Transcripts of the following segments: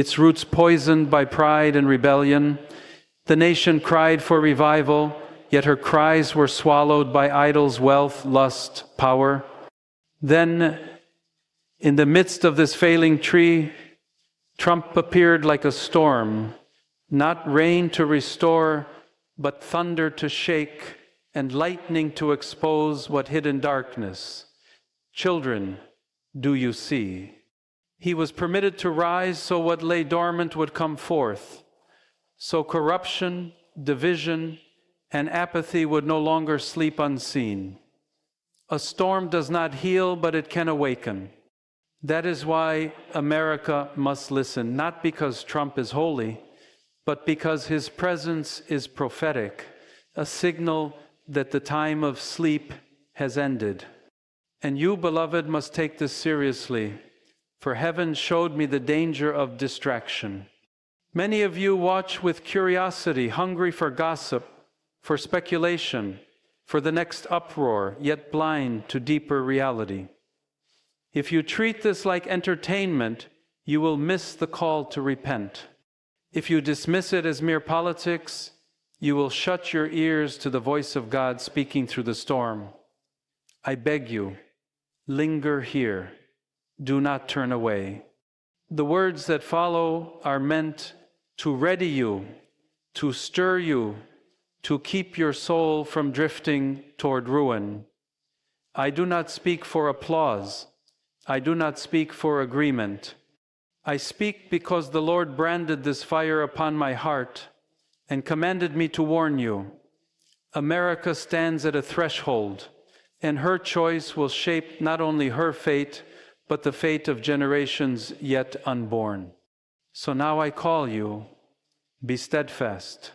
its roots poisoned by pride and rebellion. The nation cried for revival, yet her cries were swallowed by idols, wealth, lust, power. Then, in the midst of this failing tree, Trump appeared like a storm, not rain to restore, but thunder to shake and lightning to expose what hid in darkness. Children, do you see? He was permitted to rise so what lay dormant would come forth. So corruption, division, and apathy would no longer sleep unseen. A storm does not heal, but it can awaken. That is why America must listen, not because Trump is holy, but because his presence is prophetic, a signal that the time of sleep has ended. And you, beloved, must take this seriously, for heaven showed me the danger of distraction. Many of you watch with curiosity, hungry for gossip, for speculation, for the next uproar, yet blind to deeper reality. If you treat this like entertainment, you will miss the call to repent. If you dismiss it as mere politics, you will shut your ears to the voice of God speaking through the storm. I beg you, linger here. Do not turn away. The words that follow are meant to ready you, to stir you, to keep your soul from drifting toward ruin. I do not speak for applause. I do not speak for agreement. I speak because the Lord branded this fire upon my heart and commanded me to warn you. America stands at a threshold, and her choice will shape not only her fate, but the fate of generations yet unborn. So now I call you, be steadfast,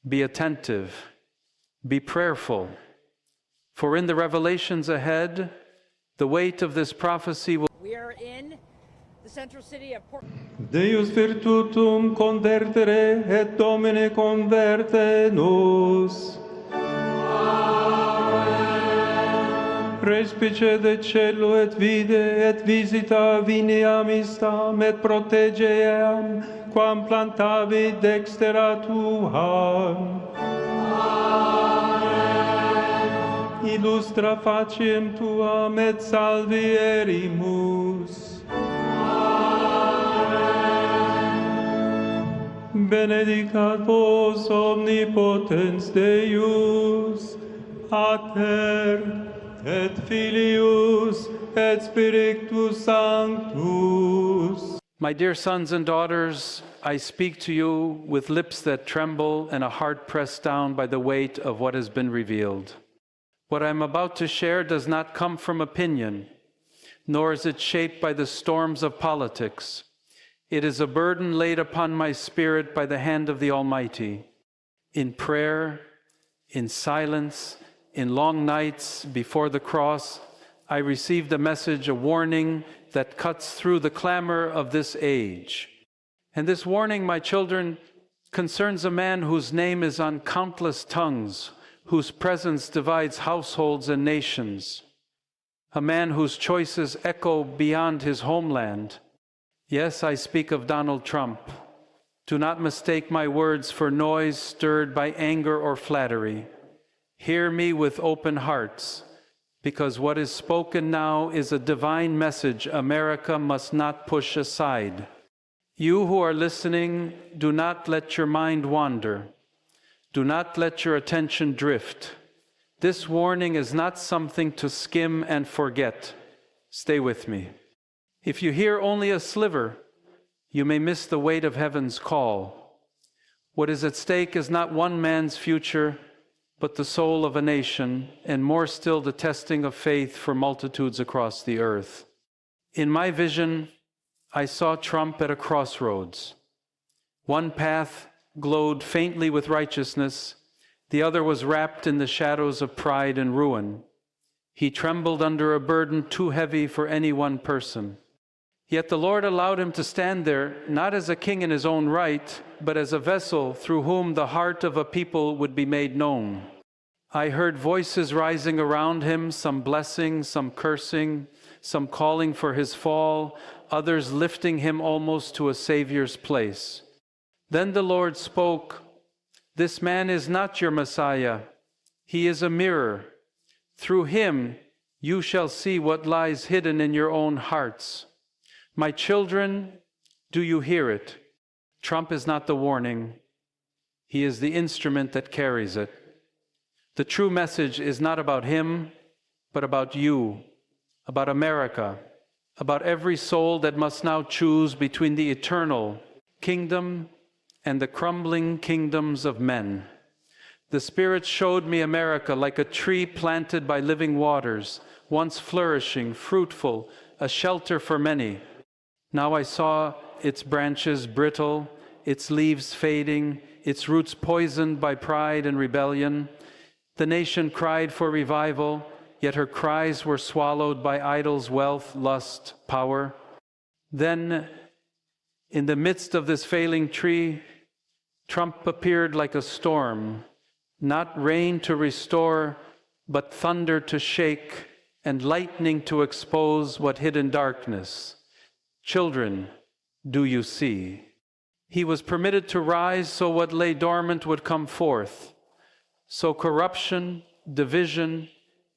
be attentive, be prayerful, for in the revelations ahead, the weight of this prophecy will... We are in the central city of Portland. Deus virtutum convertere et Domine converte nos. Respice de celo et vide et visita vineam istam et protegeam quam plantavit dextera tuam. Illustra faciem tuam et salvierimus. Benedicat vos omnipotens Deus, Pater, et Filius, et Spiritus Sanctus. My dear sons and daughters, I speak to you with lips that tremble and a heart pressed down by the weight of what has been revealed. What I am about to share does not come from opinion, nor is it shaped by the storms of politics. It is a burden laid upon my spirit by the hand of the Almighty. In prayer, in silence, in long nights before the cross, I received a message, a warning that cuts through the clamor of this age. And this warning, my children, concerns a man whose name is on countless tongues, whose presence divides households and nations, a man whose choices echo beyond his homeland. Yes, I speak of Donald Trump. Do not mistake my words for noise stirred by anger or flattery. Hear me with open hearts, because what is spoken now is a divine message America must not push aside. You who are listening, do not let your mind wander. Do not let your attention drift. This warning is not something to skim and forget. Stay with me. If you hear only a sliver, you may miss the weight of heaven's call. What is at stake is not one man's future, but the soul of a nation, and more still the testing of faith for multitudes across the earth. In my vision, I saw Trump at a crossroads. One path glowed faintly with righteousness, the other was wrapped in the shadows of pride and ruin. He trembled under a burden too heavy for any one person. Yet the Lord allowed him to stand there, not as a king in his own right, but as a vessel through whom the heart of a people would be made known. I heard voices rising around him, some blessing, some cursing, some calling for his fall, others lifting him almost to a Savior's place. Then the Lord spoke, "This man is not your Messiah. He is a mirror. Through him you shall see what lies hidden in your own hearts." My children, do you hear it? Trump is not the warning. He is the instrument that carries it. The true message is not about him, but about you, about America, about every soul that must now choose between the eternal kingdom and the crumbling kingdoms of men. The Spirit showed me America like a tree planted by living waters, once flourishing, fruitful, a shelter for many. Now I saw its branches brittle, its leaves fading, its roots poisoned by pride and rebellion. The nation cried for revival, yet her cries were swallowed by idols, wealth, lust, power. Then, in the midst of this failing tree, Trump appeared like a storm, not rain to restore, but thunder to shake and lightning to expose what hid in darkness. Children, do you see? He was permitted to rise so what lay dormant would come forth. So corruption, division,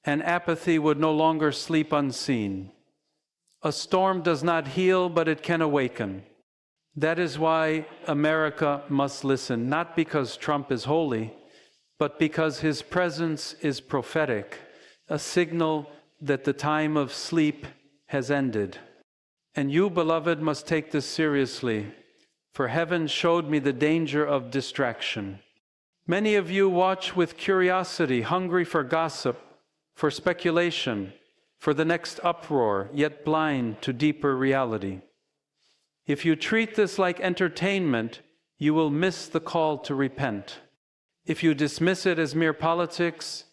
and apathy would no longer sleep unseen. A storm does not heal, but it can awaken. That is why America must listen, not because Trump is holy, but because his presence is prophetic, a signal that the time of sleep has ended. And you, beloved, must take this seriously, for heaven showed me the danger of distraction. Many of you watch with curiosity, hungry for gossip, for speculation, for the next uproar, yet blind to deeper reality. If you treat this like entertainment, you will miss the call to repent. If you dismiss it as mere politics,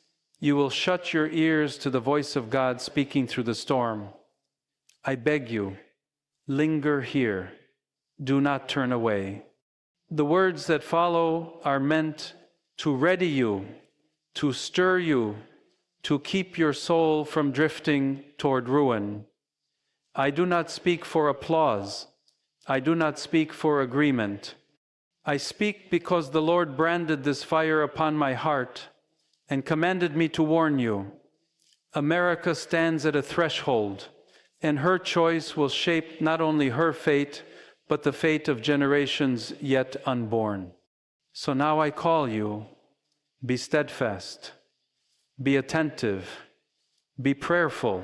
you will shut your ears to the voice of God speaking through the storm. I beg you, linger here. Do not turn away. The words that follow are meant to ready you, to stir you, to keep your soul from drifting toward ruin. I do not speak for applause. I do not speak for agreement. I speak because the Lord branded this fire upon my heart and commanded me to warn you. America stands at a threshold, and her choice will shape not only her fate, but the fate of generations yet unborn. So now I call you, be steadfast, be attentive, be prayerful,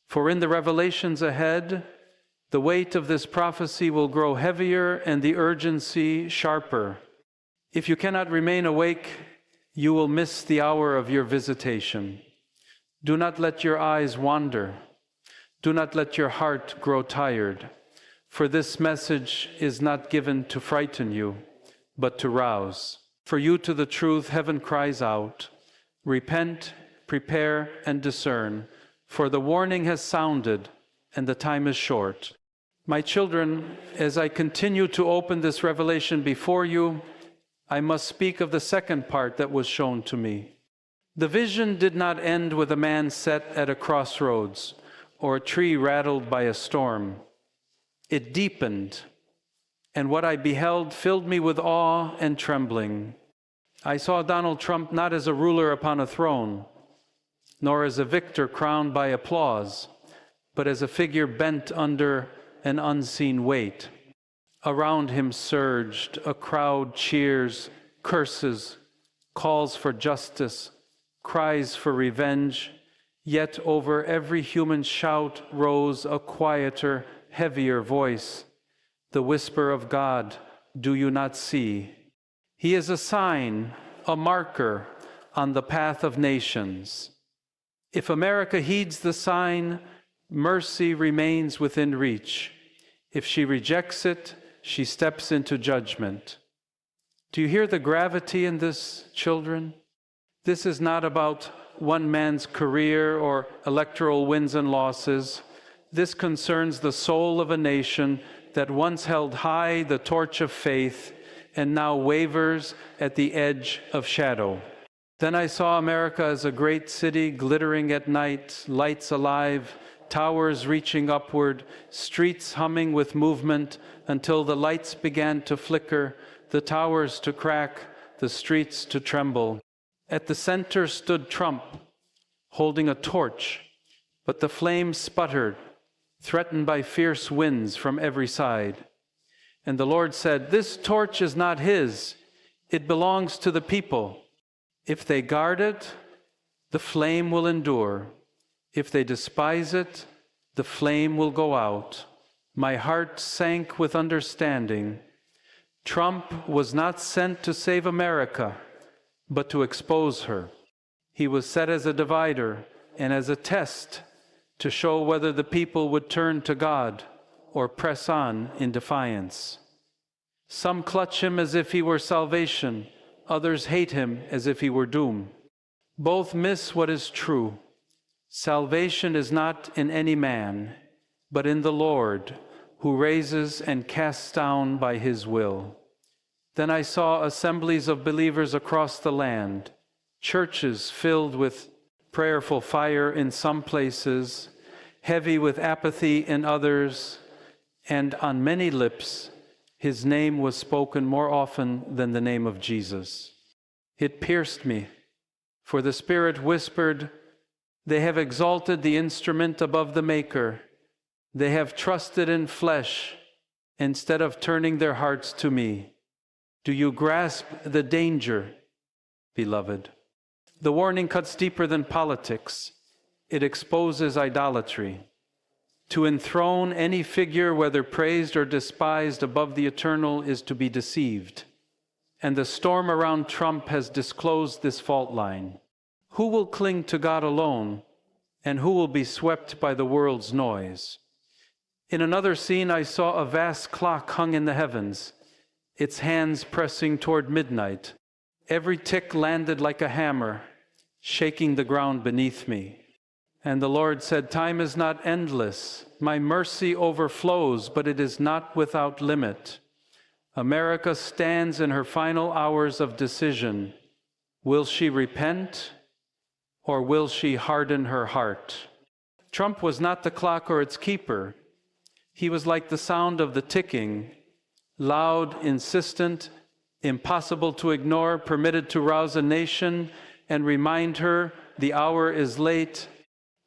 for in the revelations ahead, the weight of this prophecy will grow heavier and the urgency sharper. If you cannot remain awake, you will miss the hour of your visitation. Do not let your eyes wander. Do not let your heart grow tired, for this message is not given to frighten you, but to rouse. For you to the truth, heaven cries out, repent, prepare, and discern, for the warning has sounded, and the time is short. My children, as I continue to open this revelation before you, I must speak of the second part that was shown to me. The vision did not end with a man set at a crossroads or a tree rattled by a storm. It deepened, and what I beheld filled me with awe and trembling. I saw Donald Trump not as a ruler upon a throne, nor as a victor crowned by applause, but as a figure bent under an unseen weight. Around him surged a crowd, cheers, curses, calls for justice, cries for revenge, yet over every human shout rose a quieter, heavier voice, the whisper of God, do you not see? He is a sign, a marker on the path of nations. If America heeds the sign, mercy remains within reach. If she rejects it, she steps into judgment. Do you hear the gravity in this, children? This is not about one man's career or electoral wins and losses. This concerns the soul of a nation that once held high the torch of faith and now wavers at the edge of shadow. Then I saw America as a great city glittering at night, lights alive, towers reaching upward, streets humming with movement until the lights began to flicker, the towers to crack, the streets to tremble. At the center stood Trump, holding a torch, but the flame sputtered, threatened by fierce winds from every side. And the Lord said, "This torch is not his, it belongs to the people. If they guard it, the flame will endure. If they despise it, the flame will go out." My heart sank with understanding. Trump was not sent to save America, but to expose her. He was set as a divider and as a test to show whether the people would turn to God or press on in defiance. Some clutch him as if he were salvation, others hate him as if he were doom. Both miss what is true. Salvation is not in any man, but in the Lord, who raises and casts down by his will. Then I saw assemblies of believers across the land, churches filled with prayerful fire in some places, heavy with apathy in others, and on many lips his name was spoken more often than the name of Jesus. It pierced me, for the Spirit whispered, "They have exalted the instrument above the maker. They have trusted in flesh instead of turning their hearts to me." Do you grasp the danger, beloved? The warning cuts deeper than politics. It exposes idolatry. To enthrone any figure, whether praised or despised, above the eternal is to be deceived. And the storm around Trump has disclosed this fault line. Who will cling to God alone, and who will be swept by the world's noise? In another scene, I saw a vast clock hung in the heavens, its hands pressing toward midnight. Every tick landed like a hammer, shaking the ground beneath me. And the Lord said, "Time is not endless. My mercy overflows, but it is not without limit." America stands in her final hours of decision. Will she repent, or will she harden her heart? Trump was not the clock or its keeper. He was like the sound of the ticking, loud, insistent, impossible to ignore, permitted to rouse a nation and remind her the hour is late,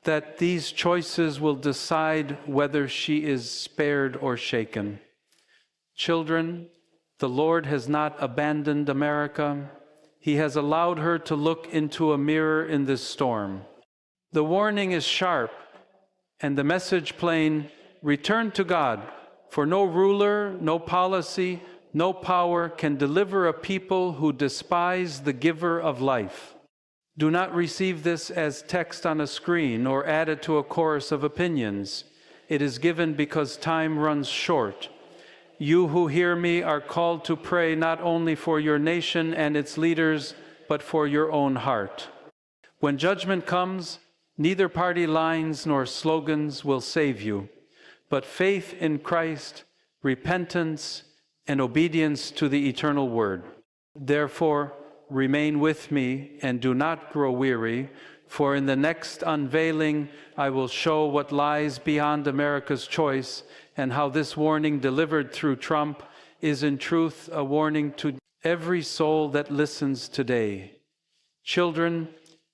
that these choices will decide whether she is spared or shaken. Children, the Lord has not abandoned America. He has allowed her to look into a mirror in this storm. The warning is sharp and the message plain: return to God, for no ruler, no policy, no power can deliver a people who despise the giver of life. Do not receive this as text on a screen or add it to a chorus of opinions. It is given because time runs short. You who hear me are called to pray not only for your nation and its leaders, but for your own heart. When judgment comes, neither party lines nor slogans will save you, but faith in Christ, repentance, and obedience to the eternal word. Therefore, remain with me and do not grow weary, for in the next unveiling I will show what lies beyond America's choice and how this warning delivered through Trump is in truth a warning to every soul that listens today. Children,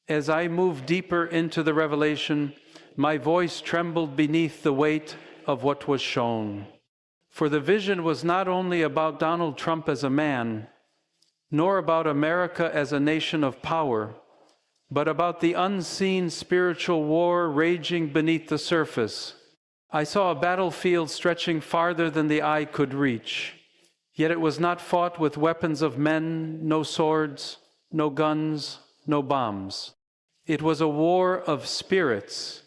as I move deeper into the revelation, my voice trembled beneath the weight of what was shown. For the vision was not only about Donald Trump as a man, nor about America as a nation of power, but about the unseen spiritual war raging beneath the surface. I saw a battlefield stretching farther than the eye could reach, yet it was not fought with weapons of men, no swords, no guns, no bombs. It was a war of spirits,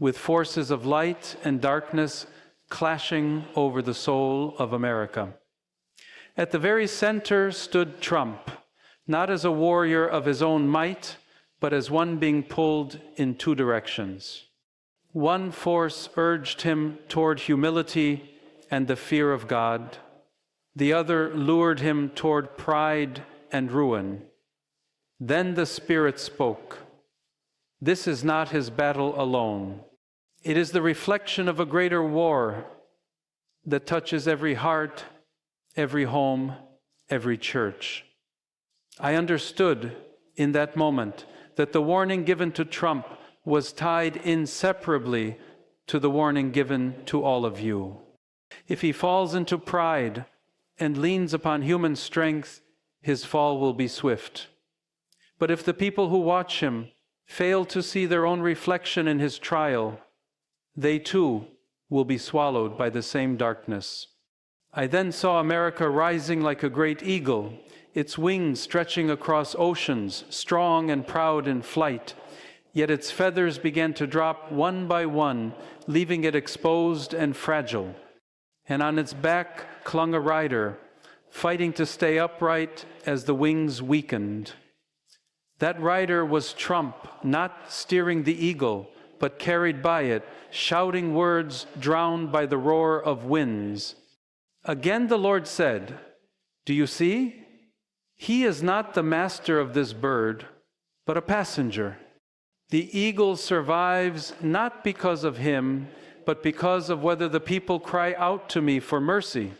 with forces of light and darkness clashing over the soul of America. At the very center stood Trump, not as a warrior of his own might, but as one being pulled in two directions. One force urged him toward humility and the fear of God. The other lured him toward pride and ruin. Then the Spirit spoke. This is not his battle alone. It is the reflection of a greater war that touches every heart, every home, every church. I understood in that moment that the warning given to Trump was tied inseparably to the warning given to all of you. If he falls into pride and leans upon human strength, his fall will be swift. But if the people who watch him fail to see their own reflection in his trial, they too will be swallowed by the same darkness. I then saw America rising like a great eagle, its wings stretching across oceans, strong and proud in flight. Yet its feathers began to drop one by one, leaving it exposed and fragile. And on its back clung a rider, fighting to stay upright as the wings weakened. That rider was Trump, not steering the eagle, but carried by it, shouting words drowned by the roar of winds. Again the Lord said, "Do you see? He is not the master of this bird, but a passenger. The eagle survives not because of him, but because of whether the people cry out to me for mercy.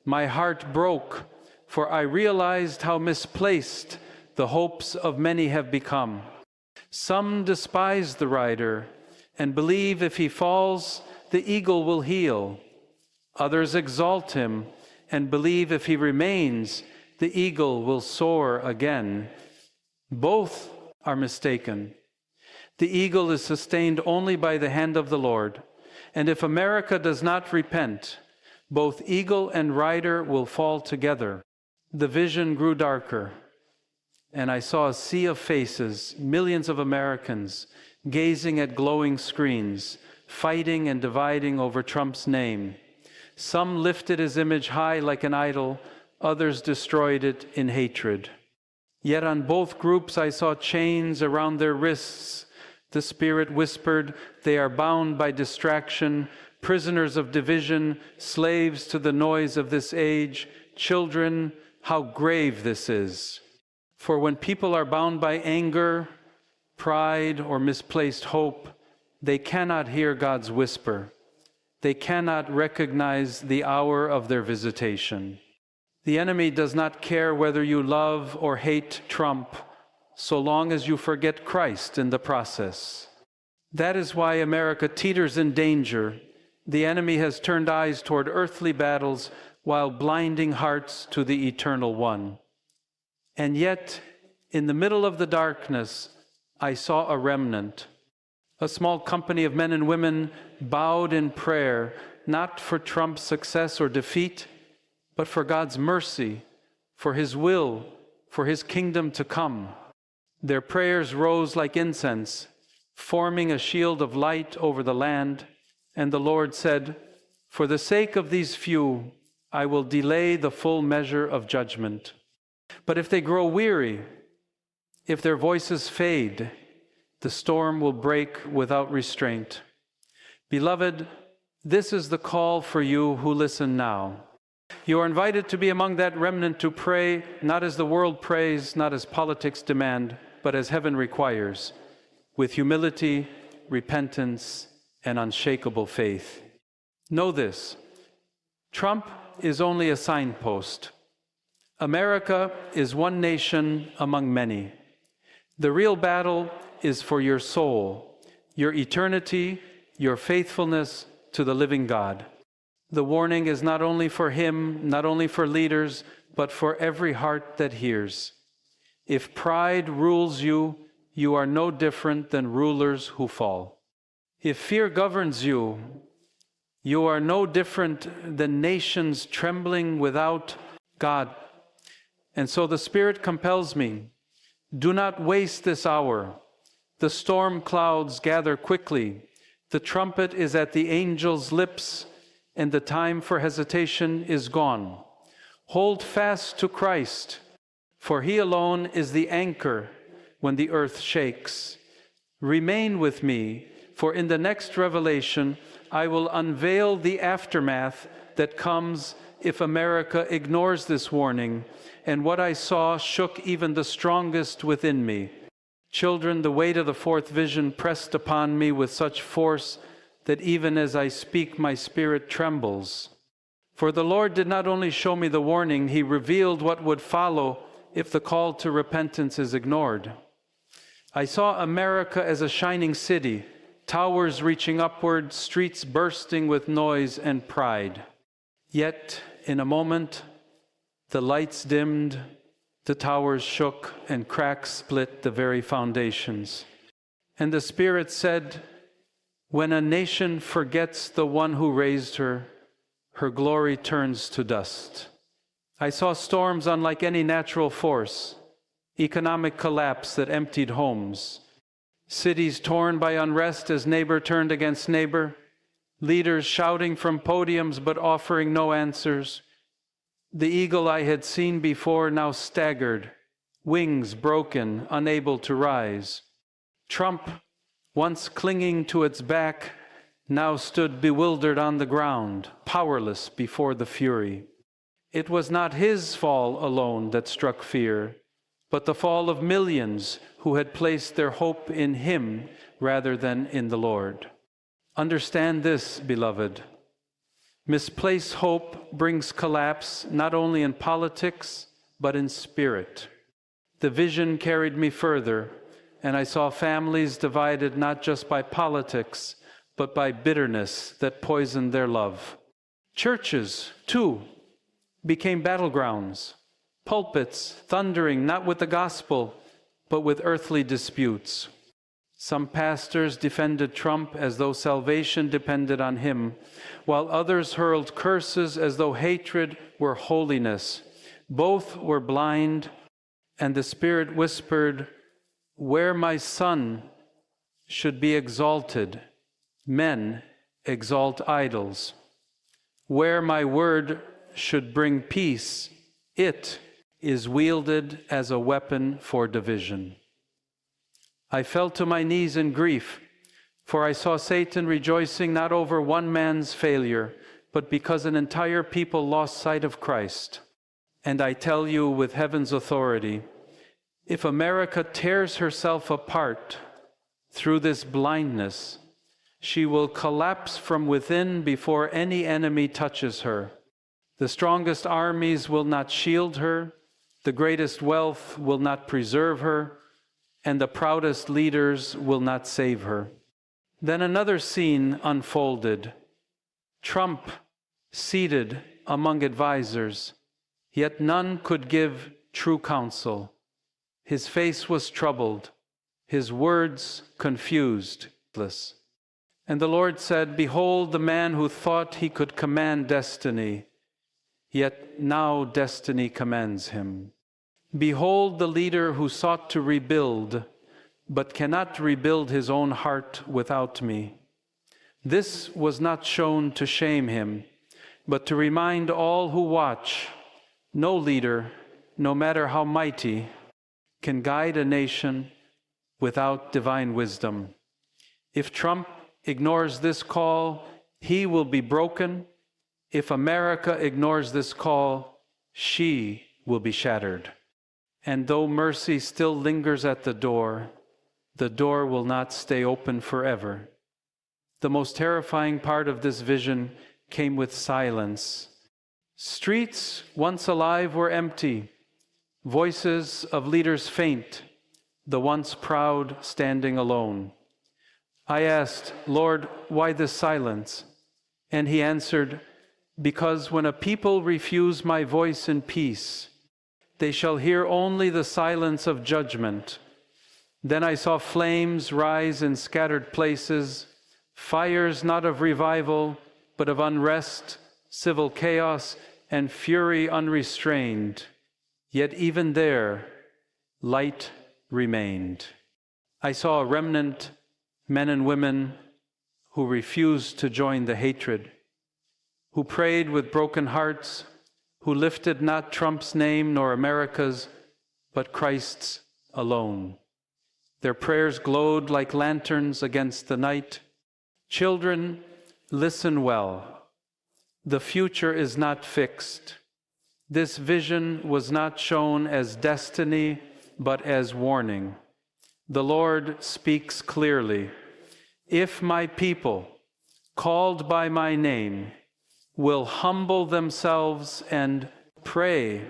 My heart broke, for I realized how misplaced the hopes of many have become. Some despise the rider and believe if he falls, the eagle will heal. Others exalt him and believe if he remains, the eagle will soar again. Both are mistaken. The eagle is sustained only by the hand of the Lord, and if America does not repent, both eagle and rider will fall together." The vision grew darker, and I saw a sea of faces, millions of Americans, gazing at glowing screens, fighting and dividing over Trump's name. Some lifted his image high like an idol, others destroyed it in hatred. Yet on both groups I saw chains around their wrists. The Spirit whispered, "They are bound by distraction, prisoners of division, slaves to the noise of this age. Children, how grave this is. For when people are bound by anger, pride, or misplaced hope, they cannot hear God's whisper. They cannot recognize the hour of their visitation. The enemy does not care whether you love or hate Trump, so long as you forget Christ in the process. That is why America teeters in danger. The enemy has turned eyes toward earthly battles while blinding hearts to the Eternal One. And yet, in the middle of the darkness, I saw a remnant. A small company of men and women bowed in prayer, not for Trump's success or defeat, but for God's mercy, for His will, for His kingdom to come. Their prayers rose like incense, forming a shield of light over the land, and the Lord said, "For the sake of these few, I will delay the full measure of judgment. But if they grow weary, if their voices fade, the storm will break without restraint." Beloved, this is the call for you who listen now. You are invited to be among that remnant to pray, not as the world prays, not as politics demand, but as heaven requires, with humility, repentance, and unshakable faith. Know this: Trump is only a signpost. America is one nation among many. The real battle is for your soul, your eternity, your faithfulness to the living God. The warning is not only for him, not only for leaders, but for every heart that hears. If pride rules you, you are no different than rulers who fall. If fear governs you, you are no different than nations trembling without God. And so the Spirit compels me, do not waste this hour. The storm clouds gather quickly. The trumpet is at the angel's lips, and the time for hesitation is gone. Hold fast to Christ, for He alone is the anchor when the earth shakes. Remain with me, for in the next revelation, I will unveil the aftermath that comes if America ignores this warning, and what I saw shook even the strongest within me. Children, the weight of the fourth vision pressed upon me with such force that even as I speak, my spirit trembles. For the Lord did not only show me the warning, he revealed what would follow if the call to repentance is ignored. I saw America as a shining city, towers reaching upward, streets bursting with noise and pride. Yet, in a moment, the lights dimmed, the towers shook, and cracks split the very foundations. And the Spirit said, "When a nation forgets the one who raised her, her glory turns to dust." I saw storms unlike any natural force, economic collapse that emptied homes, cities torn by unrest as neighbor turned against neighbor, leaders shouting from podiums but offering no answers. The eagle I had seen before now staggered, wings broken, unable to rise. Trump, once clinging to its back, now stood bewildered on the ground, powerless before the fury. It was not his fall alone that struck fear, but the fall of millions who had placed their hope in him rather than in the Lord. Understand this, beloved. Misplaced hope brings collapse not only in politics, but in spirit. The vision carried me further, and I saw families divided not just by politics, but by bitterness that poisoned their love. Churches, too, became battlegrounds, pulpits thundering not with the gospel, but with earthly disputes. Some pastors defended Trump as though salvation depended on him, while others hurled curses as though hatred were holiness. Both were blind, and the Spirit whispered, "Where my Son should be exalted, men exalt idols. Where my word should bring peace, it is wielded as a weapon for division." I fell to my knees in grief, for I saw Satan rejoicing not over one man's failure, but because an entire people lost sight of Christ. And I tell you with heaven's authority, if America tears herself apart through this blindness, she will collapse from within before any enemy touches her. The strongest armies will not shield her, the greatest wealth will not preserve her, and the proudest leaders will not save her. Then another scene unfolded. Trump seated among advisors, yet none could give true counsel. His face was troubled, his words confused. And the Lord said, "Behold the man who thought he could command destiny, yet now destiny commands him. Behold the leader who sought to rebuild, but cannot rebuild his own heart without me." This was not shown to shame him, but to remind all who watch, no leader, no matter how mighty, can guide a nation without divine wisdom. If Trump ignores this call, he will be broken. If America ignores this call, she will be shattered. And though mercy still lingers at the door will not stay open forever. The most terrifying part of this vision came with silence. Streets once alive were empty, voices of leaders faint, the once proud standing alone. I asked, "Lord, why this silence?" And he answered, "Because when a people refuse my voice in peace, they shall hear only the silence of judgment." Then I saw flames rise in scattered places, fires not of revival, but of unrest, civil chaos, and fury unrestrained. Yet even there, light remained. I saw a remnant, men and women, who refused to join the hatred, who prayed with broken hearts, who lifted not Trump's name nor America's, but Christ's alone. Their prayers glowed like lanterns against the night. Children, listen well. The future is not fixed. This vision was not shown as destiny, but as warning. The Lord speaks clearly. If my people, called by my name, will humble themselves and pray,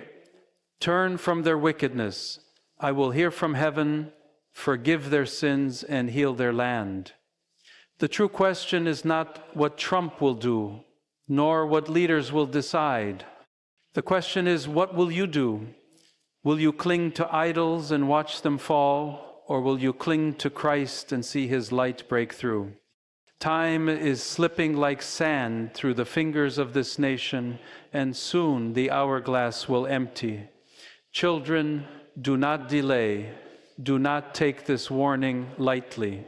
turn from their wickedness, I will hear from heaven, forgive their sins, and heal their land. The true question is not what Trump will do, nor what leaders will decide. The question is, what will you do? Will you cling to idols and watch them fall, or will you cling to Christ and see his light break through? Time is slipping like sand through the fingers of this nation, and soon the hourglass will empty. Children, do not delay. Do not take this warning lightly.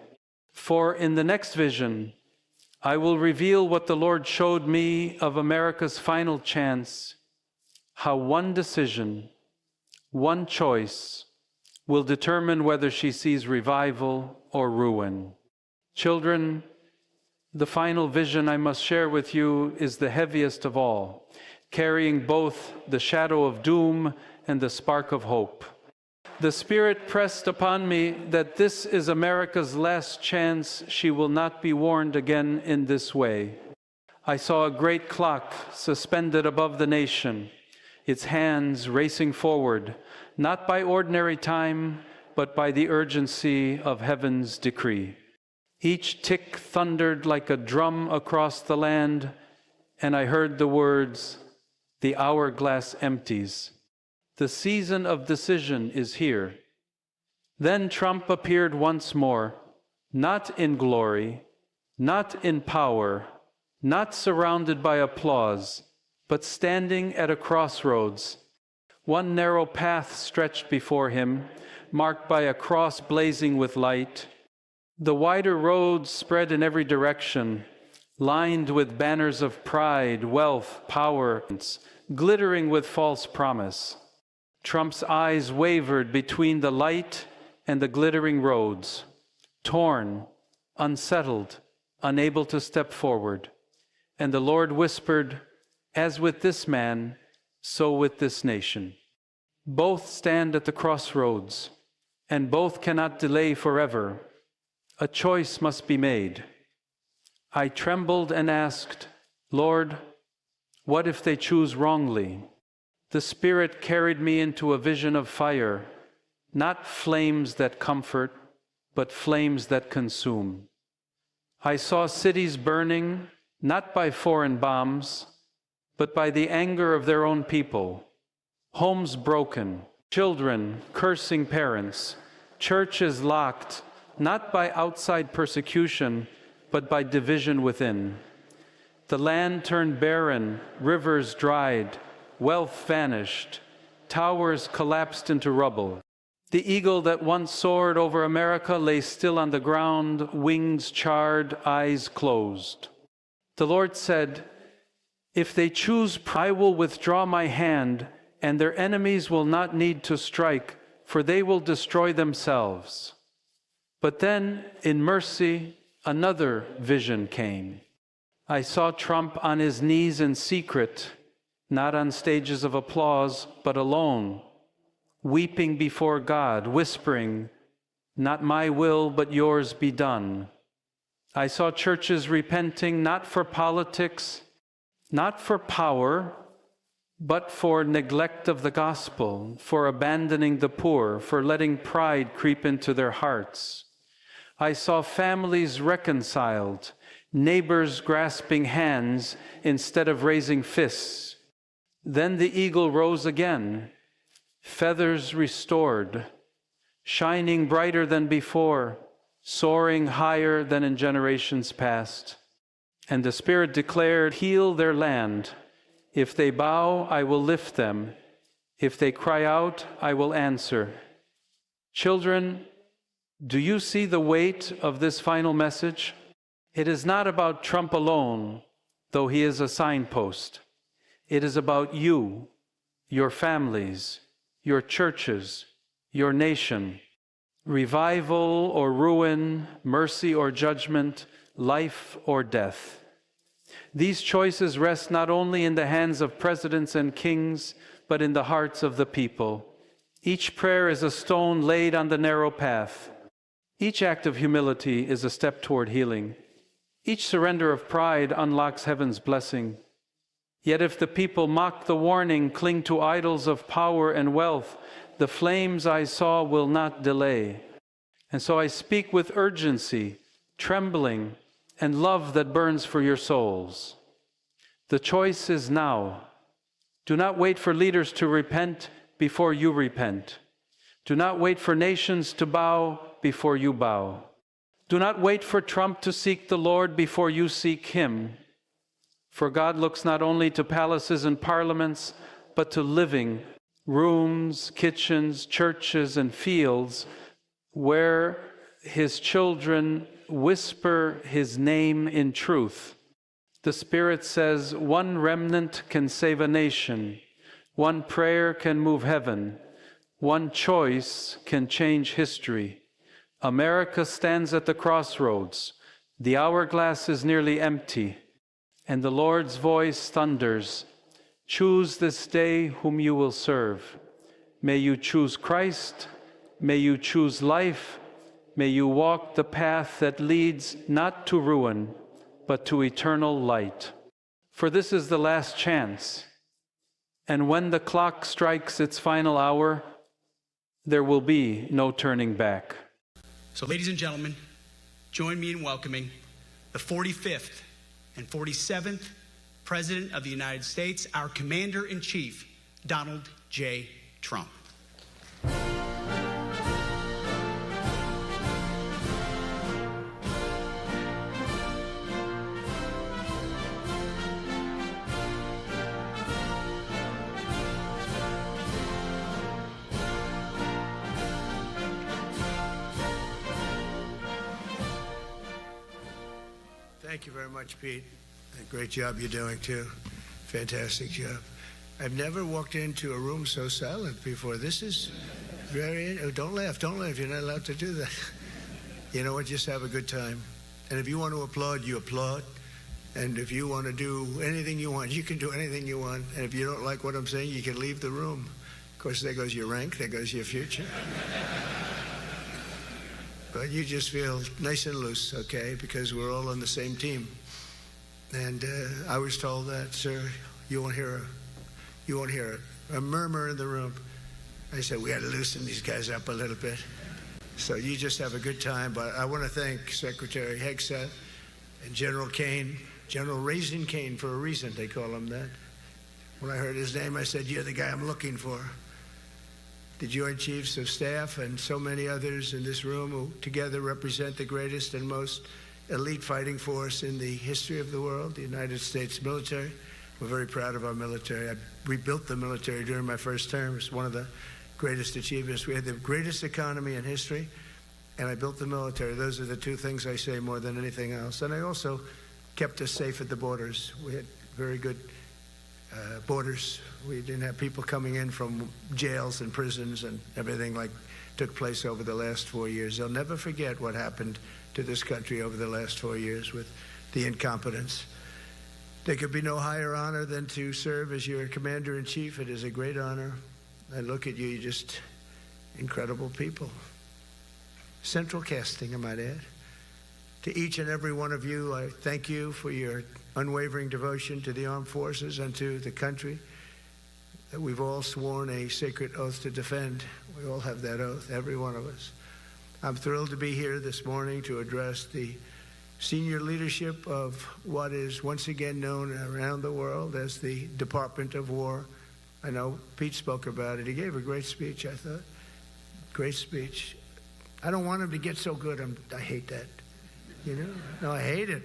For in the next vision, I will reveal what the Lord showed me of America's final chance, how one decision, one choice, will determine whether she sees revival or ruin. Children, the final vision I must share with you is the heaviest of all, carrying both the shadow of doom and the spark of hope. The Spirit pressed upon me that this is America's last chance she will not be warned again in this way. I saw a great clock suspended above the nation, its hands racing forward, not by ordinary time, but by the urgency of heaven's decree. Each tick thundered like a drum across the land, and I heard the words, "The hourglass empties." The season of decision is here. Then Trump appeared once more, not in glory, not in power, not surrounded by applause, but standing at a crossroads. One narrow path stretched before him, marked by a cross blazing with light. The wider road spread in every direction, lined with banners of pride, wealth, power, glittering with false promise. Trump's eyes wavered between the light and the glittering roads, torn, unsettled, unable to step forward. And the Lord whispered, "As with this man, so with this nation." Both stand at the crossroads, and both cannot delay forever. A choice must be made. I trembled and asked, "Lord, what if they choose wrongly?" The Spirit carried me into a vision of fire, not flames that comfort, but flames that consume. I saw cities burning, not by foreign bombs, but by the anger of their own people. Homes broken, children cursing parents, churches locked, not by outside persecution, but by division within. The land turned barren, rivers dried, wealth vanished, towers collapsed into rubble. The eagle that once soared over America lay still on the ground, wings charred, eyes closed. The Lord said, "If they choose, I will withdraw my hand, and their enemies will not need to strike, for they will destroy themselves." But then, in mercy, another vision came. I saw Trump on his knees in secret, not on stages of applause, but alone, weeping before God, whispering, "Not my will, but yours be done." I saw churches repenting not for politics, not for power, but for neglect of the gospel, for abandoning the poor, for letting pride creep into their hearts. I saw families reconciled, neighbors grasping hands instead of raising fists. Then the eagle rose again, feathers restored, shining brighter than before, soaring higher than in generations past. And the Spirit declared, "Heal their land. If they bow, I will lift them. If they cry out, I will answer." Children, do you see the weight of this final message? It is not about Trump alone, though he is a signpost. It is about you, your families, your churches, your nation. Revival or ruin, mercy or judgment, life or death. These choices rest not only in the hands of presidents and kings, but in the hearts of the people. Each prayer is a stone laid on the narrow path. Each act of humility is a step toward healing. Each surrender of pride unlocks heaven's blessing. Yet if the people mock the warning, cling to idols of power and wealth, the flames I saw will not delay. And so I speak with urgency, trembling, and love that burns for your souls. The choice is now. Do not wait for leaders to repent before you repent. Do not wait for nations to bow before you bow. Do not wait for Trump to seek the Lord before you seek him. For God looks not only to palaces and parliaments, but to living rooms, kitchens, churches, and fields where his children whisper his name in truth. The Spirit says, one remnant can save a nation, one prayer can move heaven, one choice can change history. America stands at the crossroads. The hourglass is nearly empty, and the Lord's voice thunders, choose this day whom you will serve. May you choose Christ, may you choose life, may you walk the path that leads not to ruin, but to eternal light. For this is the last chance, and when the clock strikes its final hour, there will be no turning back. So, ladies and gentlemen, join me in welcoming the 45th and 47th President of the United States, our Commander-in-Chief, Donald J. Trump. Thank you very much, Pete. Great job you're doing, too. Fantastic job. I've never walked into a room so silent before. This is very... Oh, don't laugh. Don't laugh. You're not allowed to do that. You know what? Just have a good time. And if you want to applaud, you applaud. And if you want to do anything you want, you can do anything you want. And if you don't like what I'm saying, you can leave the room. Of course, there goes your rank. There goes your future. But you just feel nice and loose, okay? Because we're all on the same team. And I was told that, sir, you won't hear a murmur in the room. I said, we got to loosen these guys up a little bit. So you just have a good time. But I want to thank Secretary Hegseth and General Kane, General Raising Kane for a reason, they call him that. When I heard his name, I said, you're the guy I'm looking for. The Joint Chiefs of Staff and so many others in this room who together represent the greatest and most elite fighting force in the history of the world, the United States military. We're very proud of our military. I rebuilt the military during my first term. It's one of the greatest achievements. We had the greatest economy in history, and I built the military. Those are the two things I say more than anything else. And I also kept us safe at the borders. We had very good borders. We didn't have people coming in from jails and prisons and everything like took place over the last 4 years. They'll never forget what happened to this country over the last 4 years with the incompetence. There could be no higher honor than to serve as your commander-in-chief. It is a great honor. I look at you, you're just incredible people. Central casting, I might add. To each and every one of you, I thank you for your unwavering devotion to the armed forces and to the country that we've all sworn a sacred oath to defend. We all have that oath, every one of us. I'm thrilled to be here this morning to address the senior leadership of what is once again known around the world as the Department of War. I know Pete spoke about it. He gave a great speech, I thought. Great speech. I don't want him to get so good. I hate that. You know? No, I hate it.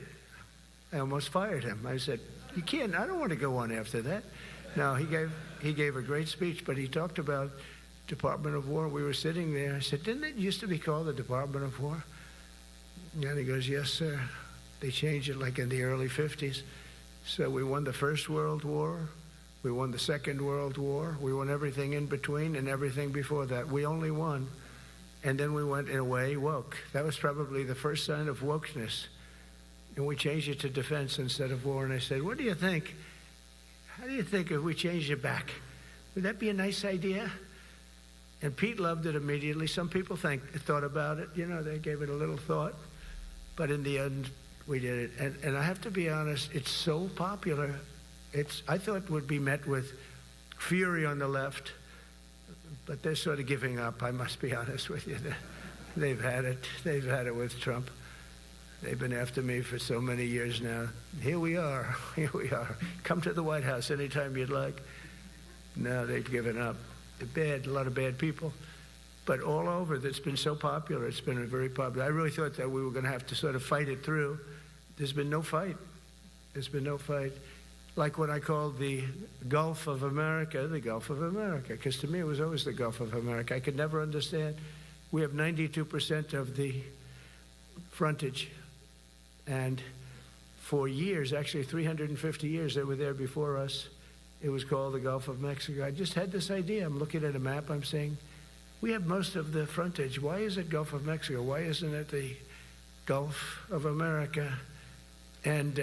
I almost fired him. I said, you can't, I don't want to go on after that. No, he gave a great speech, but he talked about Department of War. We were sitting there. I said, didn't it used to be called the Department of War? And he goes, yes, sir. They changed it like in the early 50s. So we won the First World War. We won the Second World War. We won everything in between and everything before that. We only won. And then we went, in a way, woke. That was probably the first sign of wokeness. And we changed it to defense instead of war. And I said, what do you think? How do you think if we changed it back? Would that be a nice idea? And Pete loved it immediately. Some people thought about it. You know, they gave it a little thought. But in the end, We did it. And I have to be honest, it's so popular. I thought it would be met with fury on the left, but they're sort of giving up, I must be honest with you. They've had it. They've had it with Trump. They've been after me for so many years now. Here we are. Here we are. Come to the White House anytime you'd like. No, they've given up. They're bad, a lot of bad people. But all over, it's been so popular. It's been very popular. I really thought that we were going to have to sort of fight it through. There's been no fight. There's been no fight. Like what I called the Gulf of America, the Gulf of America, because to me it was always the Gulf of America. I could never understand. We have 92% of the frontage. And for years, actually 350 years, they were there before us. It was called the Gulf of Mexico. I just had this idea. I'm looking at a map. I'm saying, we have most of the frontage. Why is it Gulf of Mexico? Why isn't it the Gulf of America? And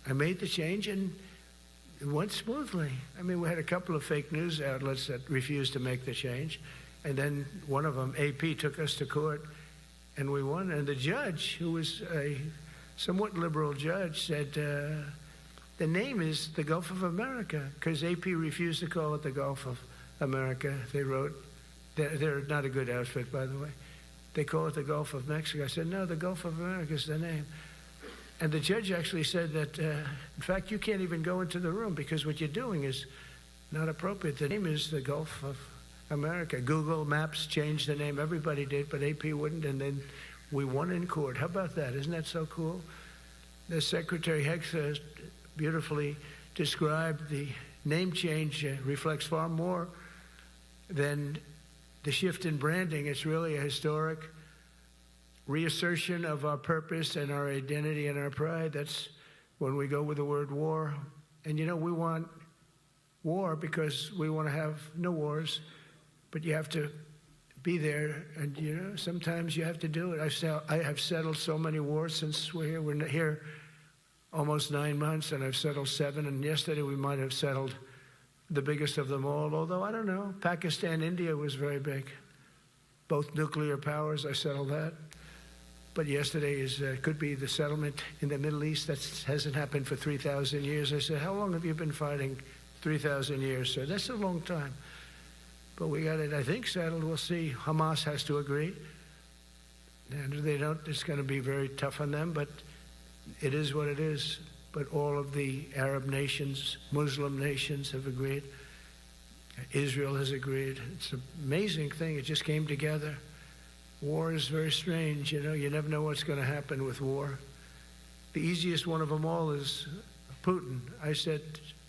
I made the change, and it went smoothly. I mean, we had a couple of fake news outlets that refused to make the change. And then one of them, AP, took us to court, and we won. And the judge, who was a somewhat liberal judge, said, the name is the Gulf of America, because AP refused to call it the Gulf of America. They wrote, they're not a good outfit, by the way. They call it the Gulf of Mexico. I said, no, the Gulf of America is the name. And the judge actually said that, in fact, you can't even go into the room because what you're doing is not appropriate. The name is the Gulf of America. Google Maps changed the name. Everybody did, but AP wouldn't, and then we won in court. How about that? Isn't that so cool? The Secretary Hegseth beautifully described the name change reflects far more than the shift in branding. It's really a historic reassertion of our purpose and our identity and our pride. That's when we go with the word war. And you know, we want war because we want to have no wars, but you have to be there, and you know, sometimes you have to do it. I have settled so many wars since we're here. We're here almost 9 months, and I've settled 7, and yesterday we might have settled the biggest of them all, although I don't know. Pakistan, India was very big. Both nuclear powers, I settled that. But yesterday could be the settlement in the Middle East. That hasn't happened for 3,000 years. I said, how long have you been fighting? 3,000 years, sir. That's a long time. But we got it, I think, settled. We'll see. Hamas has to agree. And if they don't, it's going to be very tough on them. But it is what it is. But all of the Arab nations, Muslim nations have agreed. Israel has agreed. It's an amazing thing. It just came together. War is very strange, you know. You never know what's going to happen with war. The easiest one of them all is Putin. I said,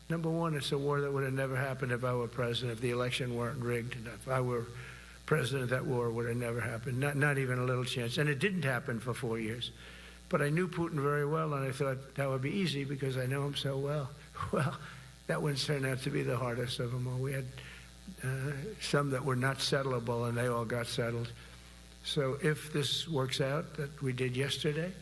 number one, it's a war that would have never happened if I were president, if the election weren't rigged. If I were president, that war would have never happened. Not even a little chance. And it didn't happen for 4 years. But I knew Putin very well, and I thought that would be easy because I know him so well. Well, that one turned out to be the hardest of them all. We had some that were not settlable, and they all got settled. So if this works out, that we did yesterday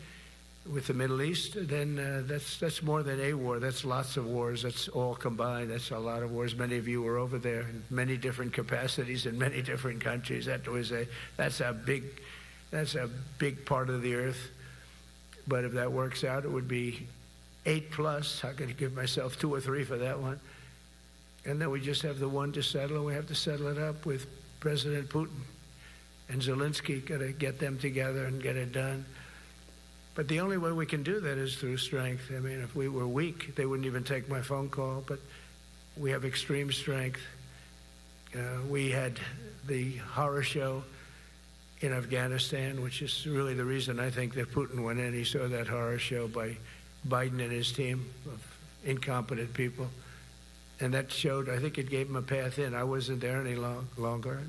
with the Middle East, then that's more than a war. That's lots of wars. That's all combined. That's a lot of wars. Many of you were over there in many different capacities in many different countries. That's a big part of the earth. But if that works out, it would be 8+. I'm going to give myself 2 or 3 for that one. And then we just have the one to settle, and we have to settle it up with President Putin. And Zelensky, got to get them together and get it done. But the only way we can do that is through strength. I mean, if we were weak, they wouldn't even take my phone call. But we have extreme strength. We had the horror show in Afghanistan, which is really the reason I think that Putin went in. He saw that horror show by Biden and his team of incompetent people. And that showed, I think it gave him a path in. I wasn't there any longer.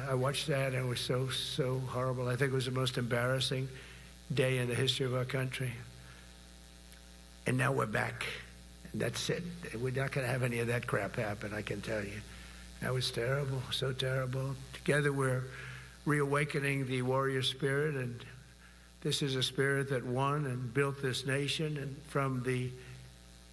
I watched that, and it was so horrible. I think it was the most embarrassing day in the history of our country. And now we're back. And that's it. We're not going to have any of that crap happen, I can tell you. That was terrible, so terrible. Together we're reawakening the warrior spirit, and this is a spirit that won and built this nation, and from the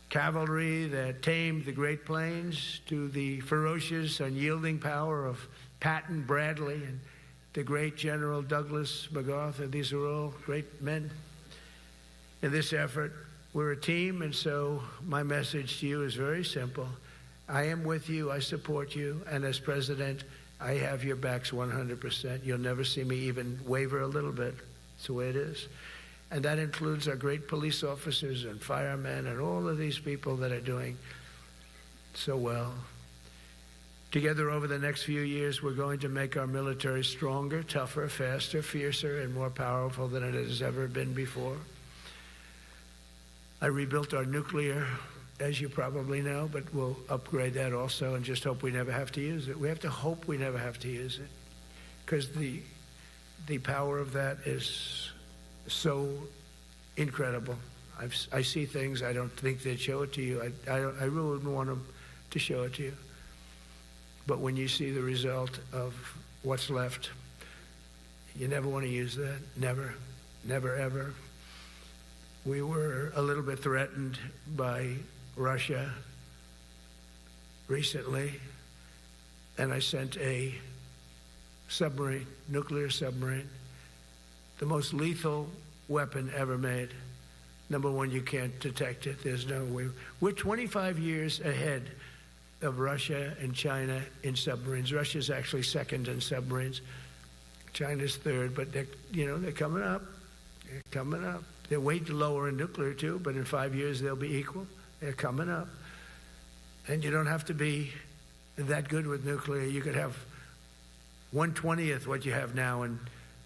cavalry that tamed the Great Plains to the ferocious, unyielding power of Patton Bradley and the great General Douglas MacArthur. These are all great men, in this effort. We're a team, and so my message to you is very simple. I am with you, I support you, and as president, I have your backs 100%. You'll never see me even waver a little bit. It's the way it is. And that includes our great police officers and firemen and all of these people that are doing so well. Together over the next few years, we're going to make our military stronger, tougher, faster, fiercer, and more powerful than it has ever been before. I rebuilt our nuclear, as you probably know, but we'll upgrade that also and just hope we never have to use it. We have to hope we never have to use it, because the power of that is so incredible. I see things I don't think they'd show it to you. I really wouldn't want them to show it to you. But when you see the result of what's left, you never want to use that. Never, never, ever. We were a little bit threatened by Russia recently, and I sent a submarine, nuclear submarine, the most lethal weapon ever made. Number one, you can't detect it. There's no way. We're 25 years ahead of Russia and China in submarines. Russia's actually second in submarines. China's third, but they're coming up. They're coming up. They're way lower in nuclear too, but in 5 years they'll be equal. They're coming up. And you don't have to be that good with nuclear. You could have 1/20th what you have now and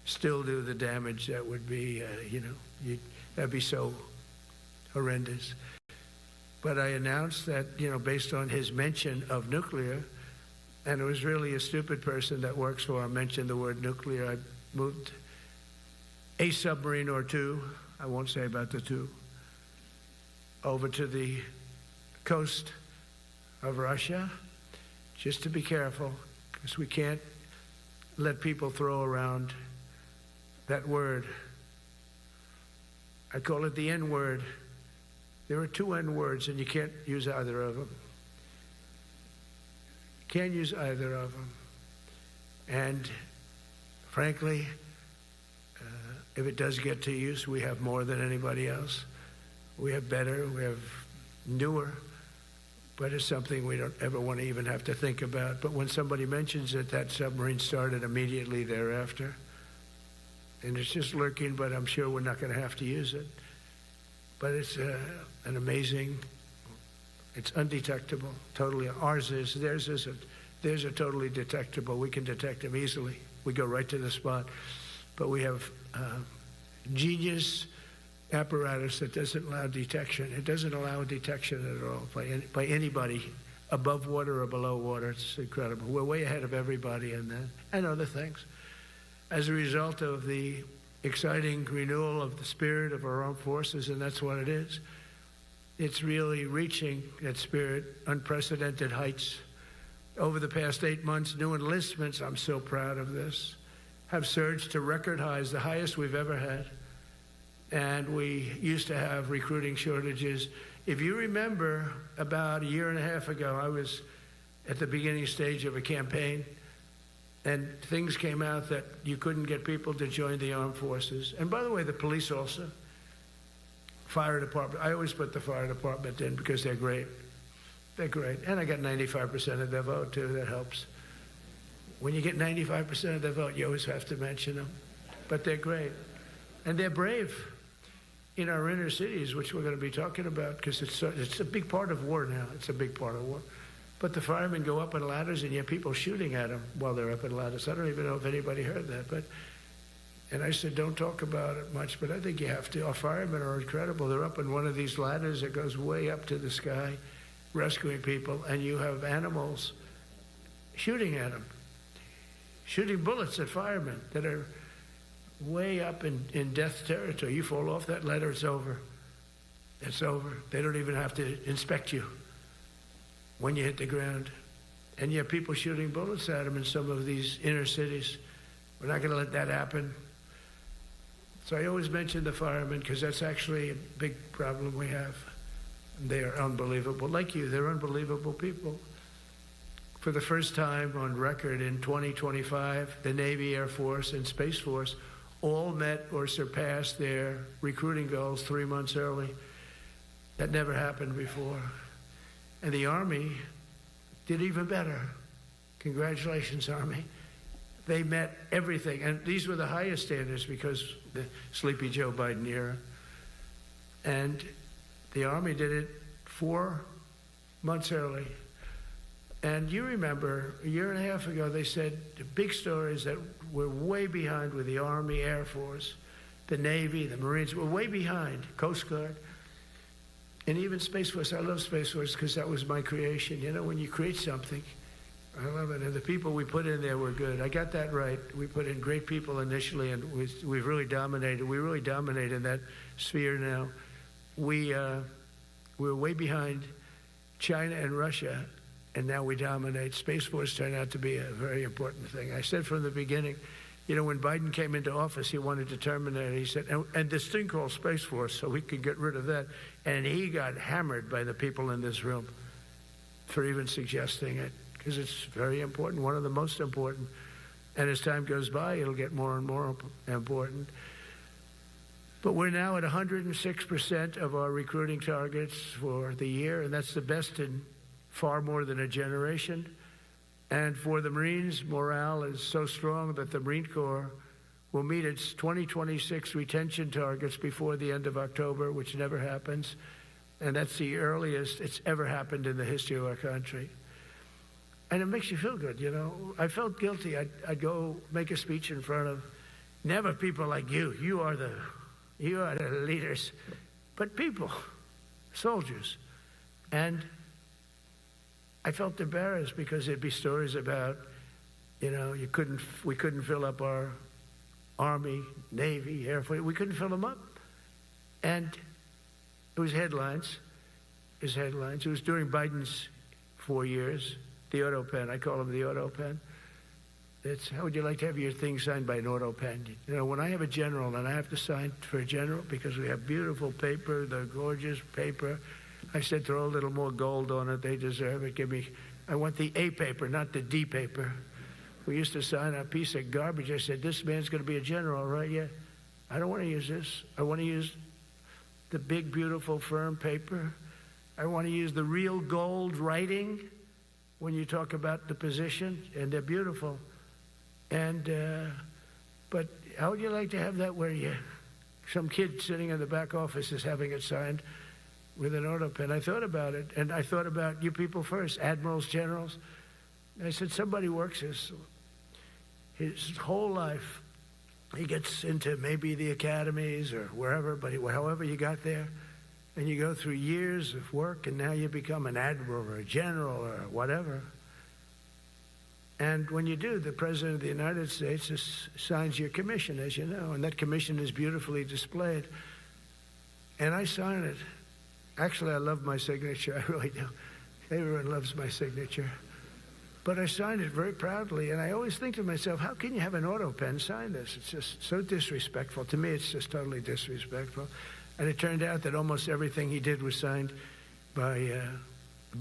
still do the damage that would be, that'd be so horrendous. But I announced that, based on his mention of nuclear, and it was really a stupid person that works for him mentioned the word nuclear, I moved a submarine or two, I won't say about the two, over to the coast of Russia, just to be careful, because we can't let people throw around that word. I call it the N-word. There are two N-words, and you can't use either of them. Can't use either of them. And frankly, if it does get to use, we have more than anybody else. We have better, we have newer, but it's something we don't ever want to even have to think about. But when somebody mentions it, that submarine started immediately thereafter. And it's just lurking, but I'm sure we're not going to have to use it. But it's an amazing, it's undetectable, totally. Ours is, theirs isn't. Theirs are totally detectable. We can detect them easily. We go right to the spot. But we have genius apparatus that doesn't allow detection. It doesn't allow detection at all by anybody above water or below water. It's incredible. We're way ahead of everybody in that and other things. As a result of the exciting renewal of the spirit of our armed forces, and that's what it is. It's really reaching that spirit, unprecedented heights. Over the past 8 months, new enlistments, I'm so proud of this, have surged to record highs, the highest we've ever had. And we used to have recruiting shortages. If you remember, about a year and a half ago, I was at the beginning stage of a campaign, and things came out that you couldn't get people to join the armed forces. And by the way, the police also. Fire department. I always put the fire department in because they're great. They're great. And I got 95% of their vote, too. That helps. When you get 95% of their vote, you always have to mention them. But they're great. And they're brave in our inner cities, which we're going to be talking about, because it's a big part of war now. It's a big part of war. But the firemen go up in ladders, and you have people shooting at them while they're up in ladders. I don't even know if anybody heard that. And I said, don't talk about it much, but I think you have to. Our firemen are incredible. They're up in one of these ladders that goes way up to the sky, rescuing people, and you have animals shooting at them, shooting bullets at firemen that are way up in death territory. You fall off that ladder, it's over. It's over. They don't even have to inspect you when you hit the ground. And you have people shooting bullets at them in some of these inner cities. We're not going to let that happen. So I always mention the firemen because that's actually a big problem we have. They are unbelievable. Like you, they're unbelievable people. For the first time on record in 2025, the Navy, Air Force, and Space Force all met or surpassed their recruiting goals 3 months early. That never happened before. And the Army did even better. Congratulations, Army. They met everything. And these were the highest standards because the Sleepy Joe Biden era. And the Army did it 4 months early. And you remember, a year and a half ago, they said the big stories that we're way behind with the Army, Air Force, the Navy, the Marines. We're way behind, Coast Guard. And even Space Force. I love Space Force because that was my creation. You know, when you create something, I love it. And the people we put in there were good. I got that right. We put in great people initially, and we've really dominated. We really dominate in that sphere now. We're way behind China and Russia, and now we dominate. Space Force turned out to be a very important thing. I said from the beginning, you know, when Biden came into office, he wanted to terminate it. He said, and this thing called Space Force, so we could get rid of that. And he got hammered by the people in this room for even suggesting it, because it's very important, one of the most important. And as time goes by, it'll get more and more important. But we're now at 106% of our recruiting targets for the year, and that's the best in far more than a generation. And for the Marines, morale is so strong that the Marine Corps will meet its 2026 retention targets before the end of October, which never happens. And that's the earliest it's ever happened in the history of our country. And it makes you feel good, you know. I felt guilty. I'd go make a speech in front of never people like you. You are the leaders. But people, soldiers. And I felt embarrassed because there'd be stories about, you know, we couldn't fill up our Army, Navy, Air Force. We couldn't fill them up. And it was headlines. It was during Biden's 4 years. The auto pen. I call him the auto pen. It's, how would you like to have your thing signed by an auto pen? You know, when I have a general and I have to sign for a general because we have beautiful paper, the gorgeous paper, I said throw a little more gold on it. They deserve it. I want the A paper, not the D paper. We used to sign a piece of garbage. I said, this man's going to be a general, right? Yeah. I don't want to use this. I want to use the big, beautiful, firm paper. I want to use the real gold writing when you talk about the position, and they're beautiful. And, but how would you like to have that where some kid sitting in the back office is having it signed with an auto pen? I thought about it, and I thought about you people first, admirals, generals. I said, somebody works his whole life. He gets into maybe the academies or wherever, but however you got there, and you go through years of work, and now you become an admiral or a general or whatever. And when you do, the President of the United States signs your commission, as you know, and that commission is beautifully displayed. And I sign it. Actually, I love my signature. I really do. Everyone loves my signature. But I signed it very proudly, and I always think to myself, how can you have an auto pen sign this? It's just so disrespectful. To me, it's just totally disrespectful. And it turned out that almost everything he did was signed by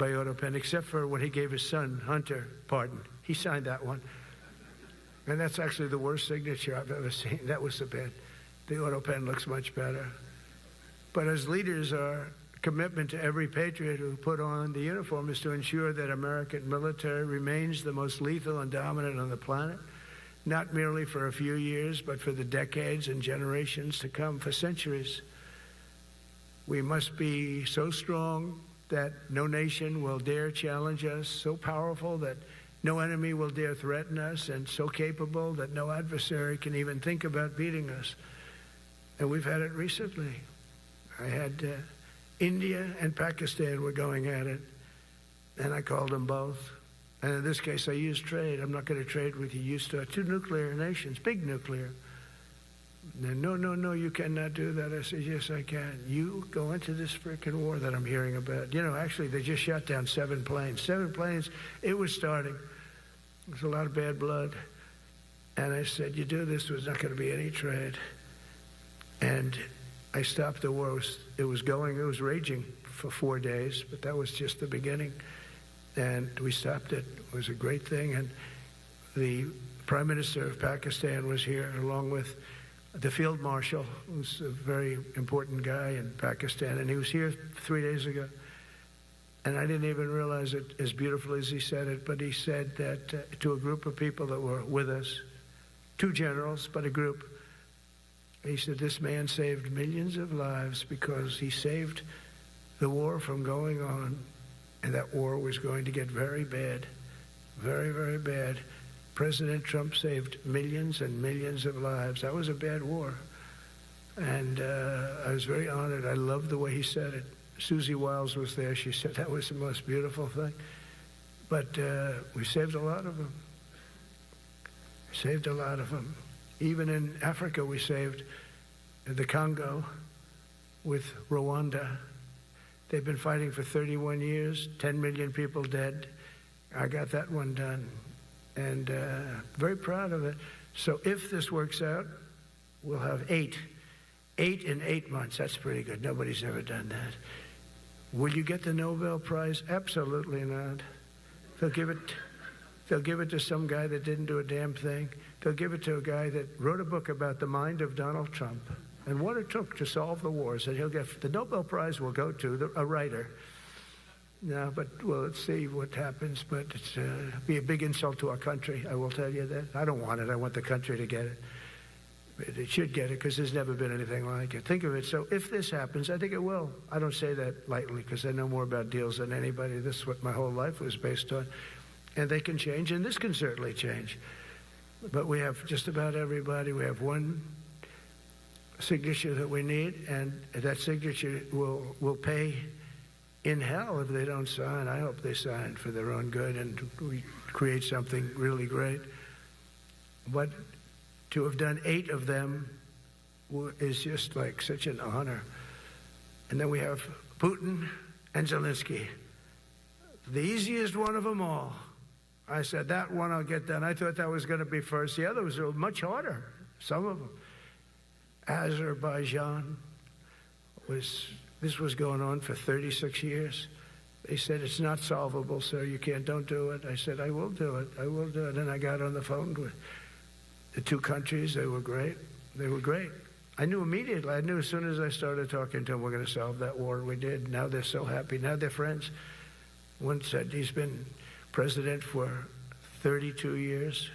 auto pen, except for when he gave his son, Hunter, pardon. He signed that one. And that's actually the worst signature I've ever seen. That was the bad. The auto pen looks much better. But as leaders, our commitment to every patriot who put on the uniform is to ensure that American military remains the most lethal and dominant on the planet, not merely for a few years, but for the decades and generations to come, for centuries. We must be so strong that no nation will dare challenge us, so powerful that no enemy will dare threaten us, and so capable that no adversary can even think about beating us. And we've had it recently. I had India and Pakistan were going at it, and I called them both. And in this case, I used trade. I'm not going to trade with you. You start two nuclear nations, big nuclear. And no, you cannot do that. I said, yes, I can. You go into this frickin' war that I'm hearing about. You know, actually, they just shot down 7 planes. 7 planes, it was starting. There's a lot of bad blood. And I said, you do this, there's not going to be any trade. And I stopped the war. It was raging for 4 days, but that was just the beginning. And we stopped it. It was a great thing. And the Prime Minister of Pakistan was here, along with the field marshal, who's a very important guy in Pakistan, and he was here 3 days ago. And I didn't even realize it as beautifully as he said it, but he said that to a group of people that were with us, 2 generals, but a group, he said, this man saved millions of lives because he saved the war from going on, and that war was going to get very bad, very, very bad. President Trump saved millions and millions of lives. That was a bad war. And I was very honored. I loved the way he said it. Susie Wiles was there. She said that was the most beautiful thing. But we saved a lot of them. Saved a lot of them. Even in Africa, we saved the Congo with Rwanda. They've been fighting for 31 years, 10 million people dead. I got that one done. And very proud of it. So if this works out, we'll have 8 in 8 months. That's pretty good. Nobody's ever done that. Will you get the Nobel Prize? Absolutely not. They'll give it to some guy that didn't do a damn thing. They'll give it to a guy that wrote a book about the mind of Donald Trump and what it took to solve the wars. And he'll get the Nobel Prize will go to a writer. No, but well, let's see what happens. But it's be a big insult to our country. I will tell you that. I don't want it. I want the country to get it. But it should get it because there's never been anything like it. Think of it. So if this happens, I think it will. I don't say that lightly because I know more about deals than anybody. This is what my whole life was based on. And they can change, and this can certainly change. But we have just about everybody. We have one signature that we need, and that signature will pay in hell if they don't sign. I hope they sign for their own good and we create something really great. But to have done 8 of them is just like such an honor. And then we have Putin and Zelensky. The easiest one of them all. I said, that one I'll get done. I thought that was going to be first. The others are much harder, some of them. Azerbaijan this was going on for 36 years. They said, it's not solvable, sir. Don't do it. I said, I will do it. I will do it. And I got on the phone with the 2 countries. They were great. They were great. I knew immediately. I knew as soon as I started talking to them, we're going to solve that war. We did. Now they're so happy. Now they're friends. One said he's been president for 32 years,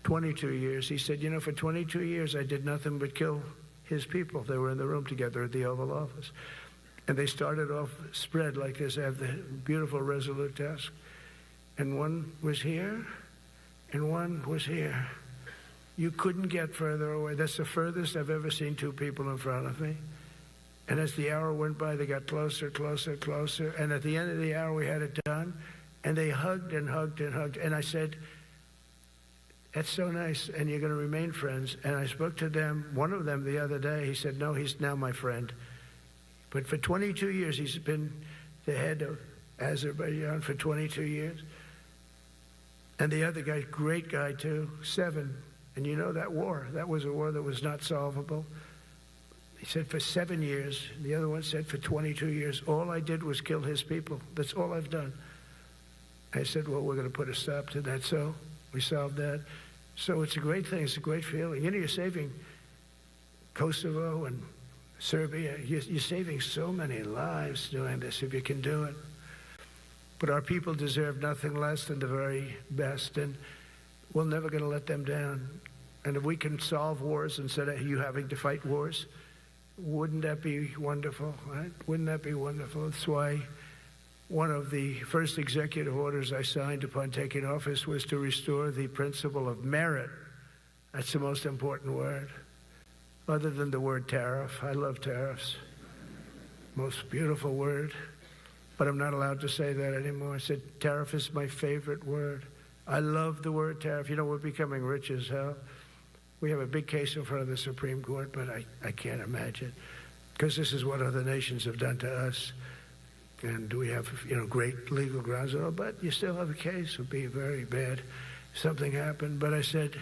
22 years. He said, for 22 years, I did nothing but kill his people. They were in the room together at the Oval Office. And they started off spread like this. I have the beautiful Resolute desk. And one was here, and one was here. You couldn't get further away. That's the furthest I've ever seen 2 people in front of me. And as the hour went by, they got closer, closer, closer. And at the end of the hour, we had it done. And they hugged and hugged and hugged. And I said, that's so nice, and you're going to remain friends. And I spoke to them, one of them the other day. He said, no, he's now my friend. But for 22 years, he's been the head of Azerbaijan for 22 years. And the other guy, great guy too, 7. And that war, that was a war that was not solvable. He said for 7 years. The other one said for 22 years. All I did was kill his people. That's all I've done. I said, well, we're going to put a stop to that. So we solved that. So it's a great thing. It's a great feeling. You're saving Kosovo and Serbia. You're saving so many lives doing this if you can do it. But our people deserve nothing less than the very best, and we're never going to let them down. And if we can solve wars instead of you having to fight wars, wouldn't that be wonderful, right? Wouldn't that be wonderful? That's why one of the first executive orders I signed upon taking office was to restore the principle of merit. That's the most important word. Other than the word tariff. I love tariffs. Most beautiful word. But I'm not allowed to say that anymore. I said tariff is my favorite word. I love the word tariff. We're becoming rich as hell. We have a big case in front of the Supreme Court, but I can't imagine. Because this is what other nations have done to us. And we have, great legal grounds. But you still have a case. It would be very bad if something happened. But I said,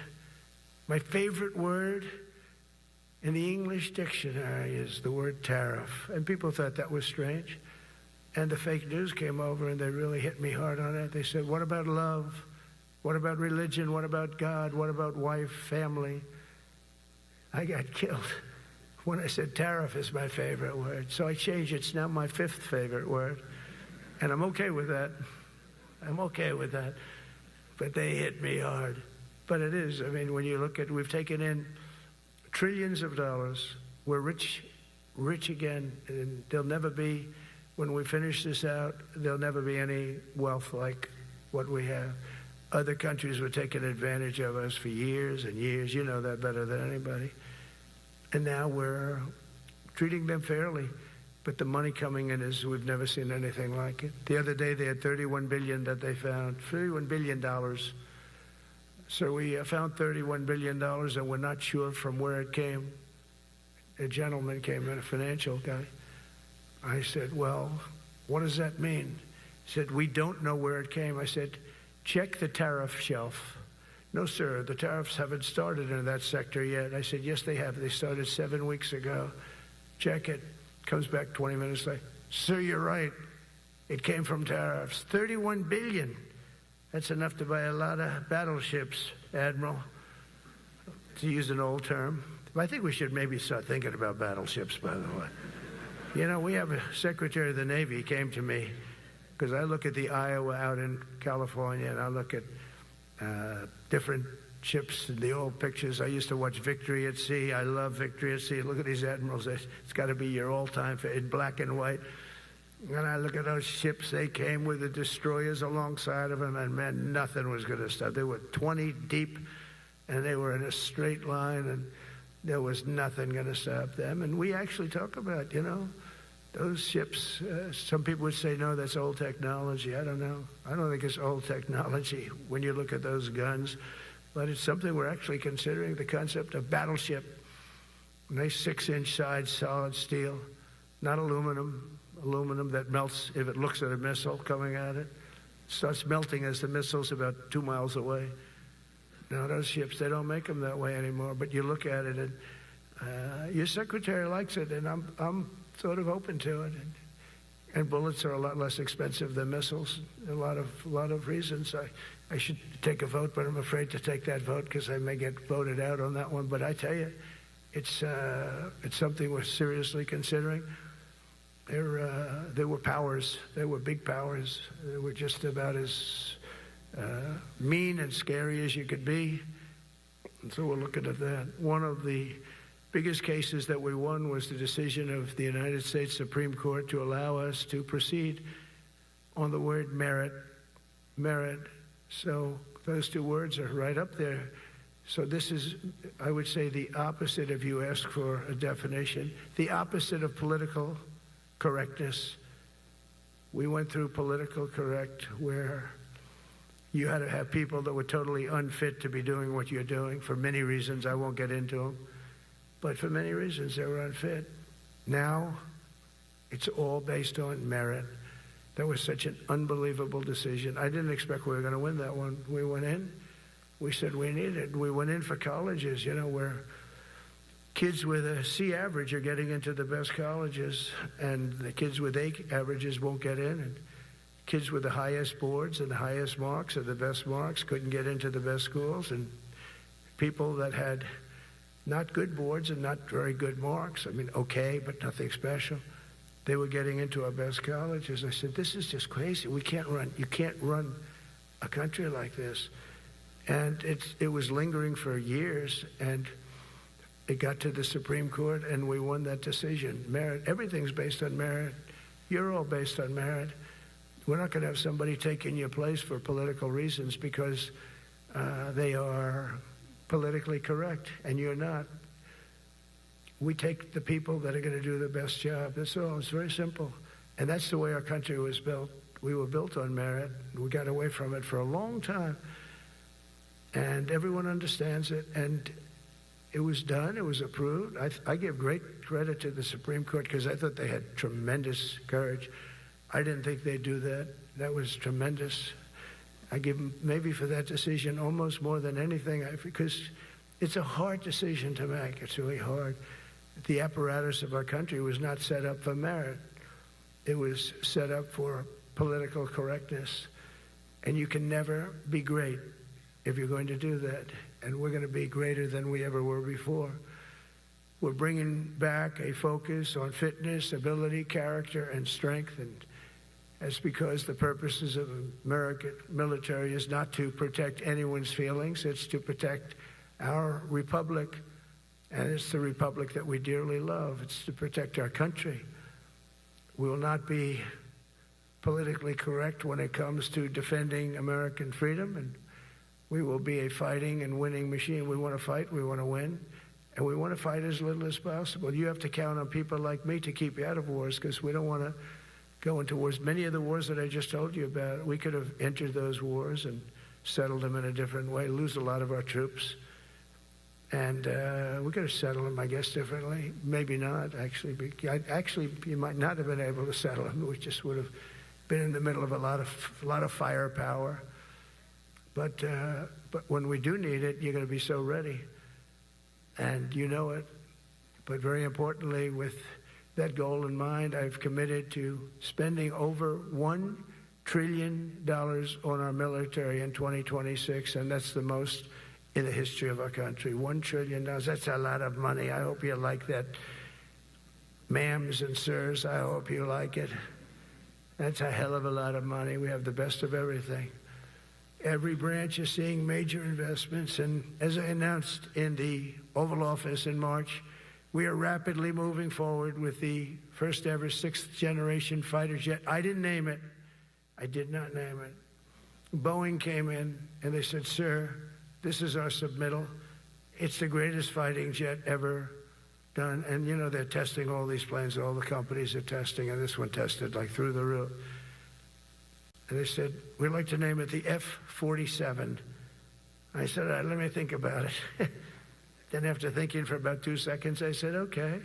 my favorite word in the English dictionary is the word tariff. And people thought that was strange. And the fake news came over and they really hit me hard on it. They said, what about love? What about religion? What about God? What about wife, family? I got killed when I said tariff is my favorite word. So I changed it. It's now my 5th favorite word. And I'm okay with that. I'm okay with that. But they hit me hard. But it is. I mean, when you look at, we've taken in trillions of dollars. We're rich again. And there'll never be, when we finish this out, there'll never be any wealth like what we have. Other countries were taking advantage of us for years and years. You know that better than anybody. And now we're treating them fairly. But the money coming in is, we've never seen anything like it. The other day they had $31 billion that they found, $31 billion. So we found $31 billion and we're not sure from where it came. A gentleman came in, a financial guy. I said, well, what does that mean? He said, we don't know where it came. I said, check the tariff shelf. No, sir, the tariffs haven't started in that sector yet. I said, yes, they have. They started 7 weeks ago. Check it. Comes back 20 minutes later. Sir, you're right. It came from tariffs. $31 billion. That's enough to buy a lot of battleships, Admiral, to use an old term. I think we should maybe start thinking about battleships, by the way. You know, we have a Secretary of the Navy came to me, because I look at the Iowa out in California, and I look at different ships and the old pictures. I used to watch Victory at Sea. I love Victory at Sea. Look at these admirals. It's got to be your all-time in black and white. And I look at those ships. They came with the destroyers alongside of them, and man, nothing was going to stop. They were 20 deep, and they were in a straight line, and there was nothing going to stop them. And we actually talk about, you know, those ships. Some people would say, no, that's old technology. I don't know. I don't think it's old technology when you look at those guns. But it's something we're actually considering, the concept of battleship. Nice 6-inch sides, solid steel, not aluminum. Aluminum that melts if it looks at a missile coming at it. Starts melting as the missile's about 2 miles away. Now, those ships, they don't make them that way anymore. But you look at it, and your secretary likes it, and I'm sort of open to it. And bullets are a lot less expensive than missiles. A lot of reasons. I should take a vote, but I'm afraid to take that vote because I may get voted out on that one. But I tell you, it's something we're seriously considering. There were powers. There were big powers. They were just about as mean and scary as you could be. And so we're looking at that. One of the biggest cases that we won was the decision of the United States Supreme Court to allow us to proceed on the word merit. Merit. So those two words are right up there. So this is, I would say, the opposite if you ask for a definition. The opposite of political correctness. We went through political correct where you had to have people that were totally unfit to be doing what you're doing for many reasons. I won't get into them. But for many reasons, they were unfit. Now, it's all based on merit. That was such an unbelievable decision. I didn't expect we were going to win that one. We went in. We said we needed it. We went in for colleges, you know, where kids with a C average are getting into the best colleges, and the kids with A averages won't get in. And kids with the highest boards and the highest marks and the best marks couldn't get into the best schools. And people that had not good boards and not very good marks, I mean, okay, but nothing special, they were getting into our best colleges. I said, this is just crazy. You can't run a country like this. And it was lingering for years, and it got to the Supreme Court, and we won that decision. Merit, everything's based on merit. You're all based on merit. We're not going to have somebody taking your place for political reasons because they are politically correct, and you're not. We take the people that are going to do the best job. That's all. It's very simple. And that's the way our country was built. We were built on merit. We got away from it for a long time. And everyone understands it. And it was done. It was approved. I give great credit to the Supreme Court because I thought they had tremendous courage. I didn't think they'd do that. That was tremendous. I give them maybe for that decision almost more than anything because it's a hard decision to make. It's really hard. The apparatus of our country was not set up for merit. It was set up for political correctness. And you can never be great if you're going to do that. And we're going to be greater than we ever were before. We're bringing back a focus on fitness, ability, character, and strength. And that's because the purposes of American military is not to protect anyone's feelings. It's to protect our republic. And it's the republic that we dearly love. It's to protect our country. We will not be politically correct when it comes to defending American freedom. And we will be a fighting and winning machine. We want to fight. We want to win. And we want to fight as little as possible. You have to count on people like me to keep you out of wars, because we don't want to go into wars. Many of the wars that I just told you about, we could have entered those wars and settled them in a different way, lose a lot of our troops. And we could have settled them, I guess, differently. Maybe not, actually. Actually, you might not have been able to settle them. We just would have been in the middle of a lot of firepower. But when we do need it, you're going to be so ready. And you know it. But very importantly, with that goal in mind, I've committed to spending over $1 trillion on our military in 2026, and that's the most in the history of our country. $1 trillion, that's a lot of money. I hope you like that. Ma'ams and sirs, I hope you like it. That's a hell of a lot of money. We have the best of everything. Every branch is seeing major investments, and as I announced in the Oval Office in March, we are rapidly moving forward with the first ever 6th generation fighter jet. I didn't name it. I did not name it. Boeing came in and they said, "Sir, this is our submittal. It's the greatest fighting jet ever done." And you know, they're testing all these planes. All the companies are testing, and this one tested like through the roof. And they said, "We'd like to name it the F-47. I said, "All right, let me think about it." Then after thinking for about 2 seconds, I said, "Okay."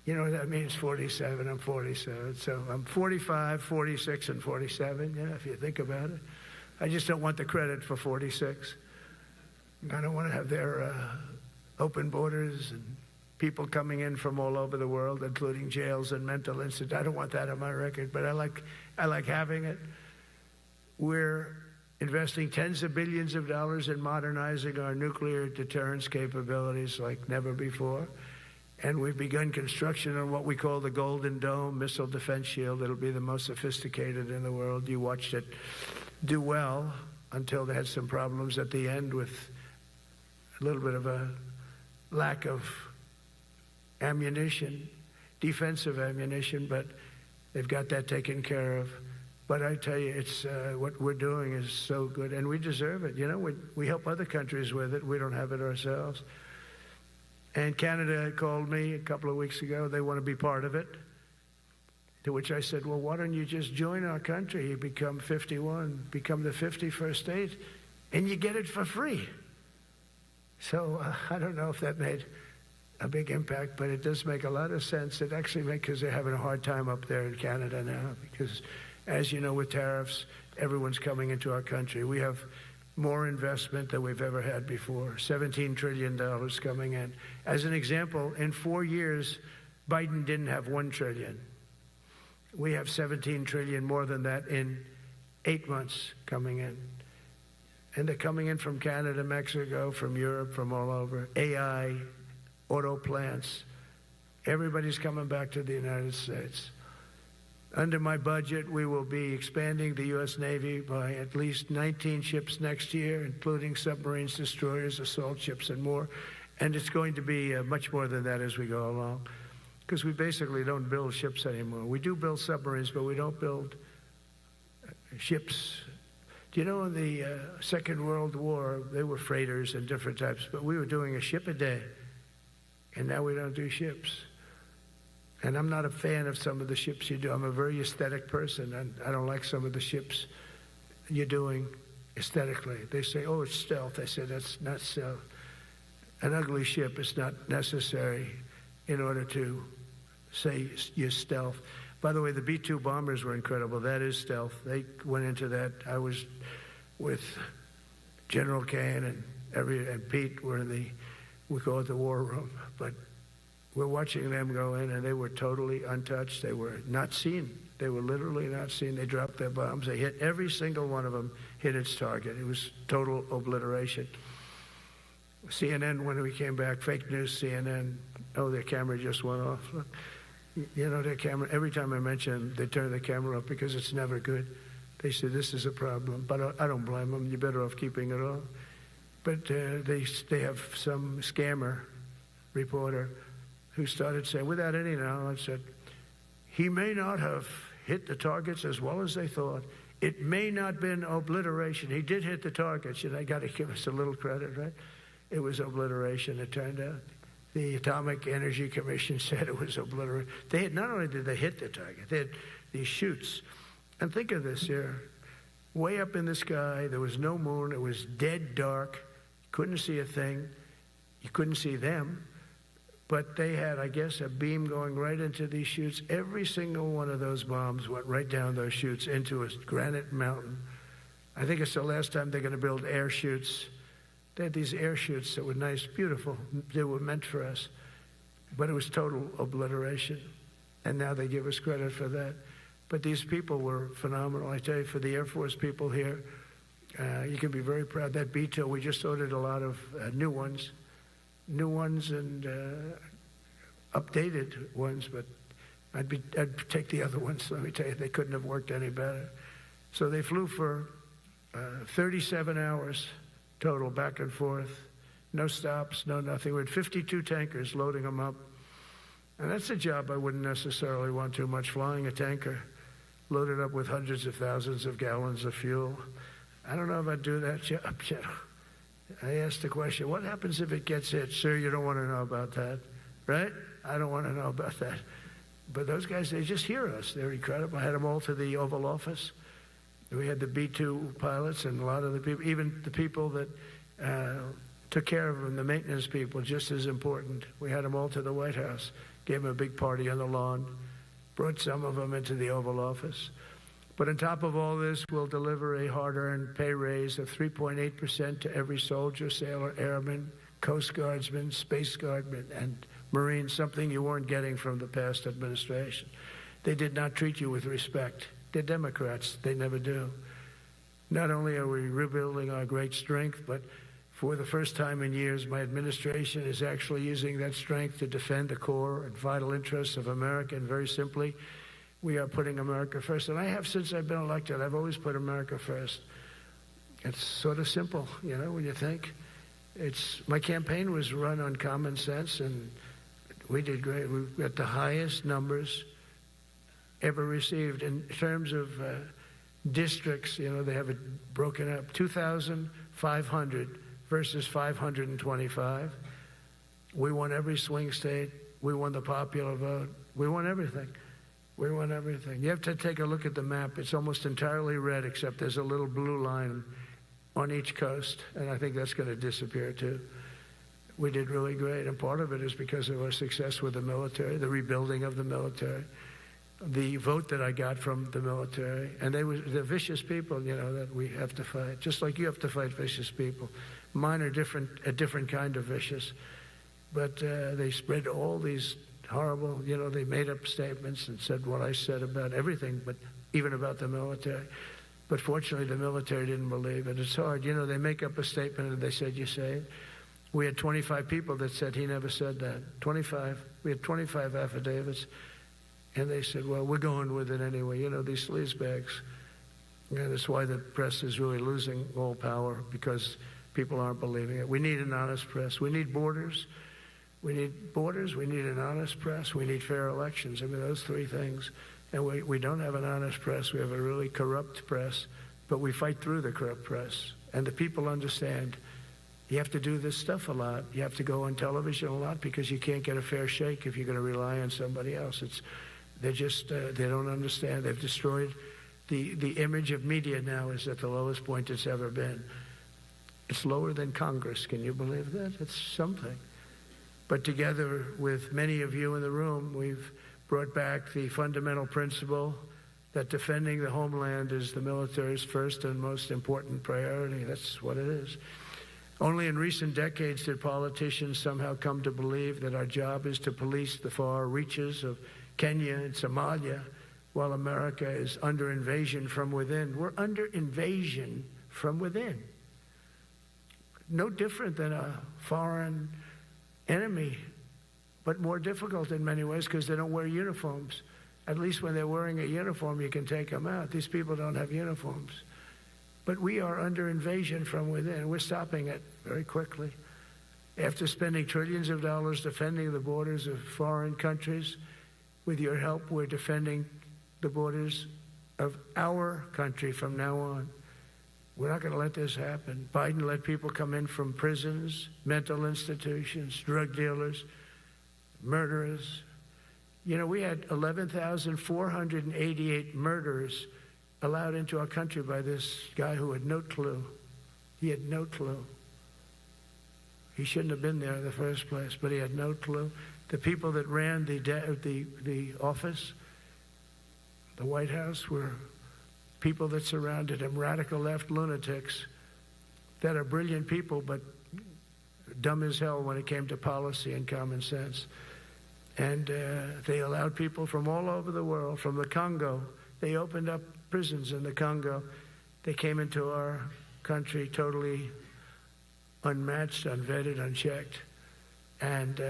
You know what that means, 47. I'm 47. So I'm 45, 46, and 47, yeah, if you think about it. I just don't want the credit for 46. I don't want to have their open borders and people coming in from all over the world, including jails and mental institutes. I don't want that on my record, but I like having it. We're investing tens of billions of dollars in modernizing our nuclear deterrence capabilities like never before. And we've begun construction on what we call the Golden Dome missile defense shield. It'll be the most sophisticated in the world. You watched it do well until they had some problems at the end with a little bit of a lack of ammunition, defensive ammunition, but they've got that taken care of. But I tell you, it's what we're doing is so good, and we deserve it. You know, we help other countries with it. We don't have it ourselves. And Canada called me a couple of weeks ago. They want to be part of it. To which I said, "Well, why don't you just join our country? You become 51, become the 51st state, and you get it for free." So I don't know if that made a big impact, but it does make a lot of sense. It actually makes, because they're having a hard time up there in Canada now, because as you know, with tariffs, everyone's coming into our country. We have more investment than we've ever had before, $17 trillion coming in. As an example, in 4 years, Biden didn't have $1 trillion. We have $17 trillion more than that in 8 months coming in. And they're coming in from Canada, Mexico, from Europe, from all over. AI, auto plants. Everybody's coming back to the United States. Under my budget, we will be expanding the U.S. Navy by at least 19 ships next year, including submarines, destroyers, assault ships, and more. And it's going to be much more than that as we go along, because we basically don't build ships anymore. We do build submarines, but we don't build ships. Do you know in the Second World War, they were freighters and different types, but we were doing a ship a day. And now we don't do ships. And I'm not a fan of some of the ships you do. I'm a very aesthetic person, and I don't like some of the ships you're doing aesthetically. They say, "Oh, it's stealth." I say, "That's not stealth. An ugly ship is not necessary in order to say you're stealth." By the way, the B-2 bombers were incredible. That is stealth. They went into that. I was with General Cain and Pete were in we call it the war room, but we're watching them go in, and they were totally untouched. They were not seen. They were literally not seen. They dropped their bombs. They hit every single one of them, hit its target. It was total obliteration. CNN, when we came back, fake news CNN, oh, their camera just went off. Look, you know, their camera, every time I mention it, they turn the camera off because it's never good. They say, this is a problem. But I don't blame them. You're better off keeping it off. But they have some scammer reporter who started saying, without any knowledge, said, he may not have hit the targets as well as they thought. It may not have been obliteration. He did hit the targets, and I got to give us a little credit, right? It was obliteration, it turned out. The Atomic Energy Commission said it was obliteration. They had, not only did they hit the target, they had these chutes. And think of this here. Way up in the sky, there was no moon. It was dead dark. You couldn't see a thing. You couldn't see them. But they had, I guess, a beam going right into these chutes. Every single one of those bombs went right down those chutes into a granite mountain. I think it's the last time they're going to build air chutes. They had these air chutes that were nice, beautiful. They were meant for us. But it was total obliteration. And now they give us credit for that. But these people were phenomenal. I tell you, for the Air Force people here, you can be very proud. That B-2, we just ordered a lot of new ones and updated ones, but I'd take the other ones. Let me tell you, they couldn't have worked any better. So they flew for 37 hours total, back and forth, no stops, no nothing. We had 52 tankers loading them up. And that's a job I wouldn't necessarily want too much, flying a tanker loaded up with hundreds of thousands of gallons of fuel. I don't know if I'd do that job. I asked the question, what happens if it gets hit? Sir, you don't want to know about that, right? I don't want to know about that. But those guys, they just hear us. They're incredible. I had them all to the Oval Office. We had the B-2 pilots and a lot of the people, even the people that took care of them, the maintenance people, just as important. We had them all to the White House, gave them a big party on the lawn, brought some of them into the Oval Office. But on top of all this, we'll deliver a hard-earned pay raise of 3.8% to every soldier, sailor, airman, Coast Guardsman, Space Guardman, and Marine, something you weren't getting from the past administration. They did not treat you with respect. They're Democrats. They never do. Not only are we rebuilding our great strength, but for the first time in years, my administration is actually using that strength to defend the core and vital interests of America. And very simply, we are putting America first. And I have since I've been elected. I've always put America first. It's sort of simple, you know, when you think. My campaign was run on common sense, and we did great. We got the highest numbers ever received in terms of districts. You know, they have it broken up, 2,500 versus 525. We won every swing state. We won the popular vote. We won everything. We won everything. You have to take a look at the map. It's almost entirely red, except there's a little blue line on each coast, and I think that's going to disappear too. We did really great, and part of it is because of our success with the military, the rebuilding of the military, the vote that I got from the military, and they're vicious people, you know, that we have to fight, just like you have to fight vicious people. Mine are a different kind of vicious, but they spread all these horrible, you know, they made up statements and said what I said about everything, but even about the military. But fortunately, the military didn't believe it. It's hard. You know, they make up a statement and they said, you say it. We had 25 people that said he never said that. 25. We had 25 affidavits. And they said, well, we're going with it anyway. You know, these sleazebags. And that's why the press is really losing all power, because people aren't believing it. We need an honest press. We need borders. We need borders. We need an honest press. We need fair elections. I mean, those three things. And we don't have an honest press. We have a really corrupt press. But we fight through the corrupt press. And the people understand you have to do this stuff a lot. You have to go on television a lot, because you can't get a fair shake if you're going to rely on somebody else. They don't understand. They've destroyed the image of media. Now is at the lowest point it's ever been. It's lower than Congress. Can you believe that? It's something. But together with many of you in the room, we've brought back the fundamental principle that defending the homeland is the military's first and most important priority. That's what it is. Only in recent decades did politicians somehow come to believe that our job is to police the far reaches of Kenya and Somalia, while America is under invasion from within. We're under invasion from within. no different than a foreign enemy, but more difficult in many ways because they don't wear uniforms. At least when they're wearing a uniform, you can take them out. These people don't have uniforms. But we are under invasion from within. We're stopping it very quickly. After spending trillions of dollars defending the borders of foreign countries, with your help, we're defending the borders of our country from now on. We're not going to let this happen. Biden let people come in from prisons, mental institutions, drug dealers, murderers. You know, we had 11,488 murderers allowed into our country by this guy who had no clue. He had no clue. He shouldn't have been there in the first place, but he had no clue. The people that ran the office, the White House, were people that surrounded him, radical left lunatics that are brilliant people, but dumb as hell when it came to policy and common sense. And they allowed people from all over the world, from the Congo. They opened up prisons in the Congo. They came into our country totally unmatched, unvetted, unchecked. And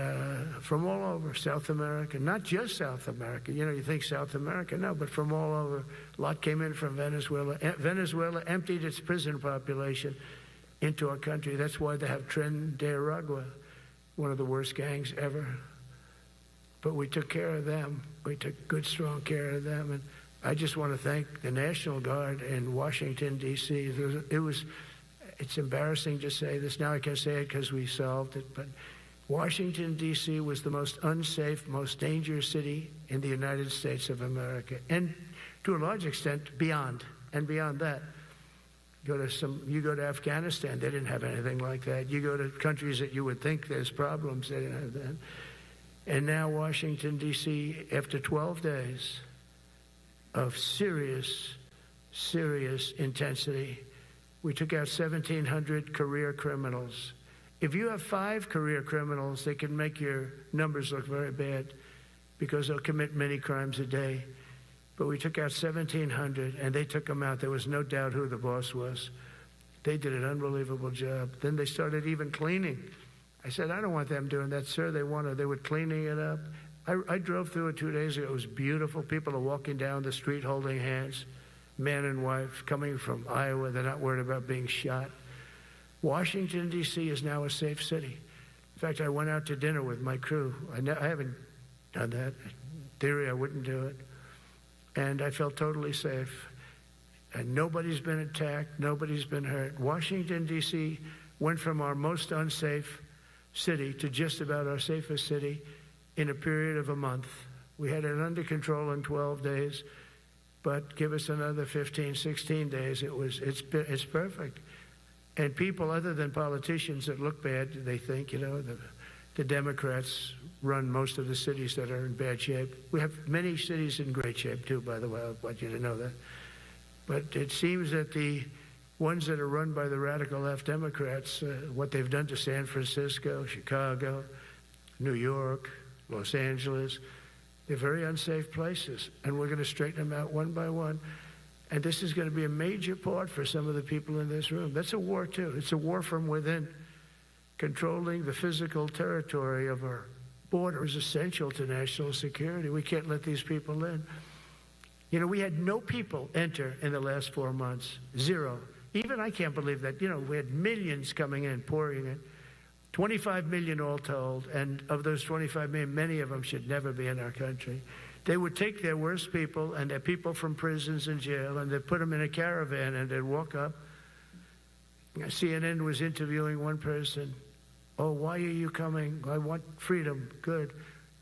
from all over South America, not just South America. You know, you think South America, no, but from all over. A lot came in from Venezuela. Venezuela emptied its prison population into our country. That's why they have Tren de Aragua, one of the worst gangs ever. But we took care of them. We took good, strong care of them. And I just want to thank the National Guard in Washington, D.C. It's embarrassing to say this. Now I can say it because we solved it. But Washington, D.C. was the most unsafe, most dangerous city in the United States of America. And to a large extent, beyond. And beyond that. You go to Afghanistan, they didn't have anything like that. You go to countries that you would think there's problems, they didn't have that. And now Washington, D.C., after 12 days of serious, serious intensity, we took out 1,700 career criminals. If you have 5 career criminals, they can make your numbers look very bad because they'll commit many crimes a day. But we took out 1,700, and they took them out. There was no doubt who the boss was. They did an unbelievable job. Then they started even cleaning. I said, I don't want them doing that, sir. They were cleaning it up. I drove through it 2 days ago. It was beautiful. People are walking down the street holding hands, man and wife, coming from Iowa. They're not worried about being shot. Washington, D.C. is now a safe city. In fact, I went out to dinner with my crew. I haven't done that. In theory, I wouldn't do it. And I felt totally safe. And nobody's been attacked. Nobody's been hurt. Washington, D.C. went from our most unsafe city to just about our safest city in a period of a month. We had it under control in 12 days, but give us another 15, 16 days. It's perfect. And people other than politicians that look bad, they think, you know, the Democrats run most of the cities that are in bad shape. We have many cities in great shape too, by the way. I want you to know that. But it seems that the ones that are run by the radical left Democrats, what they've done to San Francisco, Chicago, New York, Los Angeles, they're very unsafe places. And we're going to straighten them out one by one. And this is going to be a major part for some of the people in this room. That's a war, too. It's a war from within. Controlling the physical territory of our border is essential to national security. We can't let these people in. You know, we had no people enter in the last 4 months. 0. Even I can't believe that. You know, we had millions coming in, pouring in. 25 million all told. And of those 25 million, many of them should never be in our country. They would take their worst people and their people from prisons and jail, and they'd put them in a caravan, and they'd walk up. CNN was interviewing one person. Oh, why are you coming? I want freedom. Good.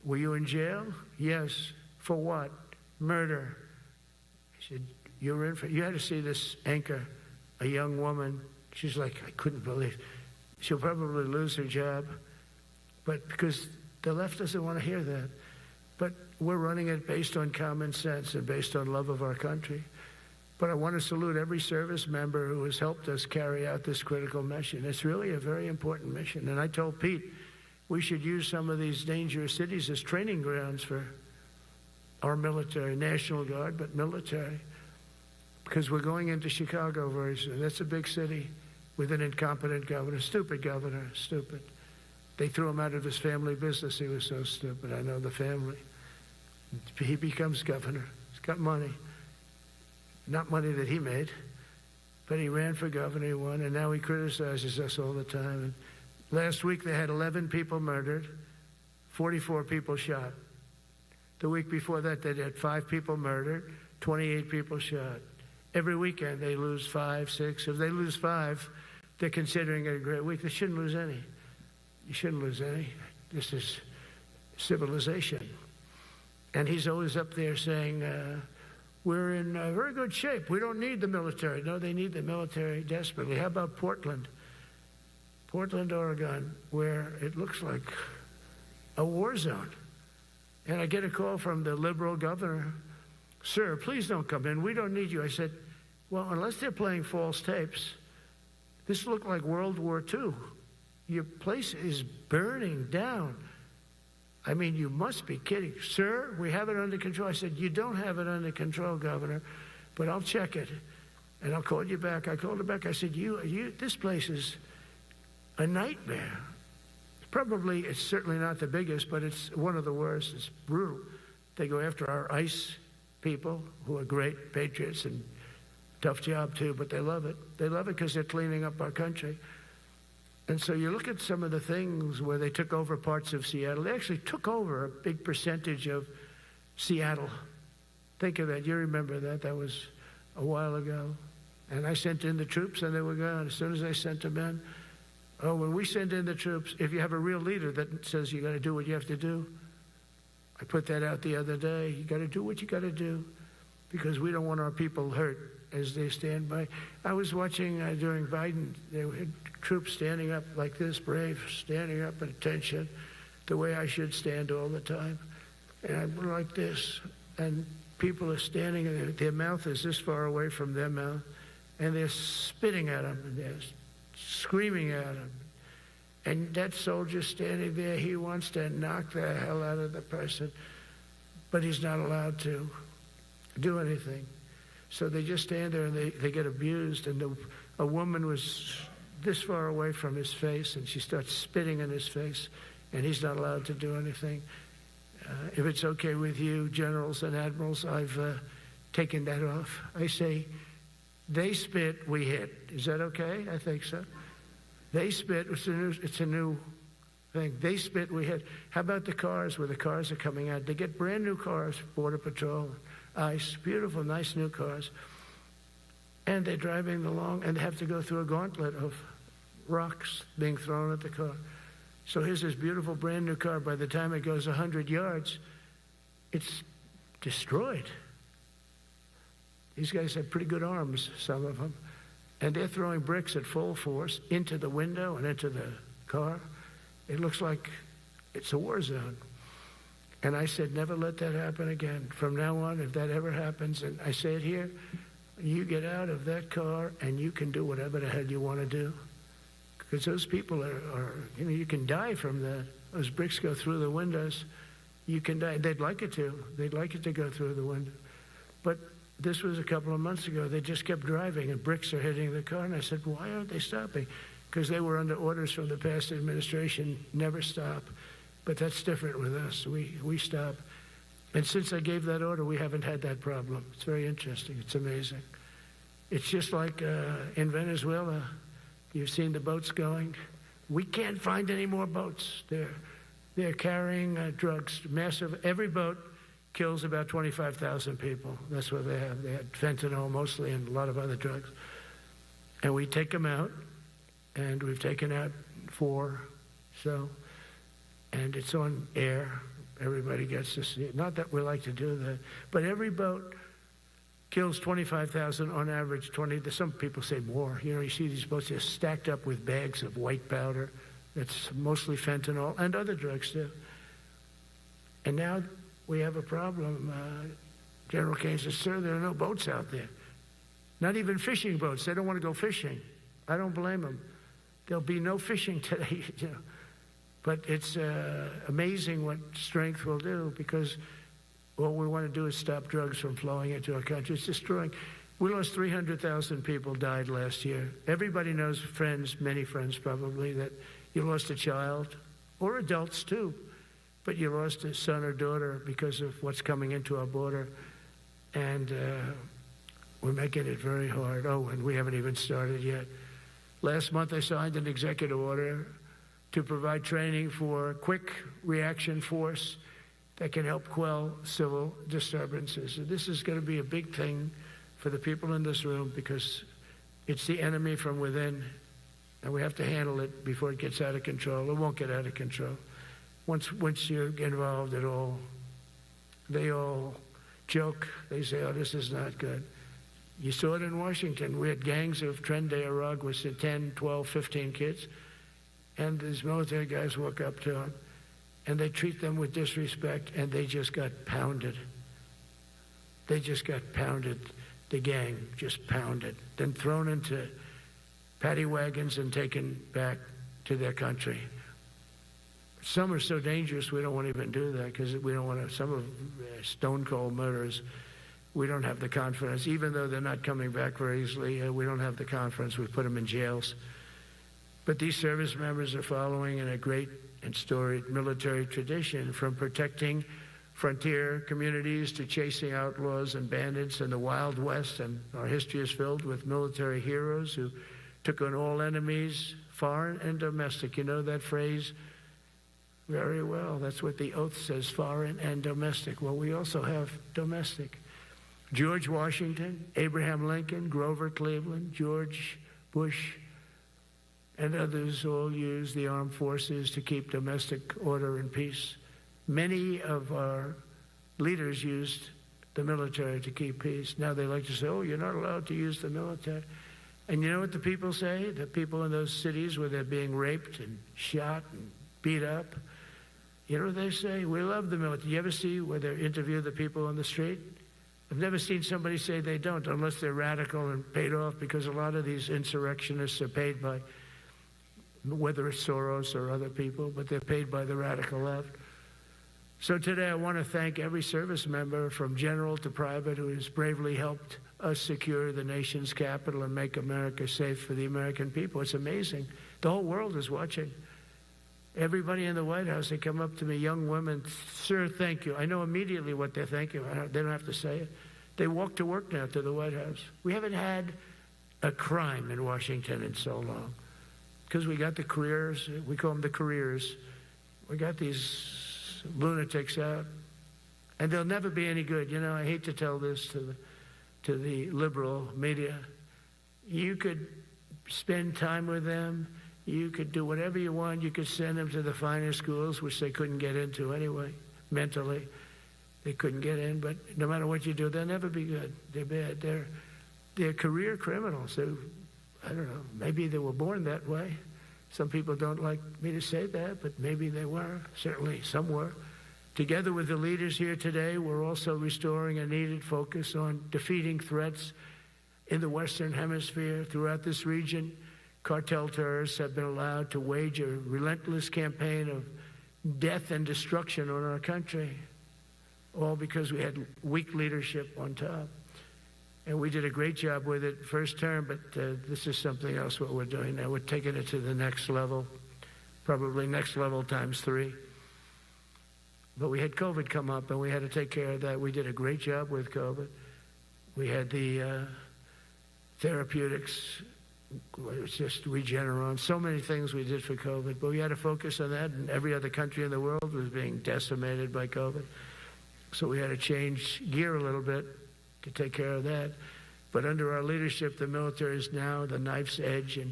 Were you in jail? Yes. For what? Murder. He said, you had to see this anchor, a young woman. She's like, I couldn't believe. She'll probably lose her job. But because the left doesn't want to hear that. But we're running it based on common sense and based on love of our country. But I want to salute every service member who has helped us carry out this critical mission. It's really a very important mission. And I told Pete we should use some of these dangerous cities as training grounds for our military, National Guard, but military. Because we're going into Chicago very soon. That's a big city. with an incompetent governor, stupid governor, stupid. They threw him out of his family business. He was so stupid. I know the family. He becomes governor. He's got money. Not money that he made, but he ran for governor, he won, and now he criticizes us all the time. And last week they had 11 people murdered, 44 people shot. The week before that they had 5 people murdered, 28 people shot. Every weekend they lose 5, 6. If they lose 5, they're considering it a great week. They shouldn't lose any. You shouldn't lose any. This is civilization. And he's always up there saying, we're in very good shape. We don't need the military. No, they need the military desperately. How about Portland? Portland, Oregon, where it looks like a war zone. And I get a call from the liberal governor. Sir, please don't come in. We don't need you. I said, well, unless they're playing false tapes, this looked like World War II. Your place is burning down. I mean, you must be kidding. Sir, we have it under control. I said, you don't have it under control, Governor, but I'll check it, and I'll call you back. I called her back. I said, this place is a nightmare. Probably, it's certainly not the biggest, but it's one of the worst. It's brutal. They go after our ICE people, who are great patriots and tough job, too, but they love it. They love it because they're cleaning up our country. And so you look at some of the things where they took over parts of Seattle. They actually took over a big percentage of Seattle. Think of that. You remember that. That was a while ago. And I sent in the troops, and they were gone. As soon as I sent them in, when we send in the troops, if you have a real leader that says you got to do what you have to do, I put that out the other day. You got to do what you got to do, because we don't want our people hurt as they stand by. I was watching during Biden, there were troops standing up like this, brave, standing up at attention, the way I should stand all the time. And I'm like this, and people are standing, and their mouth is this far away from their mouth, and they're spitting at them, and they're screaming at them. And that soldier standing there, he wants to knock the hell out of the person, but he's not allowed to do anything. So they just stand there and they get abused. And a woman was this far away from his face, and she starts spitting in his face, and he's not allowed to do anything. If it's okay with you, generals and admirals, I've taken that off. I say, they spit, we hit. Is that okay? I think so. They spit, it's a new thing. They spit, we hit. How about the cars, where the cars are coming out? They get brand new cars, Border Patrol, ICE, beautiful, nice new cars. And they're driving along, and they have to go through a gauntlet of rocks being thrown at the car. So here's this beautiful brand new car. By the time it goes 100 yards, it's destroyed. These guys have pretty good arms, some of them. And they're throwing bricks at full force into the window and into the car. It looks like it's a war zone. And I said, never let that happen again. From now on, if that ever happens, and I say it here, you get out of that car and you can do whatever the hell you want to do. Because those people are you can die from that. Those bricks go through the windows. You can die. They'd like it to. They'd like it to go through the window. But this was a couple of months ago. They just kept driving, and bricks are hitting the car. And I said, why aren't they stopping? Because they were under orders from the past administration, never stop. But that's different with us. We stop. And since I gave that order, we haven't had that problem. It's very interesting. It's amazing. It's just like in Venezuela. You've seen the boats going. We can't find any more boats. They're carrying drugs, massive. Every boat kills about 25,000 people. That's what they have. They had fentanyl mostly and a lot of other drugs. And we take them out, and we've taken out 4. And it's on air. Everybody gets to see it. Not that we like to do that, but every boat kills 25,000 on average. 20. Some people say more. You see these boats just stacked up with bags of white powder. That's mostly fentanyl and other drugs too. And now we have a problem. General Kane says, sir, there are no boats out there. Not even fishing boats. They don't want to go fishing. I don't blame them. There'll be no fishing today. But it's amazing what strength will do, because what we want to do is stop drugs from flowing into our country. It's destroying. We lost 300,000 people died last year. Everybody knows friends, many friends probably, that you lost a child, or adults too, but you lost a son or daughter because of what's coming into our border. And we're making it very hard. Oh, and we haven't even started yet. Last month I signed an executive order to provide training for quick reaction force that can help quell civil disturbances. And this is going to be a big thing for the people in this room because it's the enemy from within, and we have to handle it before it gets out of control. It won't get out of control. Once you're involved at all, they all joke. They say, oh, this is not good. You saw it in Washington. We had gangs of Tren de Aragua with 10, 12, 15 kids, and these military guys walk up to them, and they treat them with disrespect, and they just got pounded. They just got pounded. The gang just pounded, then thrown into paddy wagons and taken back to their country. Some are so dangerous we don't want to even do that because we don't want to, some of stone cold murderers, we don't have the confidence. Even though they're not coming back very easily, we don't have the confidence. We put them in jails. But these service members are following in a great and storied military tradition, from protecting frontier communities to chasing outlaws and bandits in the Wild West. And our history is filled with military heroes who took on all enemies, foreign and domestic. You know that phrase very well. That's what the oath says, foreign and domestic. Well, we also have domestic. George Washington, Abraham Lincoln, Grover Cleveland, George Bush, and others all used the armed forces to keep domestic order and peace. Many of our leaders used the military to keep peace. Now they like to say, oh, you're not allowed to use the military. And you know what the people say? The people in those cities where they're being raped and shot and beat up, you know what they say? We love the military. You ever see where they interview the people on the street? I've never seen somebody say they don't, unless they're radical and paid off, because a lot of these insurrectionists are paid by, whether it's Soros or other people, but they're paid by the radical left. So today I want to thank every service member from general to private who has bravely helped us secure the nation's capital and make America safe for the American people. It's amazing. The whole world is watching. Everybody in the White House, they come up to me, young women, sir, thank you. I know immediately what they're thanking. They don't have to say it. They walk to work now to the White House. We haven't had a crime in Washington in so long because we got the careers. We call them the careers. We got these lunatics out, and they'll never be any good. You know, I hate to tell this to the liberal media. You could spend time with them. You could do whatever you want. You could send them to the finer schools, which they couldn't get into anyway. Mentally, they couldn't get in. But no matter what you do, they'll never be good. They're bad. They're career criminals. I don't know. Maybe they were born that way. Some people don't like me to say that, but maybe they were. Certainly some were. Together with the leaders here today, we're also restoring a needed focus on defeating threats in the Western Hemisphere. Throughout this region, cartel terrorists have been allowed to wage a relentless campaign of death and destruction on our country, all because we had weak leadership on top. And we did a great job with it first term, but this is something else what we're doing now. We're taking it to the next level, probably next level times 3. But we had COVID come up, and we had to take care of that. We did a great job with COVID. We had the therapeutics. It's just Regeneron. So many things we did for COVID, but we had to focus on that, and every other country in the world was being decimated by COVID. So we had to change gear a little bit to take care of that. But under our leadership, the military is now the knife's edge in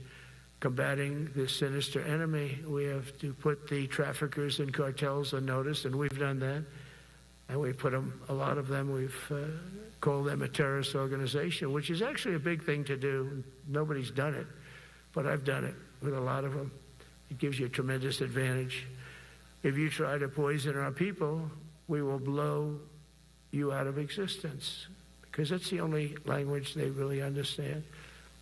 combating this sinister enemy. We have to put the traffickers and cartels on notice, and we've done that. And we put them, a lot of them, we've called them a terrorist organization, which is actually a big thing to do. Nobody's done it, but I've done it with a lot of them. It gives you a tremendous advantage. If you try to poison our people, we will blow you out of existence, because that's the only language they really understand.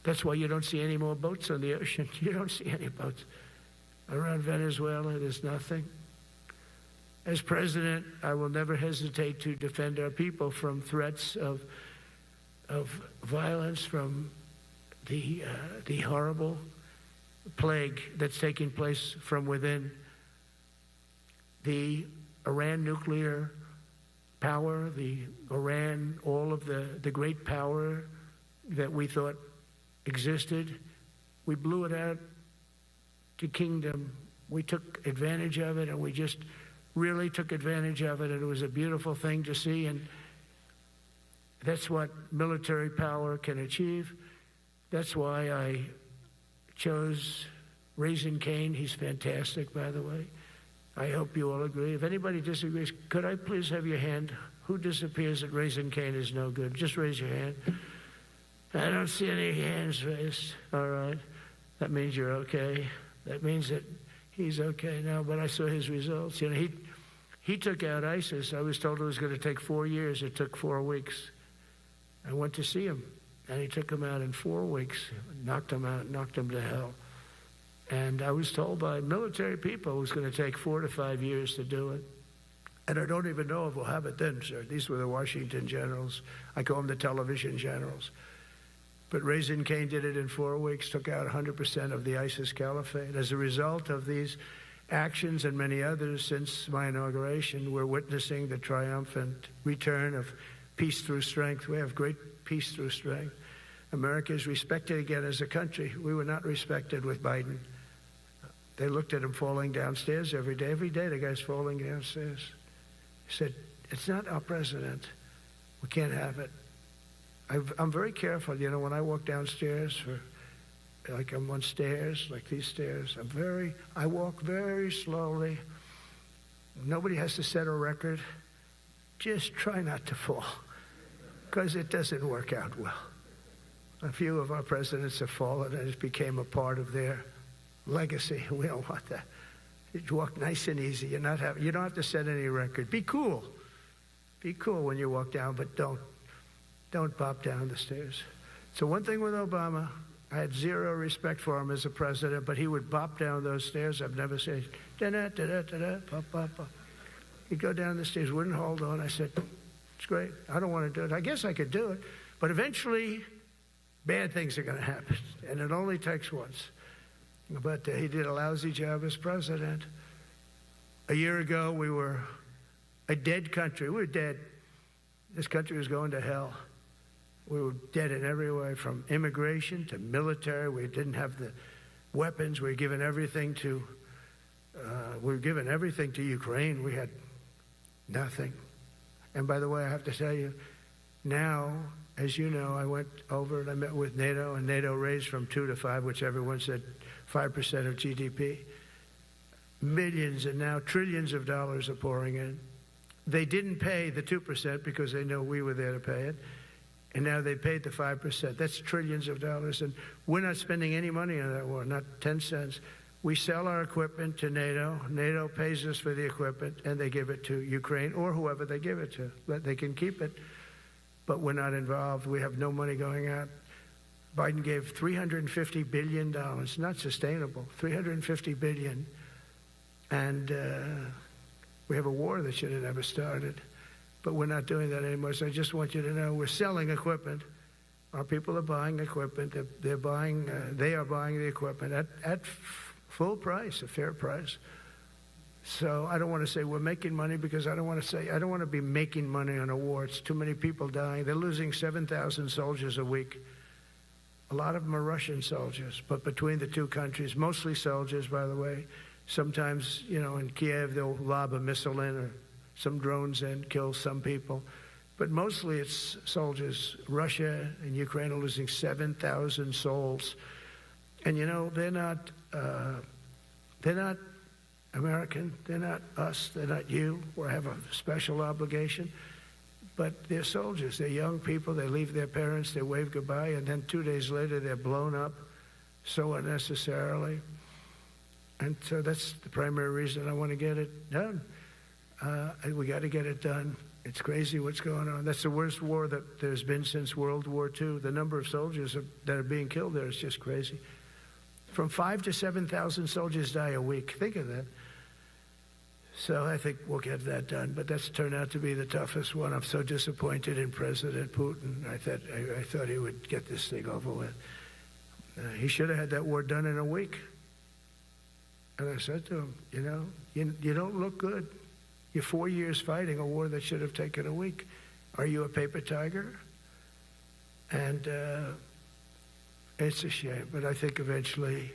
That's why you don't see any more boats on the ocean. You don't see any boats. Around Venezuela, there's nothing. As president, I will never hesitate to defend our people from threats of of violence from the horrible plague that's taking place from within. The Iran nuclear power, the Iran, all of the great power that we thought existed, we blew it out to kingdom. We took advantage of it, and we just really took advantage of it, and it was a beautiful thing to see, and that's what military power can achieve. That's why I chose Raising Cane. He's fantastic, by the way. I hope you all agree. If anybody disagrees, could I please have your hand? Who disappears that Raising Cane is no good? Just raise your hand. I don't see any hands raised. All right. That means you're okay. That means that he's okay now, but I saw his results. You know, he took out ISIS. I was told it was going to take 4 years. It took 4 weeks. I went to see him, and he took him out in 4 weeks, knocked him out, knocked him to hell. And I was told by military people it was going to take 4 to 5 years to do it. And I don't even know if we'll have it then, sir. These were the Washington generals. I call them the television generals. But Raising Cane did it in 4 weeks, took out 100% of the ISIS caliphate. As a result of these actions and many others since my inauguration, we're witnessing the triumphant return of peace through strength. We have great peace through strength. America is respected again as a country. We were not respected with Biden. They looked at him falling downstairs every day. Every day the guy's falling downstairs. He said, it's not our president. We can't have it. I'm very careful, you know, when I walk downstairs, like I'm on stairs, like these stairs, I walk very slowly. Nobody has to set a record. Just try not to fall, because it doesn't work out well. A few of our presidents have fallen, and it became a part of their legacy. We don't want that. You walk nice and easy. You don't have to set any record. Be cool. Be cool when you walk down, but don't bop down the stairs. So one thing with Obama, I had zero respect for him as a president, but he would bop down those stairs. I've never said, da-da-da-da-da-da, pop, pop, pop. He'd go down the stairs, wouldn't hold on. I said, it's great. I don't want to do it. I guess I could do it. But eventually, bad things are going to happen, and it only takes once. But he did a lousy job as president. A year ago, we were a dead country. We were dead. This country was going to hell. We were dead in every way, from immigration to military. We didn't have the weapons. We were given everything to Ukraine. We had nothing. And by the way, I have to tell you, now, as you know, I went over and I met with NATO, and NATO raised from 2 to 5, which everyone said 5% of GDP. Millions and now trillions of dollars are pouring in. They didn't pay the 2% because they know we were there to pay it. And now they paid the 5%. That's trillions of dollars. And we're not spending any money on that war, not 10 cents. We sell our equipment to NATO. NATO pays us for the equipment, and they give it to Ukraine or whoever they give it to. They can keep it, but we're not involved. We have no money going out. Biden gave $350 billion. Not sustainable. $350 billion. And we have a war that should have never started. But we're not doing that anymore. So I just want you to know we're selling equipment. Our people are buying equipment. They are buying the equipment at full price, a fair price. So I don't want to say we're making money, because I don't want to be making money on a war. It's too many people dying. They're losing 7,000 soldiers a week. A lot of them are Russian soldiers, but between the two countries, mostly soldiers, by the way. Sometimes, you know, in Kiev, they'll lob a missile in or some drones in, kill some people. But mostly it's soldiers. Russia and Ukraine are losing 7,000 souls. And, you know, they're not American. They're not us. They're not you. We have a special obligation. But they're soldiers. They're young people. They leave their parents. They wave goodbye. And then 2 days later, they're blown up so unnecessarily. And so that's the primary reason I want to get it done. We got to get it done. It's crazy what's going on. That's the worst war that there's been since World War II. The number of soldiers that are being killed there is just crazy. From 5,000 to 7,000 soldiers die a week. Think of that. So I think we'll get that done. But that's turned out to be the toughest one. I'm so disappointed in President Putin. I thought he would get this thing over with. He should have had that war done in a week. And I said to him, you don't look good. You're 4 years fighting a war that should have taken a week. Are you a paper tiger? And it's a shame. But I think eventually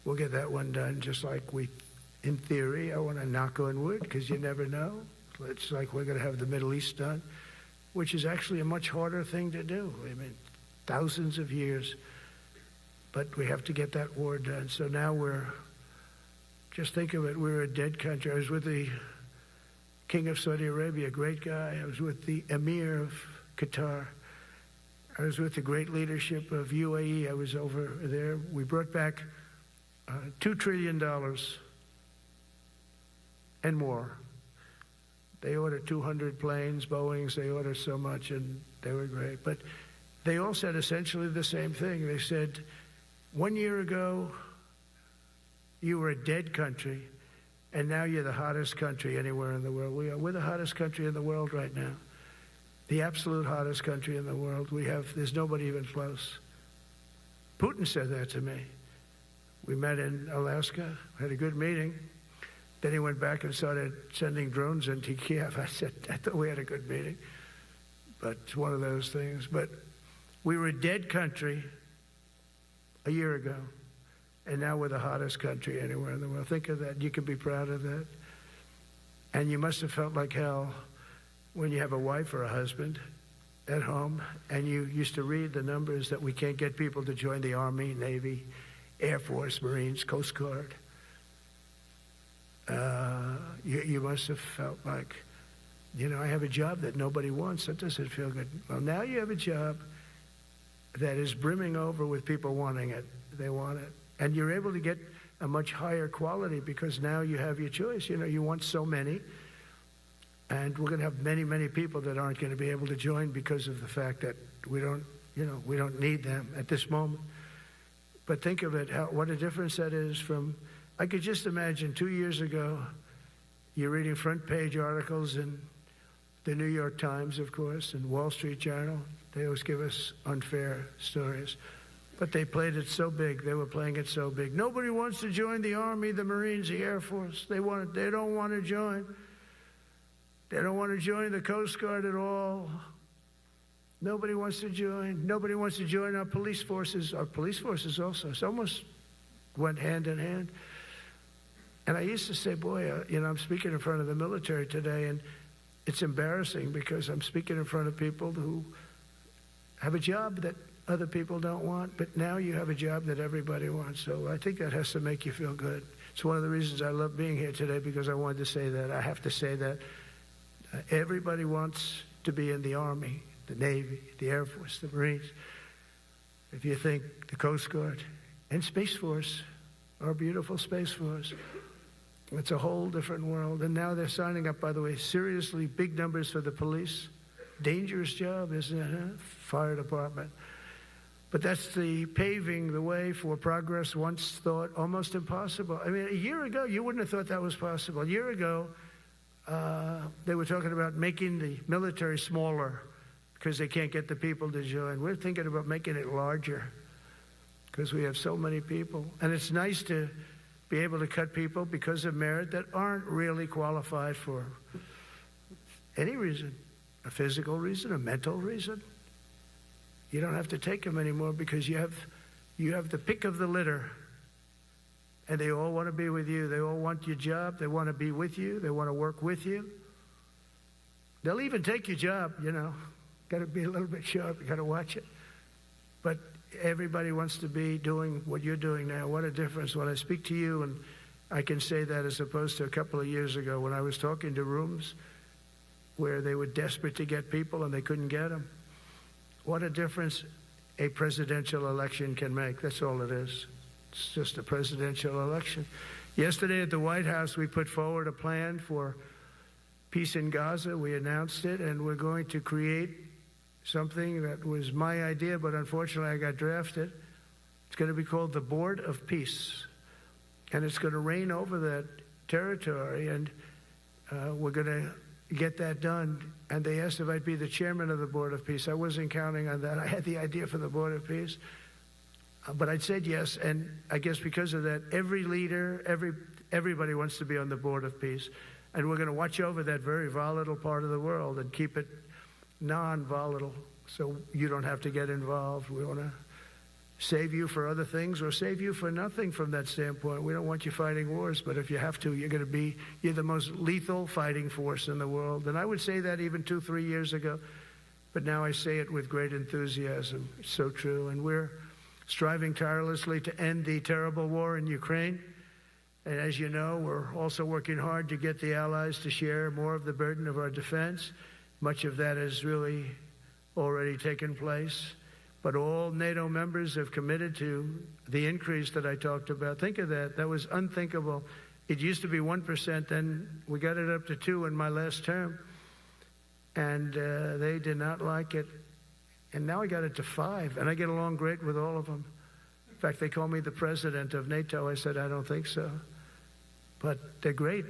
we'll get that one done, just like in theory, I want to knock on wood, because you never know. It's like we're going to have the Middle East done, which is actually a much harder thing to do. I mean, thousands of years. But we have to get that war done. So now just think of it, we're a dead country. I was with the King of Saudi Arabia, a great guy. I was with the Emir of Qatar. I was with the great leadership of UAE. I was over there. We brought back $2 trillion and more. They ordered 200 planes, Boeings. They ordered so much, and they were great. But they all said essentially the same thing. They said, 1 year ago, you were a dead country, and now you're the hottest country anywhere in the world. We're the hottest country in the world right now. The absolute hottest country in the world. There's nobody even close. Putin said that to me. We met in Alaska, had a good meeting. Then he went back and started sending drones into Kiev. I thought we had a good meeting. But it's one of those things. But we were a dead country a year ago, and now we're the hottest country anywhere in the world. Think of that. You can be proud of that. And you must have felt like hell when you have a wife or a husband at home, and you used to read the numbers that we can't get people to join the Army, Navy, Air Force, Marines, Coast Guard. You must have felt like, I have a job that nobody wants. That doesn't feel good. Well, now you have a job that is brimming over with people wanting it. They want it. And you're able to get a much higher quality because now you have your choice. You want so many. And we're going to have many, many people that aren't going to be able to join because of the fact that we don't need them at this moment. But think of it, what a difference that is from, I could just imagine 2 years ago, you're reading front page articles in the New York Times, of course, and Wall Street Journal. They always give us unfair stories. But they played it so big. They were playing it so big. Nobody wants to join the Army, the Marines, the Air Force. They don't want to join. They don't want to join the Coast Guard at all. Nobody wants to join. Nobody wants to join our police forces. Our police forces also. It's almost went hand in hand. And I used to say, boy, I'm speaking in front of the military today, and it's embarrassing because I'm speaking in front of people who have a job that other people don't want, but now you have a job that everybody wants. So I think that has to make you feel good. It's one of the reasons I love being here today, because I wanted to say that. I have to say that everybody wants to be in the Army, the Navy, the Air Force, the Marines. If you think the Coast Guard and Space Force, our beautiful Space Force, it's a whole different world. And now they're signing up, by the way, seriously big numbers for the police. Dangerous job, isn't it? Huh? Fire department. But that's the paving the way for progress once thought almost impossible. I mean, a year ago, you wouldn't have thought that was possible. A year ago, they were talking about making the military smaller because they can't get the people to join. We're thinking about making it larger because we have so many people. And it's nice to be able to cut people because of merit that aren't really qualified for any reason, a physical reason, a mental reason. You don't have to take them anymore because you have the pick of the litter, and they all want to be with you. They all want your job. They want to be with you. They want to work with you. They'll even take your job, Got to be a little bit sharp. You got to watch it. But everybody wants to be doing what you're doing now. What a difference. When I speak to you, and I can say that as opposed to a couple of years ago when I was talking to rooms where they were desperate to get people and they couldn't get them. What a difference a presidential election can make. That's all it is. It's just a presidential election. Yesterday at the White House, we put forward a plan for peace in Gaza. We announced it, and we're going to create something that was my idea, but unfortunately I got drafted. It's going to be called the Board of Peace, and it's going to reign over that territory. And we're going to get that done. And they asked if I'd be the chairman of the Board of Peace. I wasn't counting on that. I had the idea for the Board of Peace. But I said yes, and I guess because of that, every leader, everybody wants to be on the Board of Peace. And we're going to watch over that very volatile part of the world and keep it non-volatile so you don't have to get involved. We want to save you for other things or save you for nothing from that standpoint. We don't want you fighting wars, but if you have to, you're the most lethal fighting force in the world. And I would say that even 2-3 years ago, but now I say it with great enthusiasm. It's so true. And we're striving tirelessly to end the terrible war in Ukraine. And as you know, we're also working hard to get the allies to share more of the burden of our defense. Much of that has really already taken place. But all NATO members have committed to the increase that I talked about. Think of that. That was unthinkable. It used to be 1%, then we got it up to 2% in my last term. And they did not like it. And now I got it to 5%, and I get along great with all of them. In fact, they call me the president of NATO. I said, I don't think so. But they're great.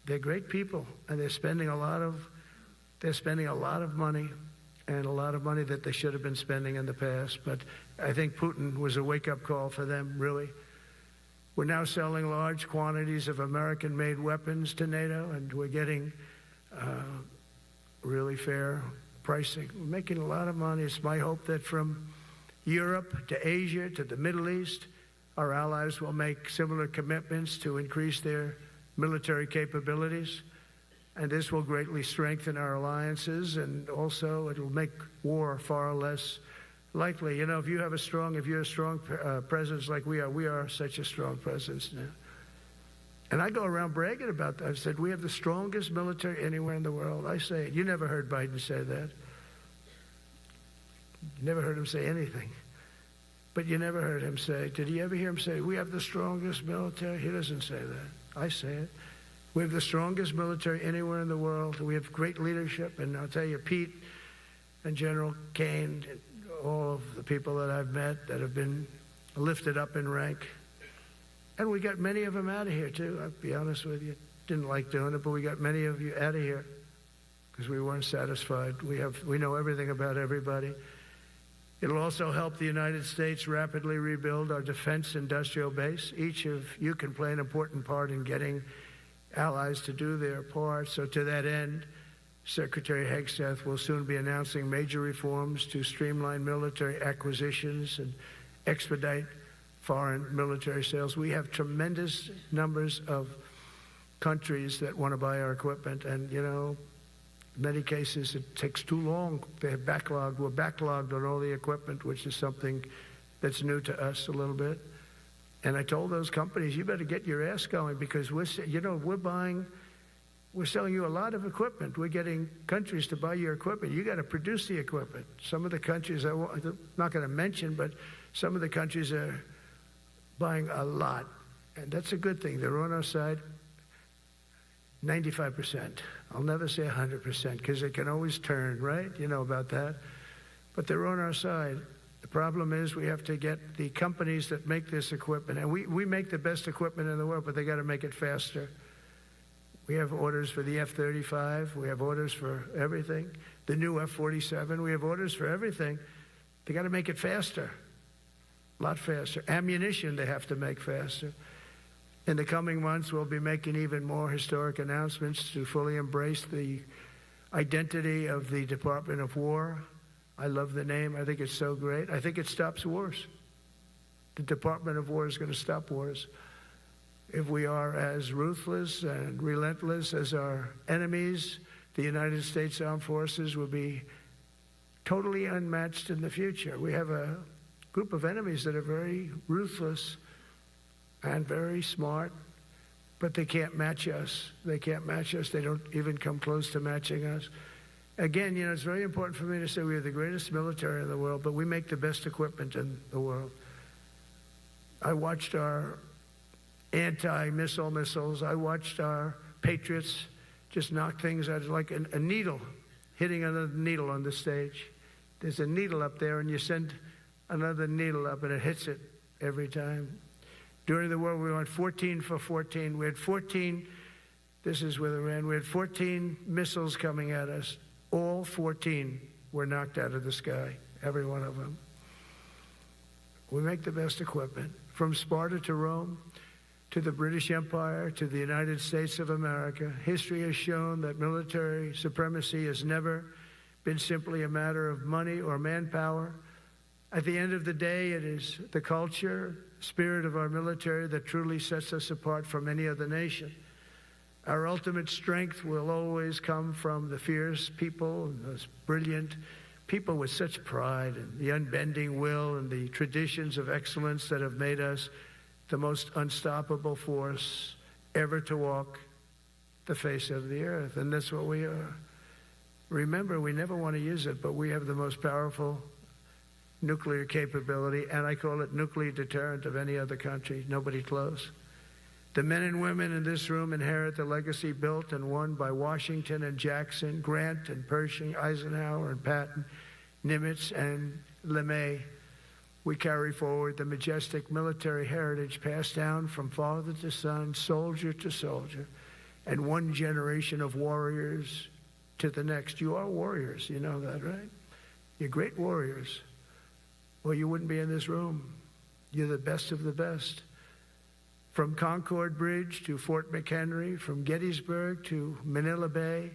They're great people, and they're spending a lot of money, and a lot of money that they should have been spending in the past. But I think Putin was a wake-up call for them, really. We're now selling large quantities of American-made weapons to NATO, and we're getting really fair pricing. We're making a lot of money. It's my hope that from Europe to Asia to the Middle East, our allies will make similar commitments to increase their military capabilities. And this will greatly strengthen our alliances, and also it'll make war far less likely. You know, if you're a strong presence like we are such a strong presence now. And I go around bragging about that. I said, we have the strongest military anywhere in the world. I say it. You never heard Biden say that. You never heard him say anything. But you never heard him say, did you ever hear him say, we have the strongest military? He doesn't say that. I say it. We have the strongest military anywhere in the world. We have great leadership. And I'll tell you, Pete and General Kane, and all of the people that I've met that have been lifted up in rank. And we got many of them out of here, too. I'll be honest with you. Didn't like doing it, but we got many of you out of here because we weren't satisfied. We know everything about everybody. It'll also help the United States rapidly rebuild our defense industrial base. Each of you can play an important part in getting allies to do their part. So to that end, Secretary Hegseth will soon be announcing major reforms to streamline military acquisitions and expedite foreign military sales. We have tremendous numbers of countries that want to buy our equipment, and, you know, in many cases it takes too long. They're backlogged. We're backlogged on all the equipment, which is something that's new to us a little bit. And I told those companies, you better get your ass going, because we're selling you a lot of equipment. We're getting countries to buy your equipment. You got to produce the equipment. Some of the countries, I'm not going to mention, but some of the countries are buying a lot. And that's a good thing. They're on our side. 95%. I'll never say 100% because it can always turn, right? You know about that. But they're on our side. The problem is we have to get the companies that make this equipment, and we make the best equipment in the world, but they got to make it faster. We have orders for the F-35. We have orders for everything. The new F-47. We have orders for everything. They got to make it faster, a lot faster. Ammunition they have to make faster. In the coming months, we'll be making even more historic announcements to fully embrace the identity of the Department of War. I love the name. I think it's so great. I think it stops wars. The Department of War is going to stop wars. If we are as ruthless and relentless as our enemies, the United States Armed Forces will be totally unmatched in the future. We have a group of enemies that are very ruthless and very smart, but they can't match us. They can't match us. They don't even come close to matching us. Again, you know, it's very important for me to say we are the greatest military in the world, but we make the best equipment in the world. I watched our anti-missile missiles. I watched our Patriots just knock things out like a needle, hitting another needle on the stage. There's a needle up there, and you send another needle up, and it hits it every time. During the war, we went 14 for 14. We had 14 This is with Iran. We had 14 missiles coming at us. All 14 were knocked out of the sky, every one of them. We make the best equipment. From Sparta to Rome, to the British Empire, to the United States of America, history has shown that military supremacy has never been simply a matter of money or manpower. At the end of the day, it is the culture, spirit of our military that truly sets us apart from any other nation. Our ultimate strength will always come from the fierce people, and those brilliant people with such pride, and the unbending will and the traditions of excellence that have made us the most unstoppable force ever to walk the face of the earth. And that's what we are. Remember, we never want to use it, but we have the most powerful nuclear capability, and I call it nuclear deterrent of any other country. Nobody close. The men and women in this room inherit the legacy built and won by Washington and Jackson, Grant and Pershing, Eisenhower and Patton, Nimitz and LeMay. We carry forward the majestic military heritage passed down from father to son, soldier to soldier, and one generation of warriors to the next. You are warriors, you know that, right? You're great warriors. Well, you wouldn't be in this room. You're the best of the best. From Concord Bridge to Fort McHenry, from Gettysburg to Manila Bay,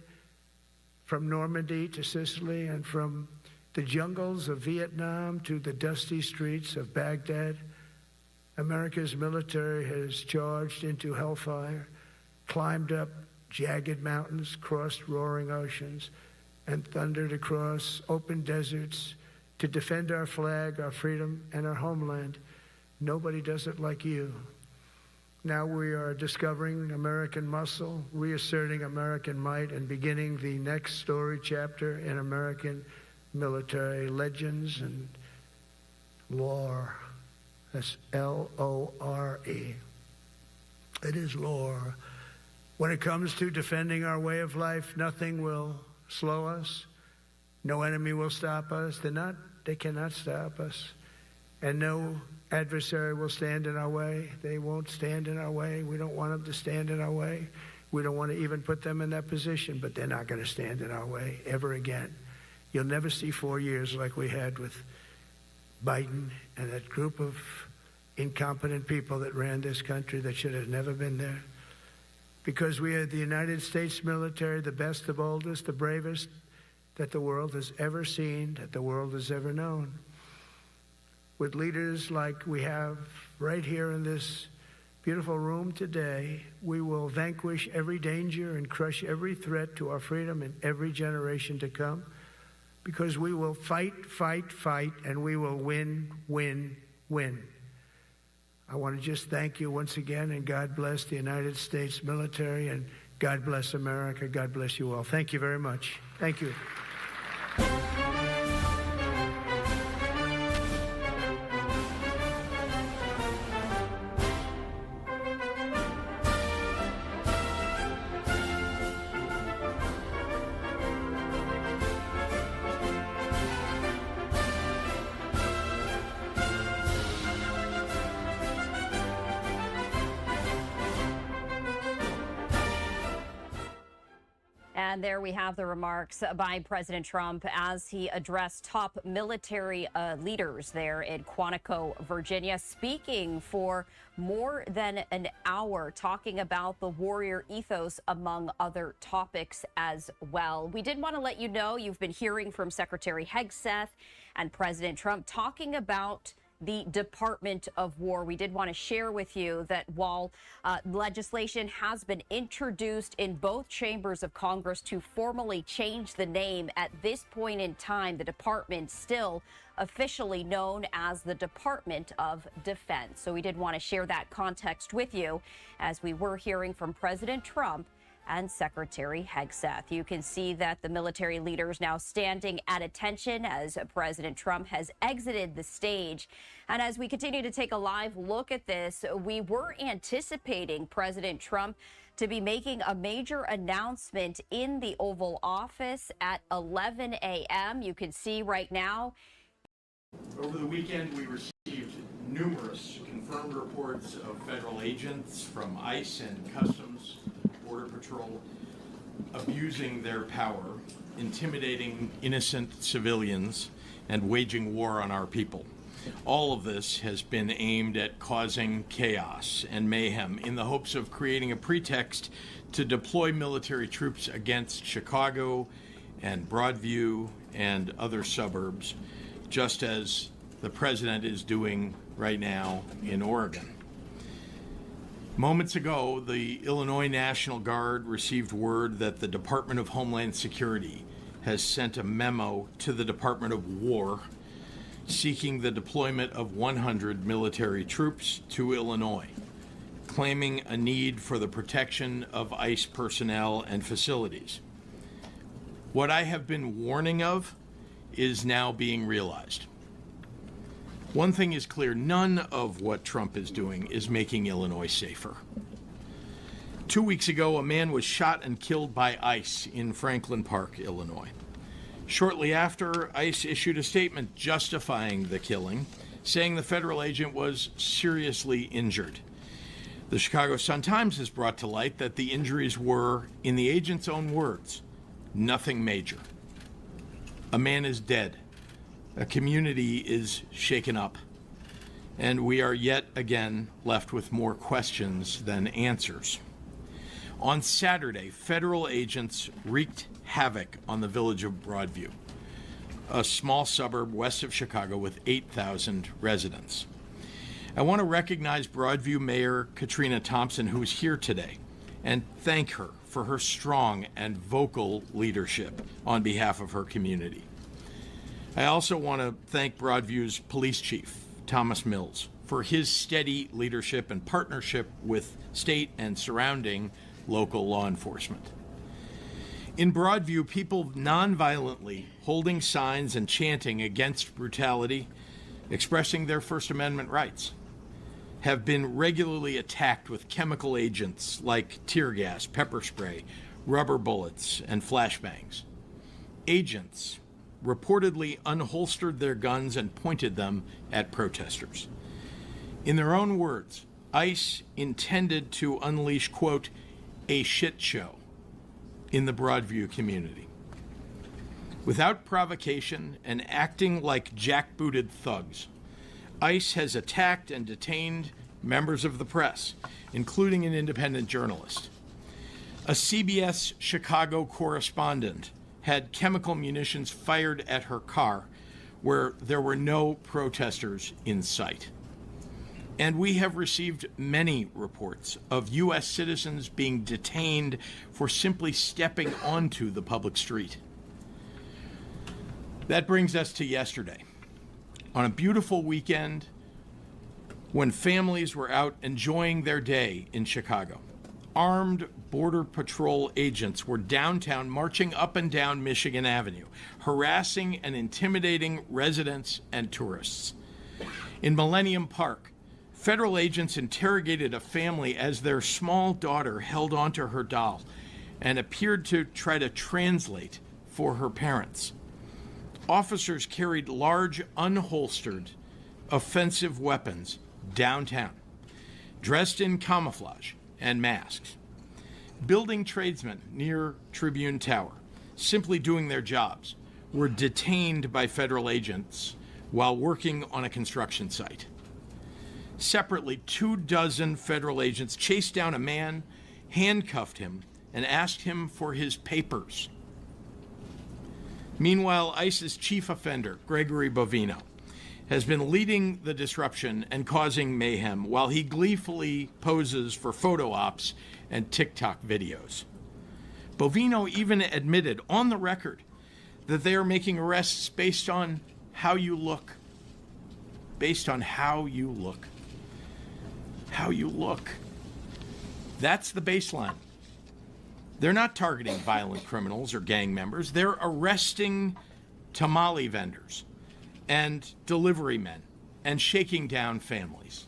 from Normandy to Sicily, and from the jungles of Vietnam to the dusty streets of Baghdad, America's military has charged into hellfire, climbed up jagged mountains, crossed roaring oceans, and thundered across open deserts to defend our flag, our freedom, and our homeland. Nobody does it like you. Now we are discovering American muscle, reasserting American might, and beginning the next story chapter in American military legends and lore. That's L-O-R-E. It is lore. When it comes to defending our way of life, nothing will slow us. No enemy will stop us. They cannot stop us. And no adversary will stand in our way. They won't stand in our way. We don't want them to stand in our way. We don't want to even put them in that position, but they're not going to stand in our way ever again. You'll never see 4 years like we had with Biden and that group of incompetent people that ran this country that should have never been there. Because we are the United States military, the best, the boldest, the bravest that the world has ever seen, that the world has ever known. With leaders like we have right here in this beautiful room today, we will vanquish every danger and crush every threat to our freedom in every generation to come, because we will fight, fight, fight, and we will win, win, win. I want to just thank you once again, and God bless the United States military, and God bless America. God bless you all. Thank you very much. Thank you. And there we have the remarks by President Trump as he addressed top military leaders there in Quantico, Virginia, speaking for more than an hour, talking about the warrior ethos, among other topics as well. We did want to let you know you've been hearing from Secretary Hegseth and President Trump talking about the Department of War. We did want to share with you that while legislation has been introduced in both chambers of Congress to formally change the name, at this point in time, the department still officially known as the Department of Defense. So we did want to share that context with you as we were hearing from President Trump and Secretary Hegseth. You can see that the military leaders now standing at attention as President Trump has exited the stage. And as we continue to take a live look at this, we were anticipating President Trump to be making a major announcement in the Oval Office at 11 a.m. You can see right now. Over the weekend, we received numerous confirmed reports of federal agents from ICE and Customs Border Patrol abusing their power, intimidating innocent civilians, and waging war on our people. All of this has been aimed at causing chaos and mayhem in the hopes of creating a pretext to deploy military troops against Chicago and Broadview and other suburbs, just as the president is doing right now in Oregon. Moments ago, the Illinois National Guard received word that the Department of Homeland Security has sent a memo to the Department of War seeking the deployment of 100 military troops to Illinois, claiming a need for the protection of ICE personnel and facilities. What I have been warning of is now being realized. One thing is clear, none of what Trump is doing is making Illinois safer. 2 weeks ago, a man was shot and killed by ICE in Franklin Park, Illinois. Shortly after, ICE issued a statement justifying the killing, saying the federal agent was seriously injured. The Chicago Sun-Times has brought to light that the injuries were, in the agent's own words, nothing major. A man is dead. A community is shaken up. And we are yet again left with more questions than answers. On Saturday, federal agents wreaked havoc on the village of Broadview, a small suburb west of Chicago with 8,000 residents. I want to recognize Broadview Mayor Katrina Thompson, who's here today, and thank her for her strong and vocal leadership on behalf of her community. I also want to thank Broadview's police chief, Thomas Mills, for his steady leadership and partnership with state and surrounding local law enforcement. In Broadview, people nonviolently holding signs and chanting against brutality, expressing their First Amendment rights, have been regularly attacked with chemical agents like tear gas, pepper spray, rubber bullets, and flashbangs. Agents reportedly unholstered their guns and pointed them at protesters. In their own words, ICE intended to unleash, quote, a shit show in the Broadview community. Without provocation and acting like jackbooted thugs, ICE has attacked and detained members of the press, including an independent journalist. A CBS Chicago correspondent had chemical munitions fired at her car where there were no protesters in sight. And we have received many reports of U.S. citizens being detained for simply stepping onto the public street. That brings us to yesterday. On a beautiful weekend when families were out enjoying their day in Chicago, armed Border Patrol agents were downtown marching up and down Michigan Avenue, harassing and intimidating residents and tourists. In Millennium Park, federal agents interrogated a family as their small daughter held onto her doll and appeared to try to translate for her parents. Officers carried large, unholstered, offensive weapons downtown, dressed in camouflage and masks. Building tradesmen near Tribune Tower, simply doing their jobs, were detained by federal agents while working on a construction site. Separately, 24 federal agents chased down a man, handcuffed him, and asked him for his papers. Meanwhile, ICE's chief offender, Gregory Bovino, has been leading the disruption and causing mayhem while he gleefully poses for photo ops and TikTok videos. Bovino even admitted on the record that they are making arrests based on how you look. Based on how you look. How you look. That's the baseline. They're not targeting violent criminals or gang members. They're arresting tamale vendors and delivery men and shaking down families.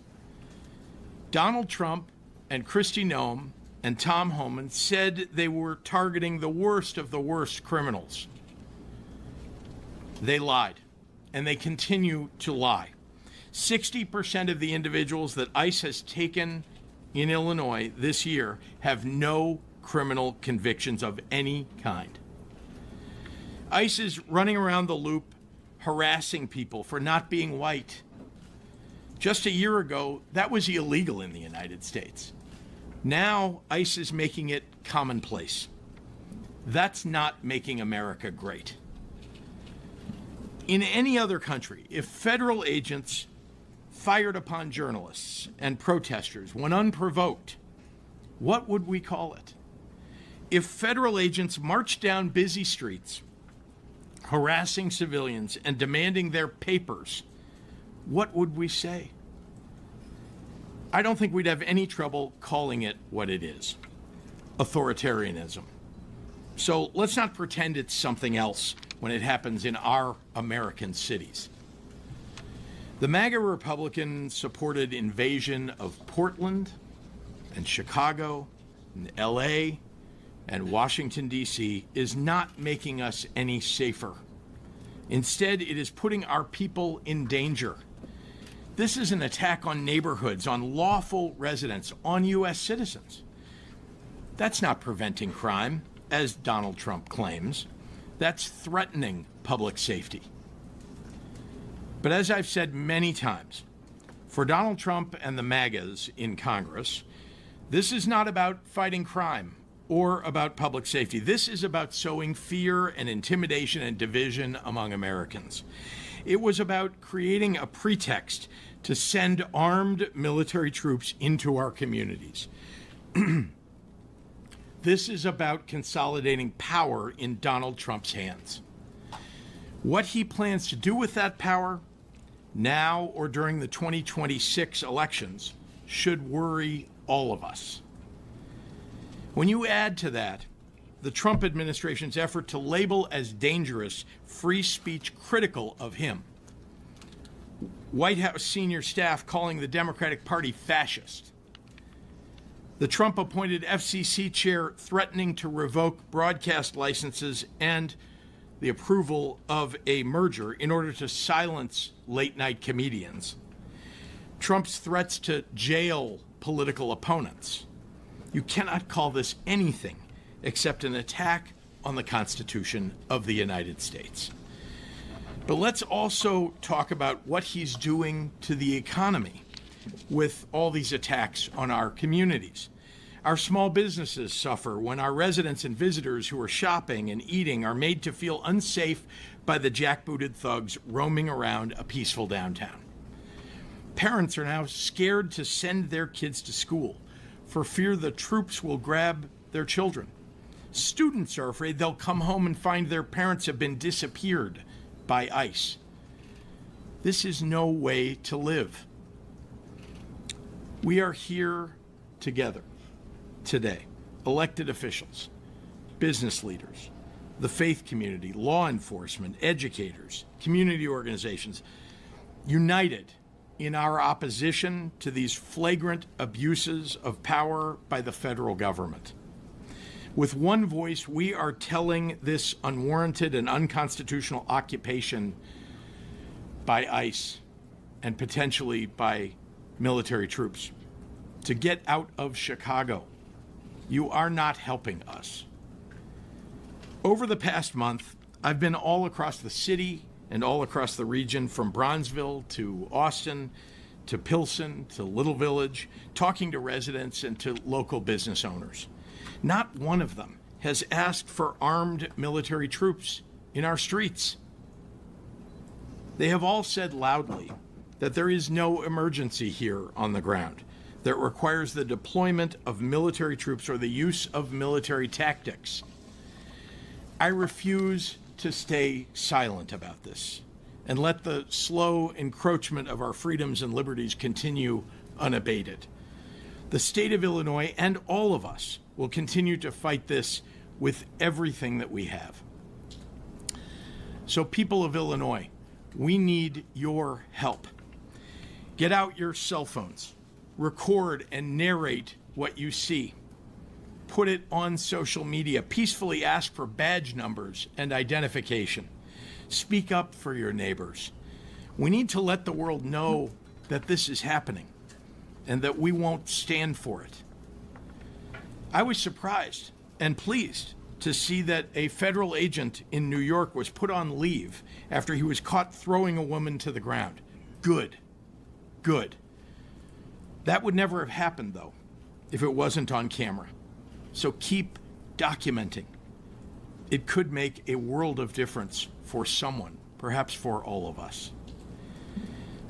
Donald Trump and Kristi Noem and Tom Homan said they were targeting the worst of the worst criminals. They lied, and they continue to lie. 60% of the individuals that ICE has taken in Illinois this year have no criminal convictions of any kind. ICE is running around the loop, harassing people for not being white. Just a year ago, that was illegal in the United States. Now, ICE is making it commonplace. That's not making America great. In any other country, if federal agents fired upon journalists and protesters when unprovoked, what would we call it? If federal agents marched down busy streets, harassing civilians and demanding their papers, what would we say? I don't think we'd have any trouble calling it what it is: authoritarianism. So let's not pretend it's something else when it happens in our American cities. The MAGA Republican-supported invasion of Portland and Chicago and LA and Washington, D.C. is not making us any safer. Instead, it is putting our people in danger. This is an attack on neighborhoods, on lawful residents, on U.S. citizens. That's not preventing crime, as Donald Trump claims. That's threatening public safety. But as I've said many times, for Donald Trump and the MAGAs in Congress, this is not about fighting crime or about public safety. This is about sowing fear and intimidation and division among Americans. It was about creating a pretext to send armed military troops into our communities. This is about consolidating power in Donald Trump's hands. What he plans to do with that power, now or during the 2026 elections, should worry all of us. When you add to that the Trump administration's effort to label as dangerous free speech critical of him, White House senior staff calling the Democratic Party fascist, the Trump-appointed FCC chair threatening to revoke broadcast licenses and the approval of a merger in order to silence late-night comedians, Trump's threats to jail political opponents. You cannot call this anything except an attack on the Constitution of the United States. But let's also talk about what he's doing to the economy with all these attacks on our communities. Our small businesses suffer when our residents and visitors who are shopping and eating are made to feel unsafe by the jackbooted thugs roaming around a peaceful downtown. Parents are now scared to send their kids to school for fear the troops will grab their children. Students are afraid they'll come home and find their parents have been disappeared by ICE. This is no way to live. We are here together today, elected officials, business leaders, the faith community, law enforcement, educators, community organizations, united in our opposition to these flagrant abuses of power by the federal government. With one voice, we are telling this unwarranted and unconstitutional occupation by ICE and potentially by military troops to get out of Chicago. You are not helping us. Over the past month, I've been all across the city and all across the region, from Bronzeville to Austin to Pilsen to Little Village, talking to residents and to local business owners. Not one of them has asked for armed military troops in our streets. They have all said loudly that there is no emergency here on the ground that requires the deployment of military troops or the use of military tactics. I refuse to stay silent about this and let the slow encroachment of our freedoms and liberties continue unabated. The state of Illinois and all of us will continue to fight this with everything that we have. So, people of Illinois, we need your help. Get out your cell phones, record and narrate what you see. Put it on social media. Peacefully ask for badge numbers and identification. Speak up for your neighbors. We need to let the world know that this is happening and that we won't stand for it. I was surprised and pleased to see that a federal agent in New York was put on leave after he was caught throwing a woman to the ground. Good. Good. That would never have happened, though, if it wasn't on camera. So keep documenting. It could make a world of difference for someone, perhaps for all of us.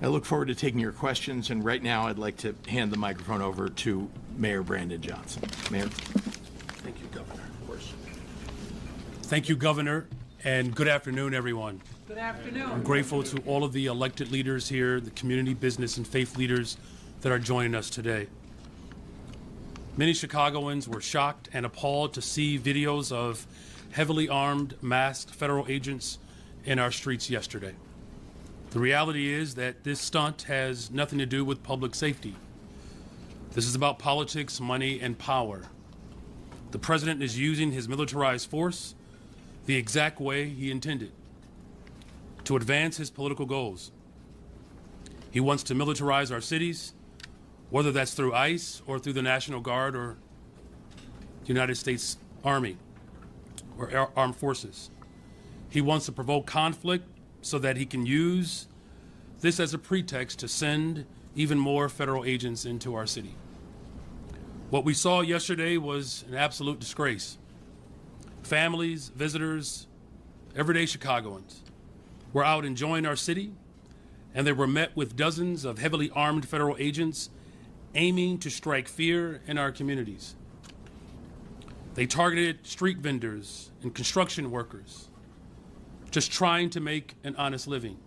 I look forward to taking your questions, and right now I'd like to hand the microphone over to Mayor Brandon Johnson. Mayor. Thank you, Governor. Thank you, Governor, and good afternoon, everyone. Good afternoon. I'm grateful to all of the elected leaders here, the community, business, and faith leaders that are joining us today. Many Chicagoans were shocked and appalled to see videos of heavily armed, masked federal agents in our streets yesterday. The reality is that this stunt has nothing to do with public safety. This is about politics, money, and power. The president is using his militarized force the exact way he intended to advance his political goals. He wants to militarize our cities, whether that's through ICE or through the National Guard or the United States Army or Armed Forces. He wants to provoke conflict so that he can use this as a pretext to send even more federal agents into our city. What we saw yesterday was an absolute disgrace. Families, visitors, everyday Chicagoans were out enjoying our city, and they were met with dozens of heavily armed federal agents aiming to strike fear in our communities. They targeted street vendors and construction workers, just trying to make an honest living.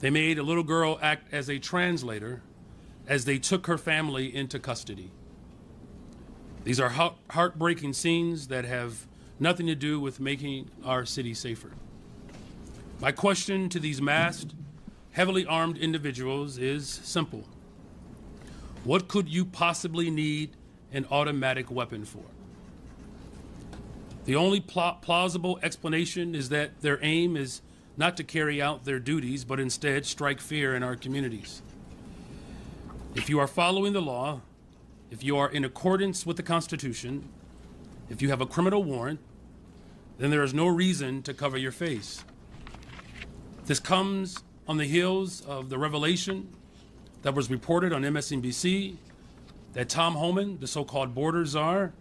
They made a little girl act as a translator as they took her family into custody. These are heartbreaking scenes that have nothing to do with making our city safer. My question to these masked, heavily armed individuals is simple. What could you possibly need an automatic weapon for? The only plausible explanation is that their aim is not to carry out their duties, but instead strike fear in our communities. If you are following the law, if you are in accordance with the Constitution, if you have a criminal warrant, then there is no reason to cover your face. This comes on the heels of the revelation that was reported on MSNBC that Tom Homan, the so-called border czar,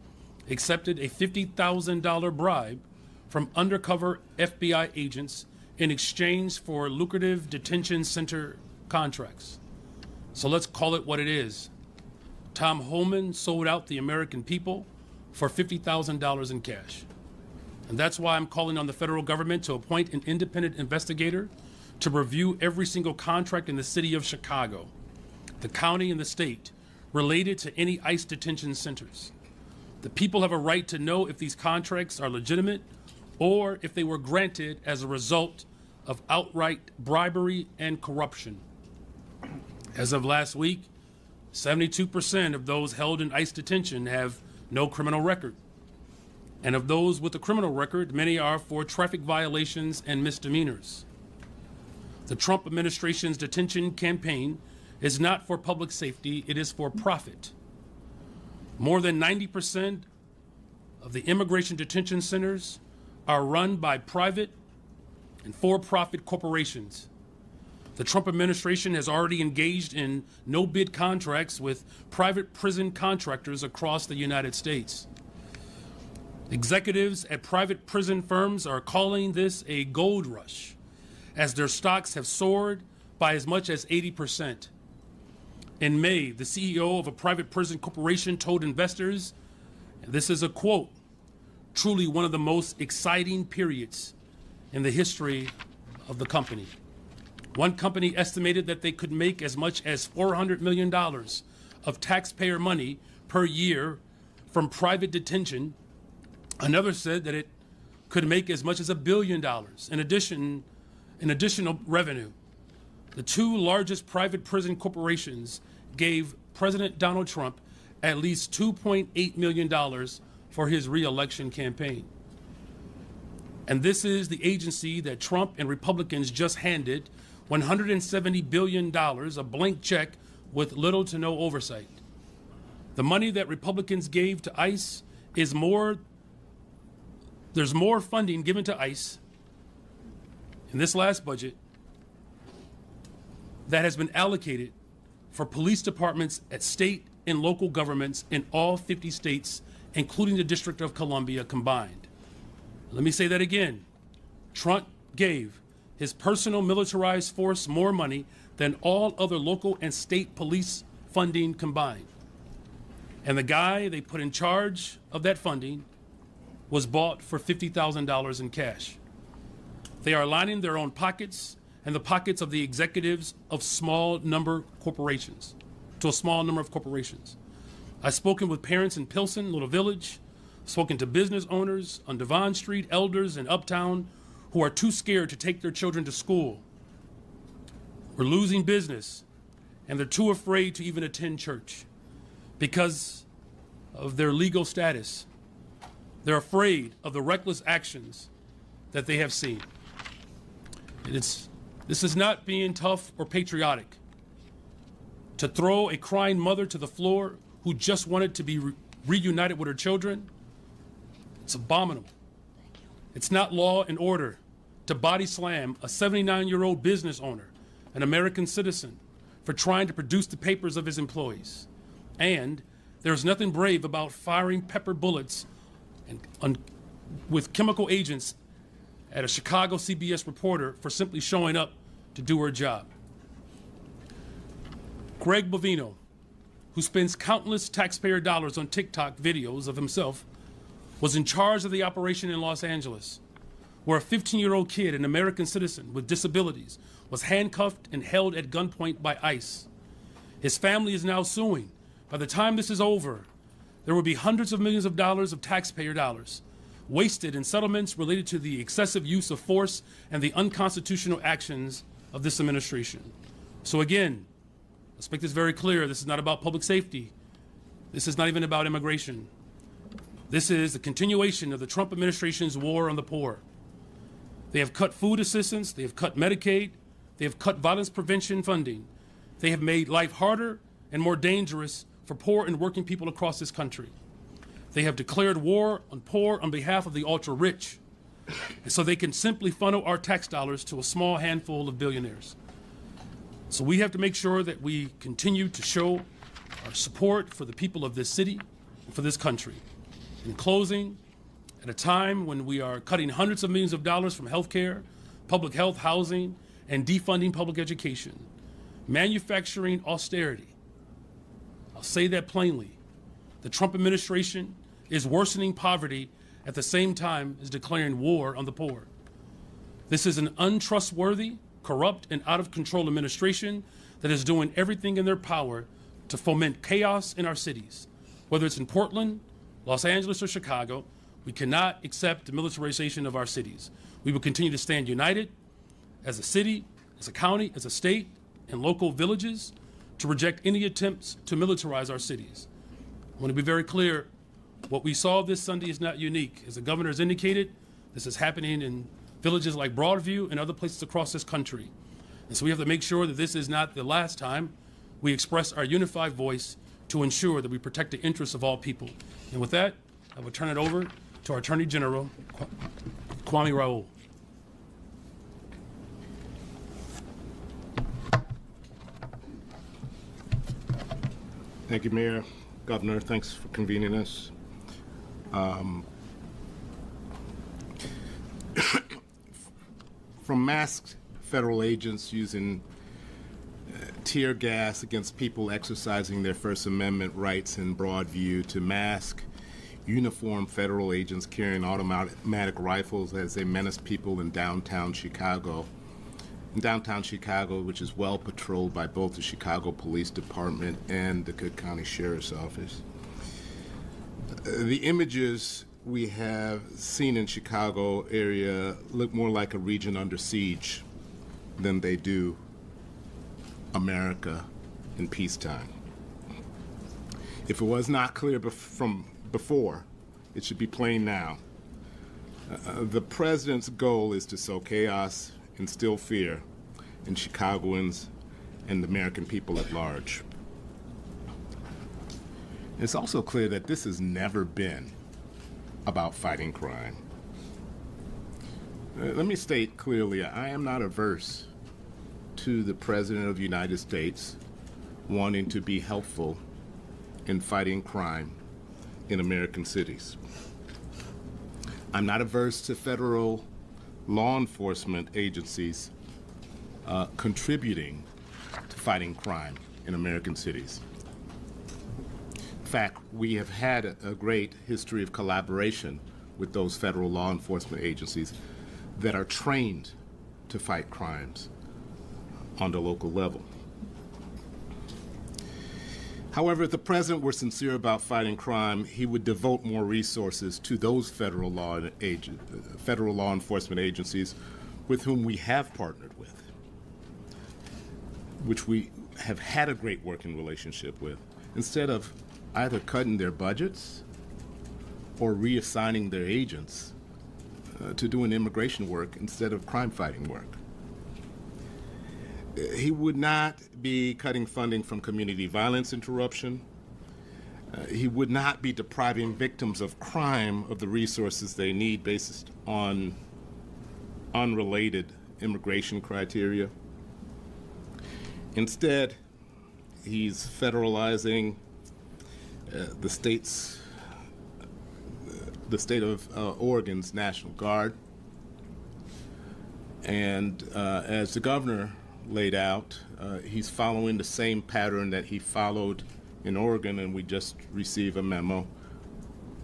accepted a $50,000 bribe from undercover FBI agents in exchange for lucrative detention center contracts. So let's call it what it is. Tom Homan sold out the American people for $50,000 in cash. And that's why I'm calling on the federal government to appoint an independent investigator to review every single contract in the city of Chicago, the county and the state, related to any ICE detention centers. The people have a right to know if these contracts are legitimate or if they were granted as a result of outright bribery and corruption. As of last week, 72% of those held in ICE detention have no criminal record. And of those with a criminal record, many are for traffic violations and misdemeanors. The Trump administration's detention campaign is not for public safety, it is for profit. More than 90% of the immigration detention centers are run by private and for-profit corporations. The Trump administration has already engaged in no-bid contracts with private prison contractors across the United States. Executives at private prison firms are calling this a gold rush, as their stocks have soared by as much as 80%. In May, the CEO of a private prison corporation told investors, and this is a quote, "Truly one of the most exciting periods in the history of the company." One company estimated that they could make as much as $400 million of taxpayer money per year from private detention. Another said that it could make as much as $1 billion in additional revenue. The two largest private prison corporations gave President Donald Trump at least $2.8 million for his re-election campaign. And this is the agency that Trump and Republicans just handed $170 billion, a blank check with little to no oversight. The money that Republicans gave to ICE is more, there's more funding given to ICE in this last budget that has been allocated for police departments at state and local governments in all 50 states, including the District of Columbia combined. Let me say that again. Trump gave his personal militarized force more money than all other local and state police funding combined. And the guy they put in charge of that funding was bought for $50,000 in cash. They are lining their own pockets and the pockets of the executives of to a small number of corporations. I've spoken with parents in Pilsen, Little Village, spoken to business owners on Devon Street, elders in Uptown who are too scared to take their children to school. We're losing business, and they're too afraid to even attend church because of their legal status. They're afraid of the reckless actions that they have seen. This is not being tough or patriotic. To throw a crying mother to the floor who just wanted to be reunited with her children, it's abominable. It's not law and order to body slam a 79-year-old business owner, an American citizen, for trying to produce the papers of his employees. And there's nothing brave about firing pepper bullets with chemical agents at a Chicago CBS reporter for simply showing up to do her job. Greg Bovino, who spends countless taxpayer dollars on TikTok videos of himself, was in charge of the operation in Los Angeles, where a 15-year-old kid, an American citizen with disabilities, was handcuffed and held at gunpoint by ICE. His family is now suing. By the time this is over, there will be hundreds of millions of dollars of taxpayer dollars wasted in settlements related to the excessive use of force and the unconstitutional actions of this administration. So again, let's make this very clear. This is not about public safety. This is not even about immigration. This is the continuation of the Trump administration's war on the poor. They have cut food assistance, they have cut Medicaid, they have cut violence prevention funding. They have made life harder and more dangerous for poor and working people across this country. They have declared war on poor on behalf of the ultra-rich, and so they can simply funnel our tax dollars to a small handful of billionaires. So we have to make sure that we continue to show our support for the people of this city and for this country. In closing, at a time when we are cutting hundreds of millions of dollars from healthcare, public health, housing, and defunding public education, manufacturing austerity, I'll say that plainly, the Trump administration is worsening poverty at the same time as declaring war on the poor. This is an untrustworthy, corrupt, and out-of-control administration that is doing everything in their power to foment chaos in our cities. Whether it's in Portland, Los Angeles, or Chicago, we cannot accept the militarization of our cities. We will continue to stand united as a city, as a county, as a state, and local villages to reject any attempts to militarize our cities. I want to be very clear, what we saw this Sunday is not unique. As the governor has indicated, this is happening in villages like Broadview and other places across this country. And so we have to make sure that this is not the last time we express our unified voice to ensure that we protect the interests of all people. And with that, I will turn it over to our Attorney General, Kwame Raoul. Thank you, Mayor. Governor, thanks for convening us. From masked federal agents using tear gas against people exercising their First Amendment rights in Broadview to mask uniformed federal agents carrying automatic rifles as they menace people in downtown Chicago. In downtown Chicago, which is well patrolled by both the Chicago Police Department and the Cook County Sheriff's Office. The images we have seen in Chicago area look more like a region under siege than they do America in peacetime. If it was not clear from before, it should be plain now. The president's goal is to sow chaos, instill fear in Chicagoans and the American people at large. It's also clear that this has never been about fighting crime. Let me state clearly, I am not averse to the President of the United States wanting to be helpful in fighting crime in American cities. I'm not averse to federal law enforcement agencies contributing to fighting crime in American cities. In fact, we have had a great history of collaboration with those federal law enforcement agencies that are trained to fight crimes on the local level. However, if the president were sincere about fighting crime, he would devote more resources to those federal law enforcement agencies with whom we have partnered with, which we have had a great working relationship with, instead of either cutting their budgets or reassigning their agents to doing immigration work instead of crime-fighting work. He would not be cutting funding from community violence interruption. He would not be depriving victims of crime of the resources they need based on unrelated immigration criteria. Instead, he's federalizing the state of Oregon's National Guard. And as the governor laid out, he's following the same pattern that he followed in Oregon, and we just received a memo,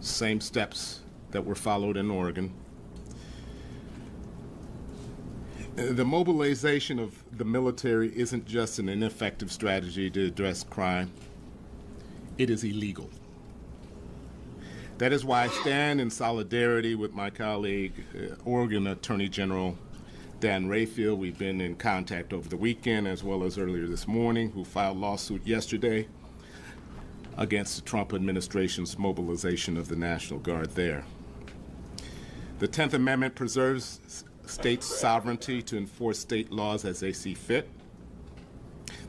same steps that were followed in Oregon. The mobilization of the military isn't just an ineffective strategy to address crime, it is illegal. That is why I stand in solidarity with my colleague, Oregon Attorney General Dan Rayfield. We've been in contact over the weekend as well as earlier this morning, who filed a lawsuit yesterday against the Trump administration's mobilization of the National Guard there. The 10th Amendment preserves states' sovereignty to enforce state laws as they see fit.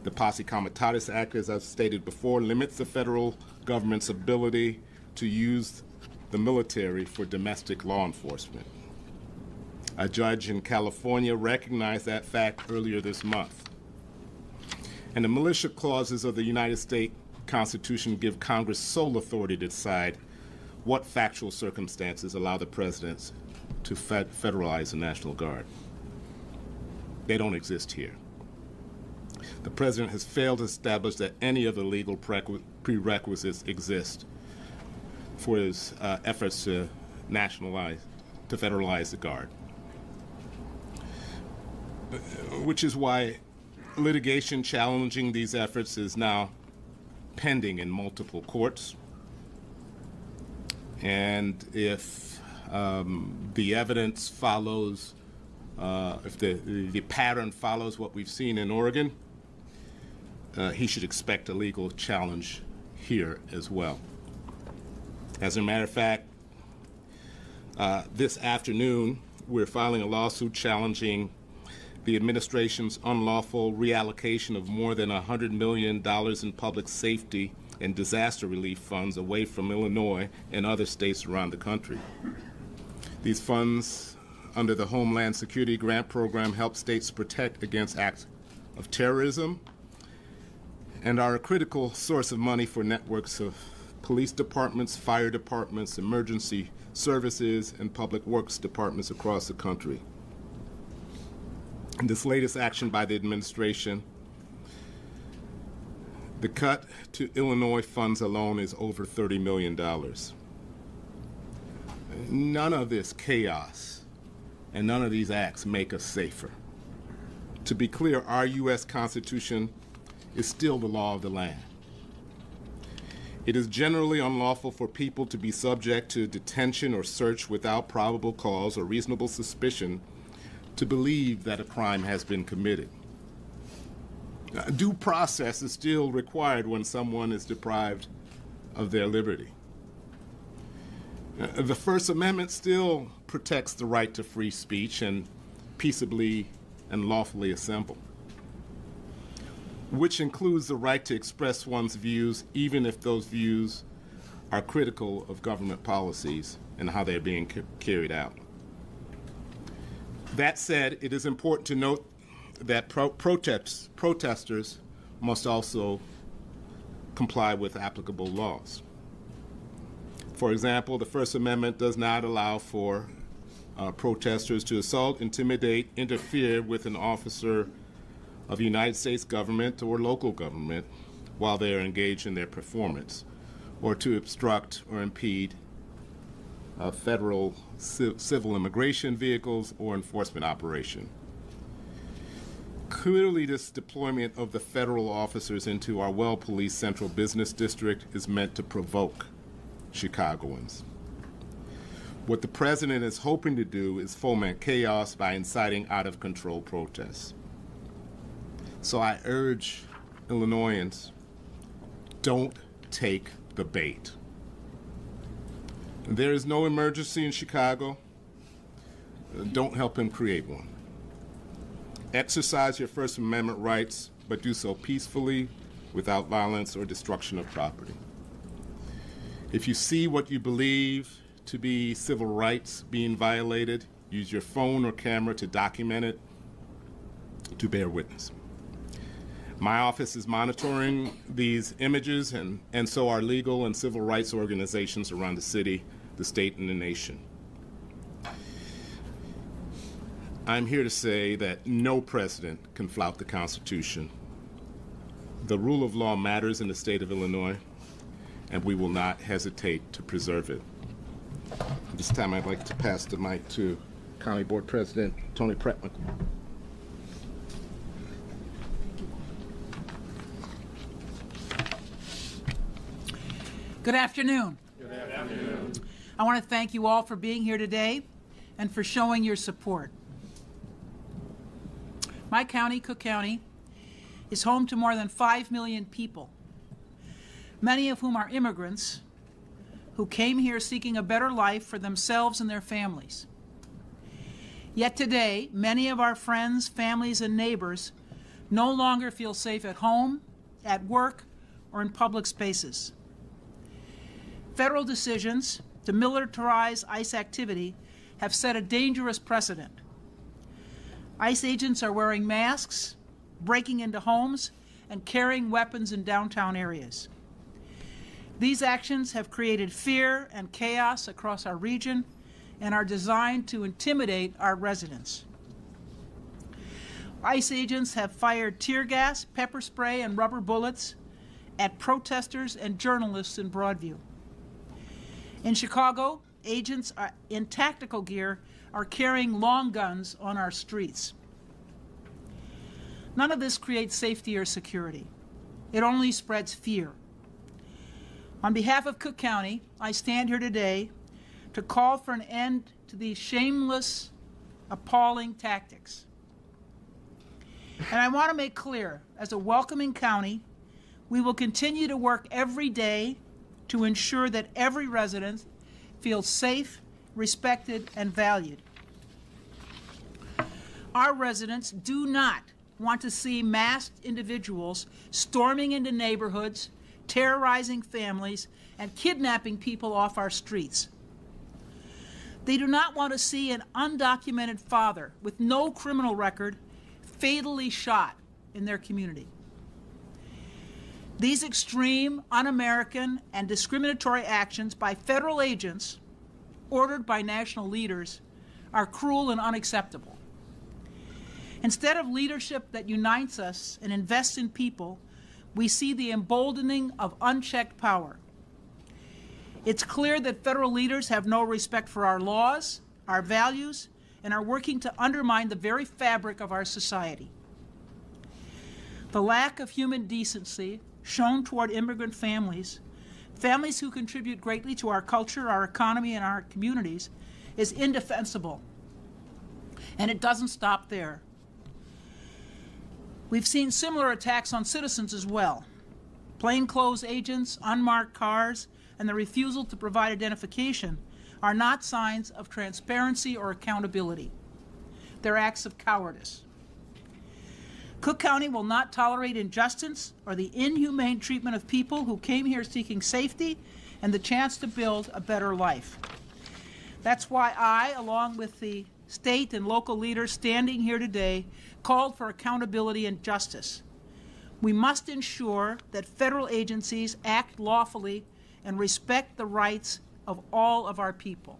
The Posse Comitatus Act, as I've stated before, limits the federal government's ability to use the military for domestic law enforcement. A judge in California recognized that fact earlier this month. And the militia clauses of the United States Constitution give Congress sole authority to decide what factual circumstances allow the president to federalize the National Guard. They don't exist here. The president has failed to establish that any of the legal prerequisites exist for his efforts to federalize the Guard. Which is why litigation challenging these efforts is now pending in multiple courts. And if the evidence follows, if the pattern follows what we've seen in Oregon, he should expect a legal challenge here as well. As a matter of fact, this afternoon, we're filing a lawsuit challenging the administration's unlawful reallocation of more than $100 million in public safety and disaster relief funds away from Illinois and other states around the country. These funds, under the Homeland Security Grant Program, help states protect against acts of terrorism and are a critical source of money for networks of police departments, fire departments, emergency services, and public works departments across the country. In this latest action by the administration, the cut to Illinois funds alone is over $30 million. None of this chaos and none of these acts make us safer. To be clear, our U.S. Constitution is still the law of the land. It is generally unlawful for people to be subject to detention or search without probable cause or reasonable suspicion to believe that a crime has been committed. Due process is still required when someone is deprived of their liberty. The First Amendment still protects the right to free speech and peaceably and lawfully assemble, which includes the right to express one's views even if those views are critical of government policies and how they're being carried out. That said, it is important to note that protesters must also comply with applicable laws. For example, the First Amendment does not allow for protesters to assault, intimidate, interfere with an officer of the United States government or local government while they are engaged in their performance, or to obstruct or impede federal civil immigration vehicles or enforcement operation. Clearly, this deployment of the federal officers into our well-policed central business district is meant to provoke Chicagoans. What the president is hoping to do is foment chaos by inciting out-of-control protests. So I urge Illinoisans, don't take the bait. There is no emergency in Chicago. Don't help him create one. Exercise your First Amendment rights, but do so peacefully, without violence or destruction of property. If you see what you believe to be civil rights being violated, use your phone or camera to document it, to bear witness. My office is monitoring these images, and so are legal and civil rights organizations around the city, the state, and the nation. I'm here to say that no president can flout the Constitution. The rule of law matters in the state of Illinois, and we will not hesitate to preserve it. At this time, I'd like to pass the mic to County Board President Tony Pretman. Good afternoon. Good afternoon. I want to thank you all for being here today and for showing your support. My county, Cook County, is home to more than 5 million people, many of whom are immigrants who came here seeking a better life for themselves and their families. Yet today, many of our friends, families, and neighbors no longer feel safe at home, at work, or in public spaces. Federal decisions to militarize ICE activity have set a dangerous precedent. ICE agents are wearing masks, breaking into homes, and carrying weapons in downtown areas. These actions have created fear and chaos across our region and are designed to intimidate our residents. ICE agents have fired tear gas, pepper spray, and rubber bullets at protesters and journalists in Broadview. In Chicago, agents in tactical gear are carrying long guns on our streets. None of this creates safety or security. It only spreads fear. On behalf of Cook County, I stand here today to call for an end to these shameless, appalling tactics. And I want to make clear, as a welcoming county, we will continue to work every day to ensure that every resident feels safe, respected, and valued. Our residents do not want to see masked individuals storming into neighborhoods, terrorizing families, and kidnapping people off our streets. They do not want to see an undocumented father with no criminal record fatally shot in their community. These extreme, un-American, and discriminatory actions by federal agents ordered by national leaders are cruel and unacceptable. Instead of leadership that unites us and invests in people, we see the emboldening of unchecked power. It's clear that federal leaders have no respect for our laws, our values, and are working to undermine the very fabric of our society. The lack of human decency shown toward immigrant families, families who contribute greatly to our culture, our economy, and our communities, is indefensible. And it doesn't stop there. We've seen similar attacks on citizens as well. Plainclothes agents, unmarked cars, and the refusal to provide identification are not signs of transparency or accountability. They're acts of cowardice. Cook County will not tolerate injustice or the inhumane treatment of people who came here seeking safety and the chance to build a better life. That's why I, along with the state and local leaders standing here today, called for accountability and justice. We must ensure that federal agencies act lawfully and respect the rights of all of our people.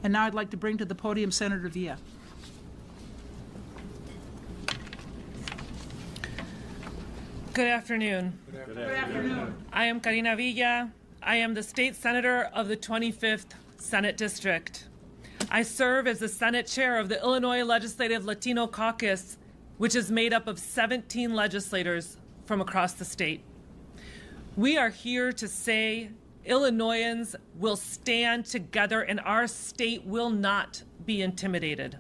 And now I'd like to bring to the podium Senator Villa. Good afternoon. Good afternoon. I am Karina Villa. I am the state senator of the 25th Senate District. I serve as the Senate chair of the Illinois Legislative Latino Caucus, which is made up of 17 legislators from across the state. We are here to say Illinoisans will stand together and our state will not be intimidated.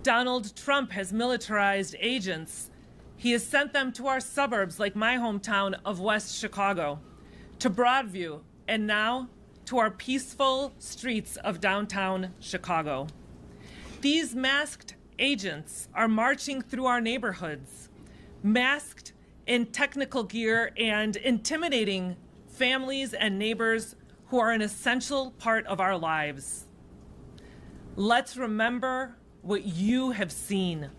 Donald Trump has militarized agents. He has sent them to our suburbs like my hometown of West Chicago, to Broadview, and now to our peaceful streets of downtown Chicago. These masked agents are marching through our neighborhoods, masked in technical gear and intimidating families and neighbors who are an essential part of our lives. Let's remember what you have seen.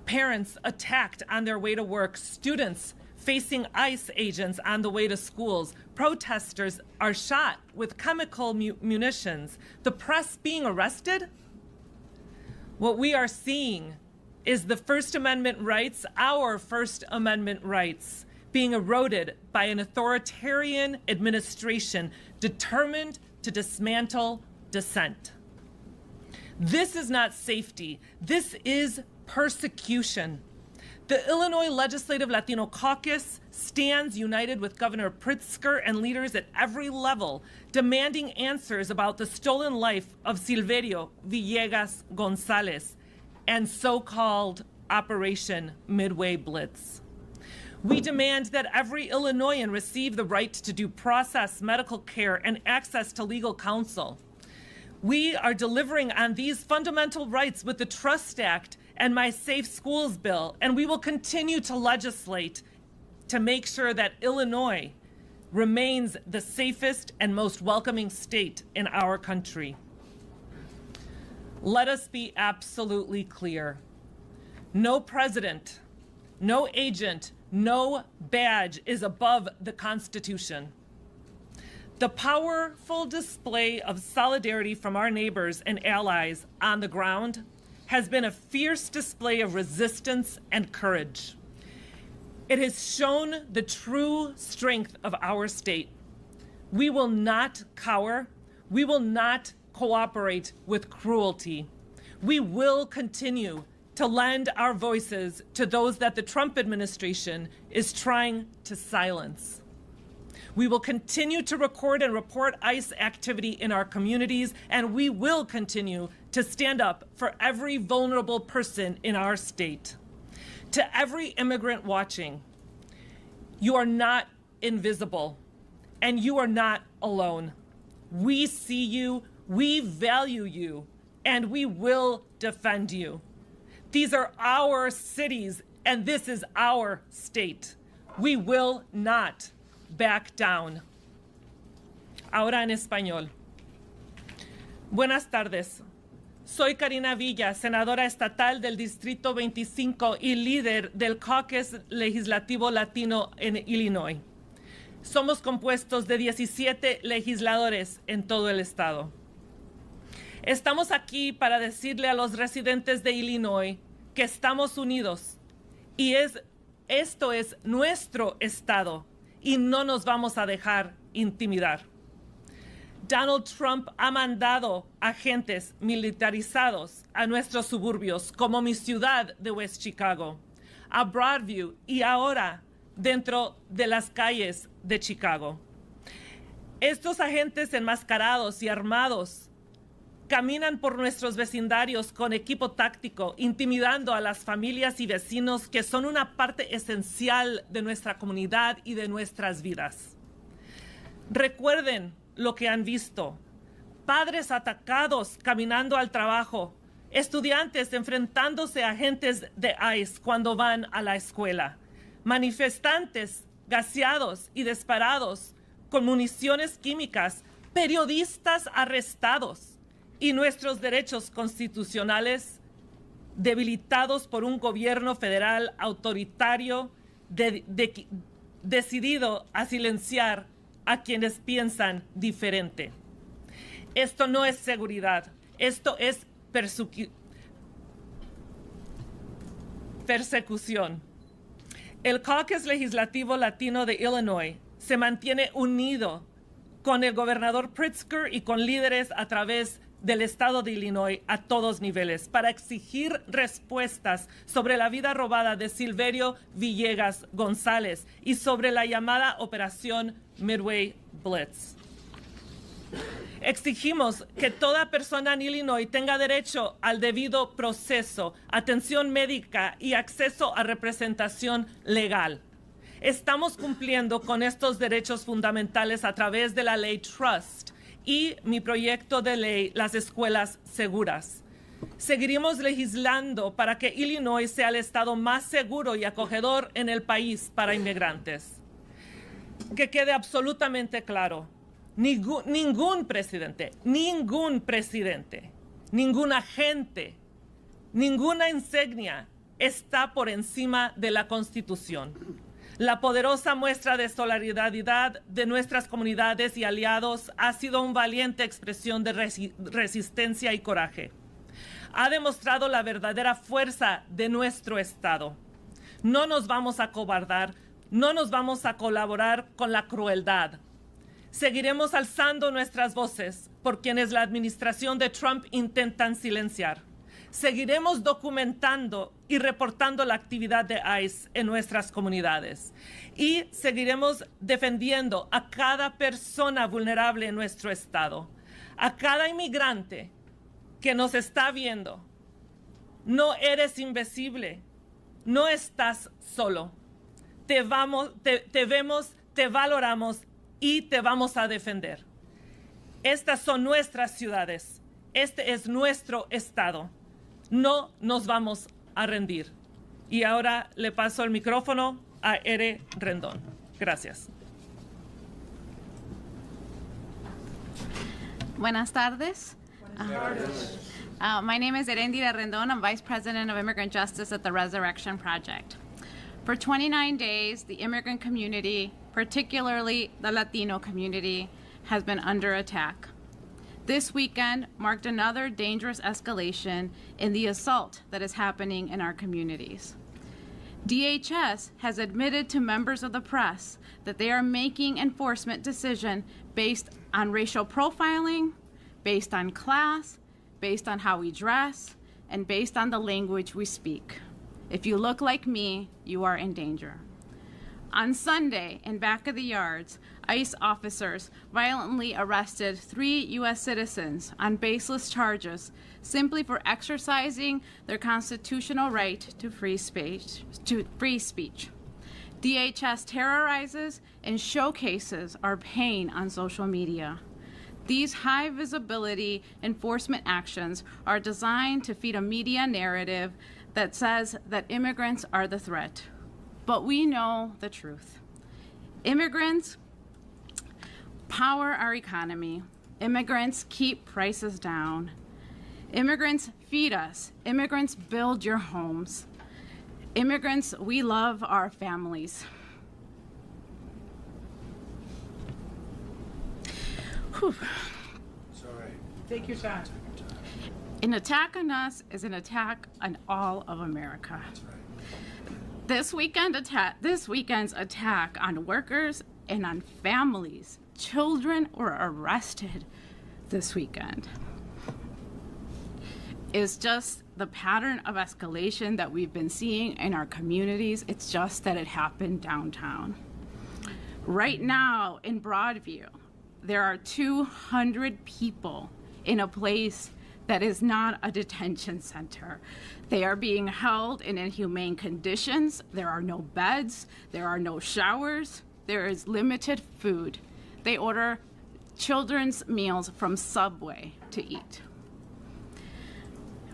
Parents attacked on their way to work, students facing ICE agents on the way to schools, protesters are shot with chemical munitions, the press being arrested. What we are seeing is the First Amendment rights, our First Amendment rights, being eroded by an authoritarian administration determined to dismantle dissent. This is not safety. This is persecution. The Illinois Legislative Latino Caucus stands united with Governor Pritzker and leaders at every level, demanding answers about the stolen life of Silverio Villegas Gonzalez and so-called Operation Midway Blitz. We demand that every Illinoisan receive the right to due process, medical care, and access to legal counsel. We are delivering on these fundamental rights with the Trust Act and My Safe Schools bill, and we will continue to legislate to make sure that Illinois remains the safest and most welcoming state in our country. Let us be absolutely clear. No president, no agent, no badge is above the Constitution. The powerful display of solidarity from our neighbors and allies on the ground has been a fierce display of resistance and courage. It has shown the true strength of our state. We will not cower. We will not cooperate with cruelty. We will continue to lend our voices to those that the Trump administration is trying to silence. We will continue to record and report ICE activity in our communities, and we will continue to stand up for every vulnerable person in our state. To every immigrant watching, you are not invisible, and you are not alone. We see you, we value you, and we will defend you. These are our cities, and this is our state. We will not back down. Ahora en español. Buenas tardes. Soy Karina Villa, senadora estatal del Distrito 25 y líder del Caucus Legislativo Latino en Illinois. Somos compuestos de 17 legisladores en todo el estado. Estamos aquí para decirle a los residentes de Illinois que estamos unidos y esto es nuestro estado y no nos vamos a dejar intimidar. Donald Trump ha mandado agentes militarizados a nuestros suburbios, como mi ciudad de West Chicago, a Broadview y ahora dentro de las calles de Chicago. Estos agentes enmascarados y armados caminan por nuestros vecindarios con equipo táctico, intimidando a las familias y vecinos que son una parte esencial de nuestra comunidad y de nuestras vidas. Recuerden lo que han visto: padres atacados caminando al trabajo, estudiantes enfrentándose a agentes de ICE cuando van a la escuela, manifestantes gaseados y disparados con municiones químicas, periodistas arrestados y nuestros derechos constitucionales debilitados por un gobierno federal autoritario decidido a silenciar a quienes piensan diferente. Esto no es seguridad, esto es persecución. El Caucus Legislativo Latino de Illinois se mantiene unido con el gobernador Pritzker y con líderes a través del estado de Illinois a todos niveles para exigir respuestas sobre la vida robada de Silverio Villegas González y sobre la llamada Operación Midway Blitz. Exigimos que toda persona en Illinois tenga derecho al debido proceso, atención médica y acceso a representación legal. Estamos cumpliendo con estos derechos fundamentales a través de la ley Trust y mi proyecto de ley, las escuelas seguras. Seguiremos legislando para que Illinois sea el estado más seguro y acogedor en el país para inmigrantes. Que quede absolutamente claro, ningún presidente, ningún agente, ninguna insignia está por encima de la Constitución. La poderosa muestra de solidaridad de nuestras comunidades y aliados ha sido una valiente expresión de resistencia y coraje. Ha demostrado la verdadera fuerza de nuestro Estado. No nos vamos a acobardar, no nos vamos a colaborar con la crueldad. Seguiremos alzando nuestras voces por quienes la administración de Trump intentan silenciar. Seguiremos documentando y reportando la actividad de ICE en nuestras comunidades. Y seguiremos defendiendo a cada persona vulnerable en nuestro estado, a cada inmigrante que nos está viendo. No eres invisible, no estás solo. Te vemos, te valoramos y te vamos a defender. Estas son nuestras ciudades, este es nuestro estado. No nos vamos a rendir. Y ahora le paso el micrófono a Ere Rendón. Gracias. Buenas tardes. My name is Erendira Rendon. I'm Vice President of Immigrant Justice at the Resurrection Project. For 29 days, the immigrant community, particularly the Latino community, has been under attack. This weekend marked another dangerous escalation in the assault that is happening in our communities. DHS has admitted to members of the press that they are making enforcement decisions based on racial profiling, based on class, based on how we dress, and based on the language we speak. If you look like me, you are in danger. On Sunday, in back of the yards, ICE officers violently arrested 3 U.S. citizens on baseless charges simply for exercising their constitutional right to free speech. DHS terrorizes and showcases our pain on social media. These high-visibility enforcement actions are designed to feed a media narrative that says that immigrants are the threat. But we know the truth. Immigrants power our economy. Immigrants keep prices down. Immigrants feed us. Immigrants build your homes. Immigrants, we love our families. Whew. Sorry. Take your time. An attack on us is an attack on all of America. That's right. This weekend's attack on workers and on families, children were arrested this weekend. It's just the pattern of escalation that we've been seeing in our communities. It's just that it happened downtown. Right now in Broadview, there are 200 people in a place that is not a detention center. They are being held in inhumane conditions. There are no beds. There are no showers. There is limited food. They order children's meals from Subway to eat.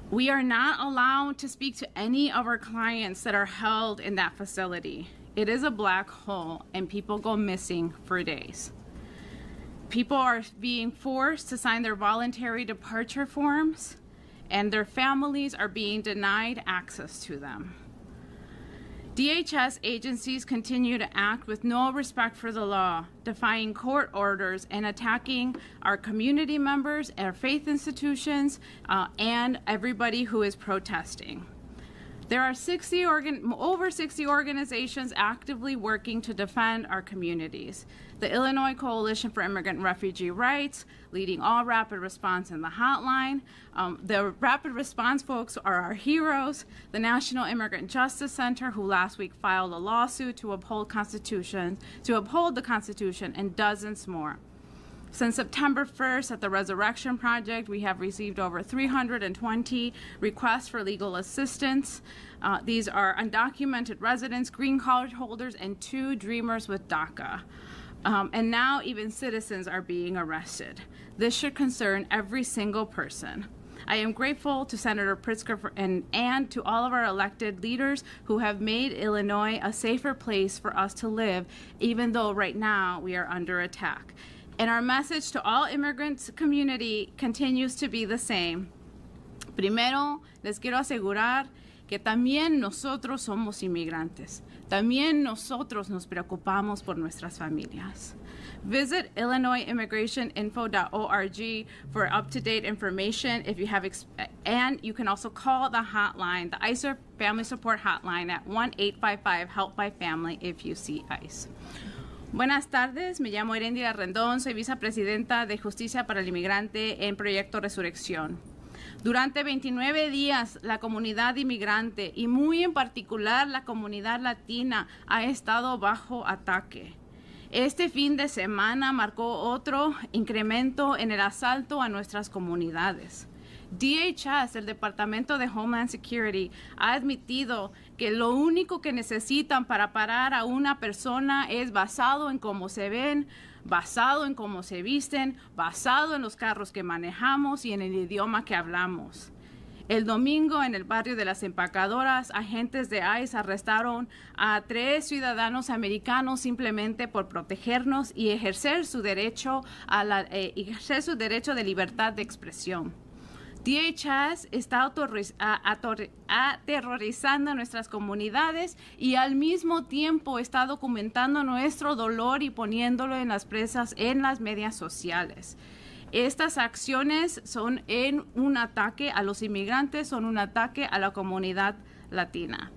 We are not allowed to speak to any of our clients that are held in that facility. It is a black hole, and people go missing for days. People are being forced to sign their voluntary departure forms, and their families are being denied access to them. DHS agencies continue to act with no respect for the law, defying court orders and attacking our community members, our faith institutions, and everybody who is protesting. There are over 60 organizations actively working to defend our communities. The Illinois Coalition for Immigrant and Refugee Rights, leading all rapid response in the hotline. The rapid response folks are our heroes. The National Immigrant Justice Center, who last week filed a lawsuit to uphold the Constitution, and dozens more. Since September 1st at the Resurrection Project, we have received over 320 requests for legal assistance. These are undocumented residents, green card holders, and 2 dreamers with DACA. And now even citizens are being arrested. This should concern every single person. I am grateful to Senator Pritzker and to all of our elected leaders who have made Illinois a safer place for us to live, even though right now we are under attack. And our message to all immigrant community continues to be the same. Primero, les quiero asegurar que también nosotros somos inmigrantes. También nosotros nos preocupamos por nuestras familias. Visit illinoisimmigrationinfo.org for up-to-date information if you have, and you can also call the hotline, the ICE Family Support Hotline at 1-855-HELP-BY-FAMILY if you see ICE. Buenas tardes, me llamo Heréndira Rendón, soy vicepresidenta de Justicia para el Inmigrante en Proyecto Resurrección. Durante 29 días, la comunidad inmigrante y muy en particular la comunidad latina ha estado bajo ataque. Este fin de semana marcó otro incremento en el asalto a nuestras comunidades. DHS, el Departamento de Homeland Security, ha admitido que lo único que necesitan para parar a una persona es basado en cómo se ven, basado en cómo se visten, basado en los carros que manejamos y en el idioma que hablamos. El domingo, en el barrio de las Empacadoras, agentes de ICE arrestaron a 3 ciudadanos americanos simplemente por protegernos y ejercer su derecho de libertad de expresión. DHS está aterrorizando a nuestras comunidades y al mismo tiempo está documentando nuestro dolor y poniéndolo en las presas en las medias sociales. Estas acciones son un ataque a los inmigrantes, son un ataque a la comunidad latina.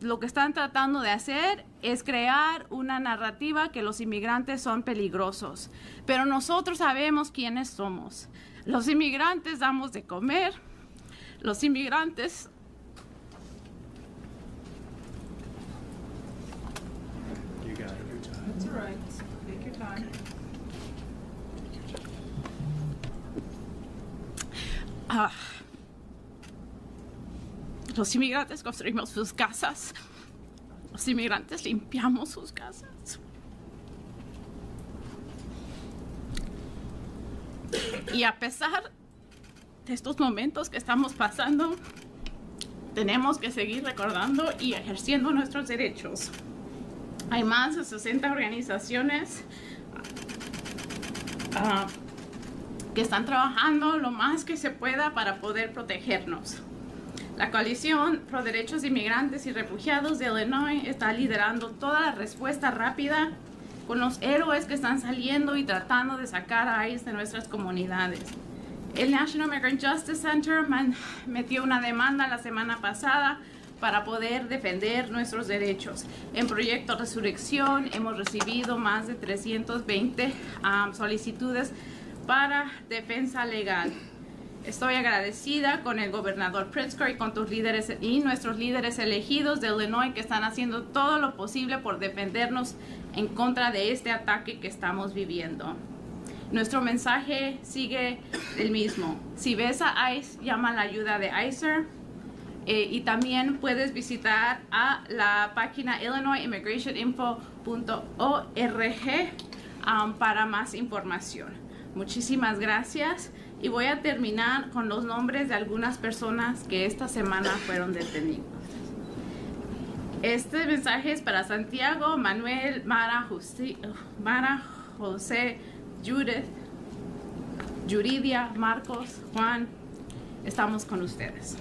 Lo que están tratando de hacer es crear una narrativa que los inmigrantes son peligrosos. Pero nosotros sabemos quiénes somos. Los inmigrantes damos de comer, los inmigrantes You got it. That's all right. Take your time. Los inmigrantes construimos sus casas, los inmigrantes limpiamos sus casas. Y a pesar de estos momentos que estamos pasando, tenemos que seguir recordando y ejerciendo nuestros derechos. Hay más de 60 organizaciones que están trabajando lo más que se pueda para poder protegernos. La Coalición Pro Derechos de Inmigrantes y Refugiados de Illinois está liderando toda la respuesta rápida con los héroes que están saliendo y tratando de sacar a ICE de nuestras comunidades. El National Immigrant Justice Center metió una demanda la semana pasada para poder defender nuestros derechos. En Proyecto Resurrección hemos recibido más de 320 solicitudes para defensa legal. Estoy agradecida con el gobernador Pritzker y con tus líderes y nuestros líderes elegidos de Illinois que están haciendo todo lo posible por defendernos en contra de este ataque que estamos viviendo. Nuestro mensaje sigue el mismo. Si ves a ICE, llama a la ayuda de ICER y también puedes visitar a la página illinoisimmigrationinfo.org para más información. Muchísimas gracias. Y voy a terminar con los nombres de algunas personas que esta semana fueron detenidas. Este mensaje es para Santiago, Manuel, Mara, José, Judith, Yuridia, Marcos, Juan. Estamos con ustedes.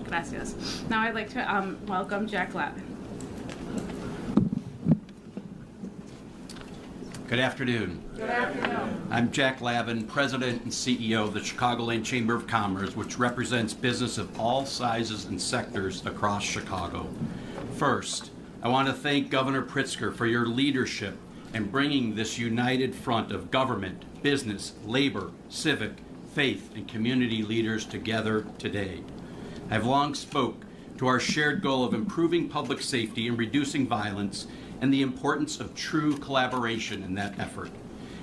Gracias. Now I'd like to welcome Jack Lavin. Good afternoon. Good afternoon. I'm Jack Lavin, President and CEO of the Chicagoland Chamber of Commerce, which represents business of all sizes and sectors across Chicago. First, I want to thank Governor Pritzker for your leadership in bringing this united front of government, business, labor, civic, faith, and community leaders together today. I've long spoke to our shared goal of improving public safety and reducing violence and the importance of true collaboration in that effort.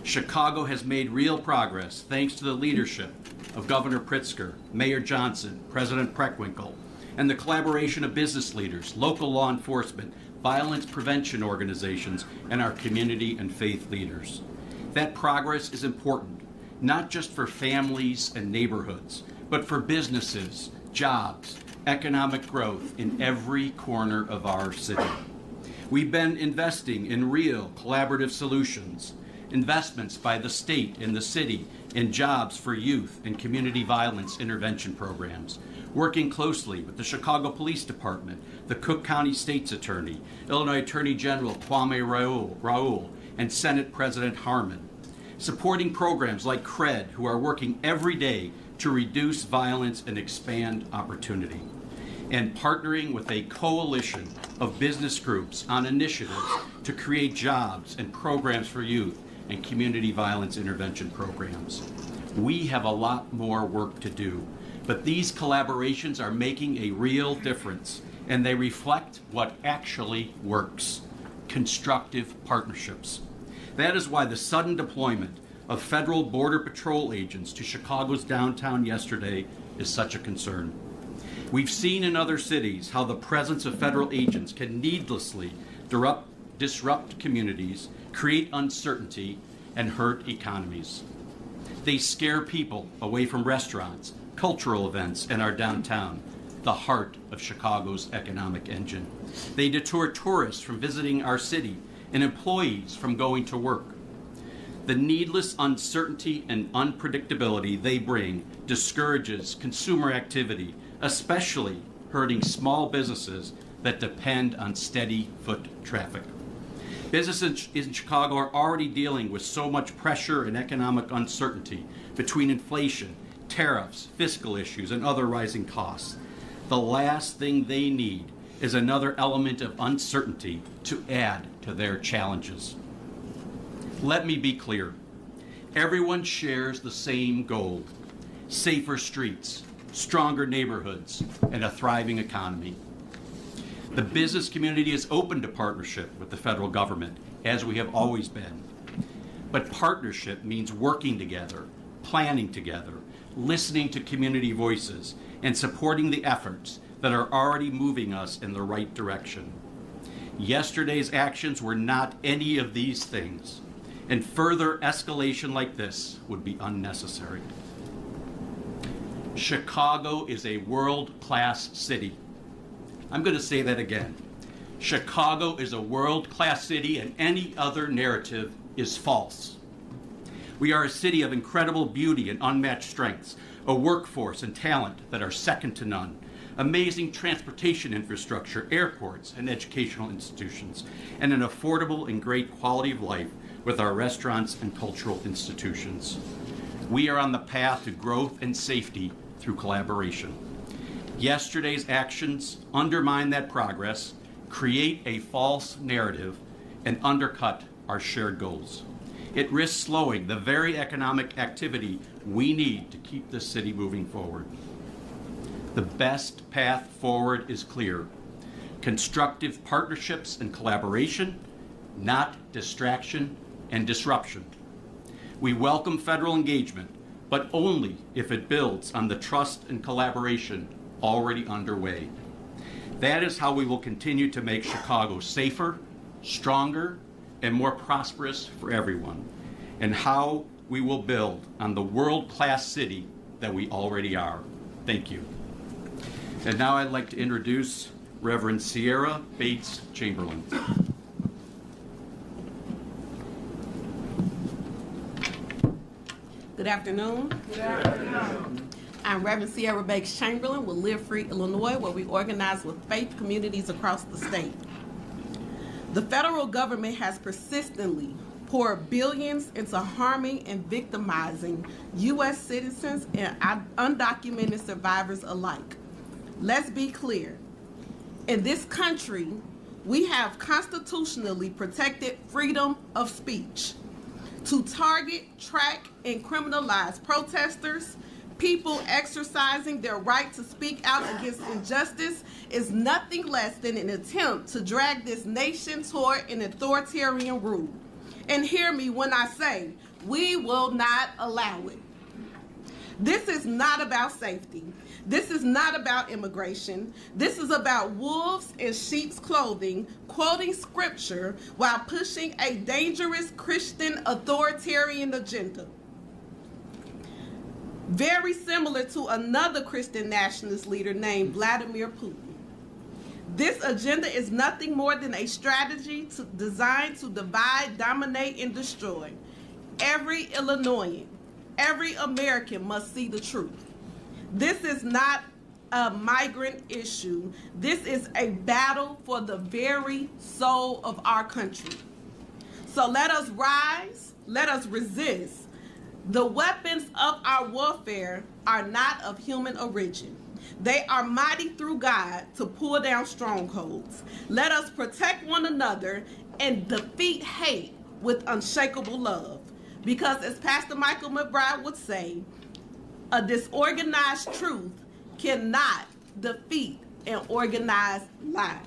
Chicago has made real progress thanks to the leadership of Governor Pritzker, Mayor Johnson, President Preckwinkle, and the collaboration of business leaders, local law enforcement, violence prevention organizations, and our community and faith leaders. That progress is important, not just for families and neighborhoods, but for businesses, jobs, economic growth in every corner of our city. We've been investing in real collaborative solutions, investments by the state and the city in jobs for youth and community violence intervention programs, working closely with the Chicago Police Department, the Cook County State's Attorney, Illinois Attorney General Kwame Raoul, and Senate President Harman, supporting programs like CRED, who are working every day to reduce violence and expand opportunity, and partnering with a coalition of business groups on initiatives to create jobs and programs for youth and community violence intervention programs. We have a lot more work to do, but these collaborations are making a real difference, and they reflect what actually works: constructive partnerships. That is why the sudden deployment of federal Border Patrol agents to Chicago's downtown yesterday is such a concern. We've seen in other cities how the presence of federal agents can needlessly disrupt communities, create uncertainty, and hurt economies. They scare people away from restaurants, cultural events, and our downtown, the heart of Chicago's economic engine. They deter tourists from visiting our city and employees from going to work. The needless uncertainty and unpredictability they bring discourages consumer activity, especially hurting small businesses that depend on steady foot traffic. Businesses in Chicago are already dealing with so much pressure and economic uncertainty between inflation, tariffs, fiscal issues, and other rising costs. The last thing they need is another element of uncertainty to add to their challenges. Let me be clear. Everyone shares the same goal: safer streets, stronger neighborhoods, and a thriving economy. The business community is open to partnership with the federal government, as we have always been. But partnership means working together, planning together, listening to community voices, and supporting the efforts that are already moving us in the right direction. Yesterday's actions were not any of these things, and further escalation like this would be unnecessary. Chicago is a world-class city. I'm going to say that again. Chicago is a world-class city, and any other narrative is false. We are a city of incredible beauty and unmatched strengths, a workforce and talent that are second to none, amazing transportation infrastructure, airports, and educational institutions, and an affordable and great quality of life with our restaurants and cultural institutions. We are on the path to growth and safety through collaboration. Yesterday's actions undermine that progress, create a false narrative, and undercut our shared goals. It risks slowing the very economic activity we need to keep this city moving forward. The best path forward is clear: constructive partnerships and collaboration, not distraction and disruption. We welcome federal engagement, but only if it builds on the trust and collaboration already underway. That is how we will continue to make Chicago safer, stronger, and more prosperous for everyone, and how we will build on the world-class city that we already are. Thank you. And now I'd like to introduce Reverend Sierra Bates Chamberlain. Good afternoon. Good afternoon. I'm Reverend Sierra Bates Chamberlain with Live Free Illinois, where we organize with faith communities across the state. The federal government has persistently poured billions into harming and victimizing U.S. citizens and undocumented survivors alike. Let's be clear. In this country, we have constitutionally protected freedom of speech. To target, track, and criminalize protesters, people exercising their right to speak out against injustice, is nothing less than an attempt to drag this nation toward an authoritarian rule. And hear me when I say, we will not allow it. This is not about safety. This is not about immigration. This is about wolves in sheep's clothing, quoting scripture while pushing a dangerous Christian authoritarian agenda. Very similar to another Christian nationalist leader named Vladimir Putin. This agenda is nothing more than a strategy designed to divide, dominate, and destroy. Every Illinoisan, every American must see the truth. This is not a migrant issue. This is a battle for the very soul of our country. So let us rise, let us resist. The weapons of our warfare are not of human origin. They are mighty through God to pull down strongholds. Let us protect one another and defeat hate with unshakable love. Because as Pastor Michael McBride would say, a disorganized truth cannot defeat an organized lie.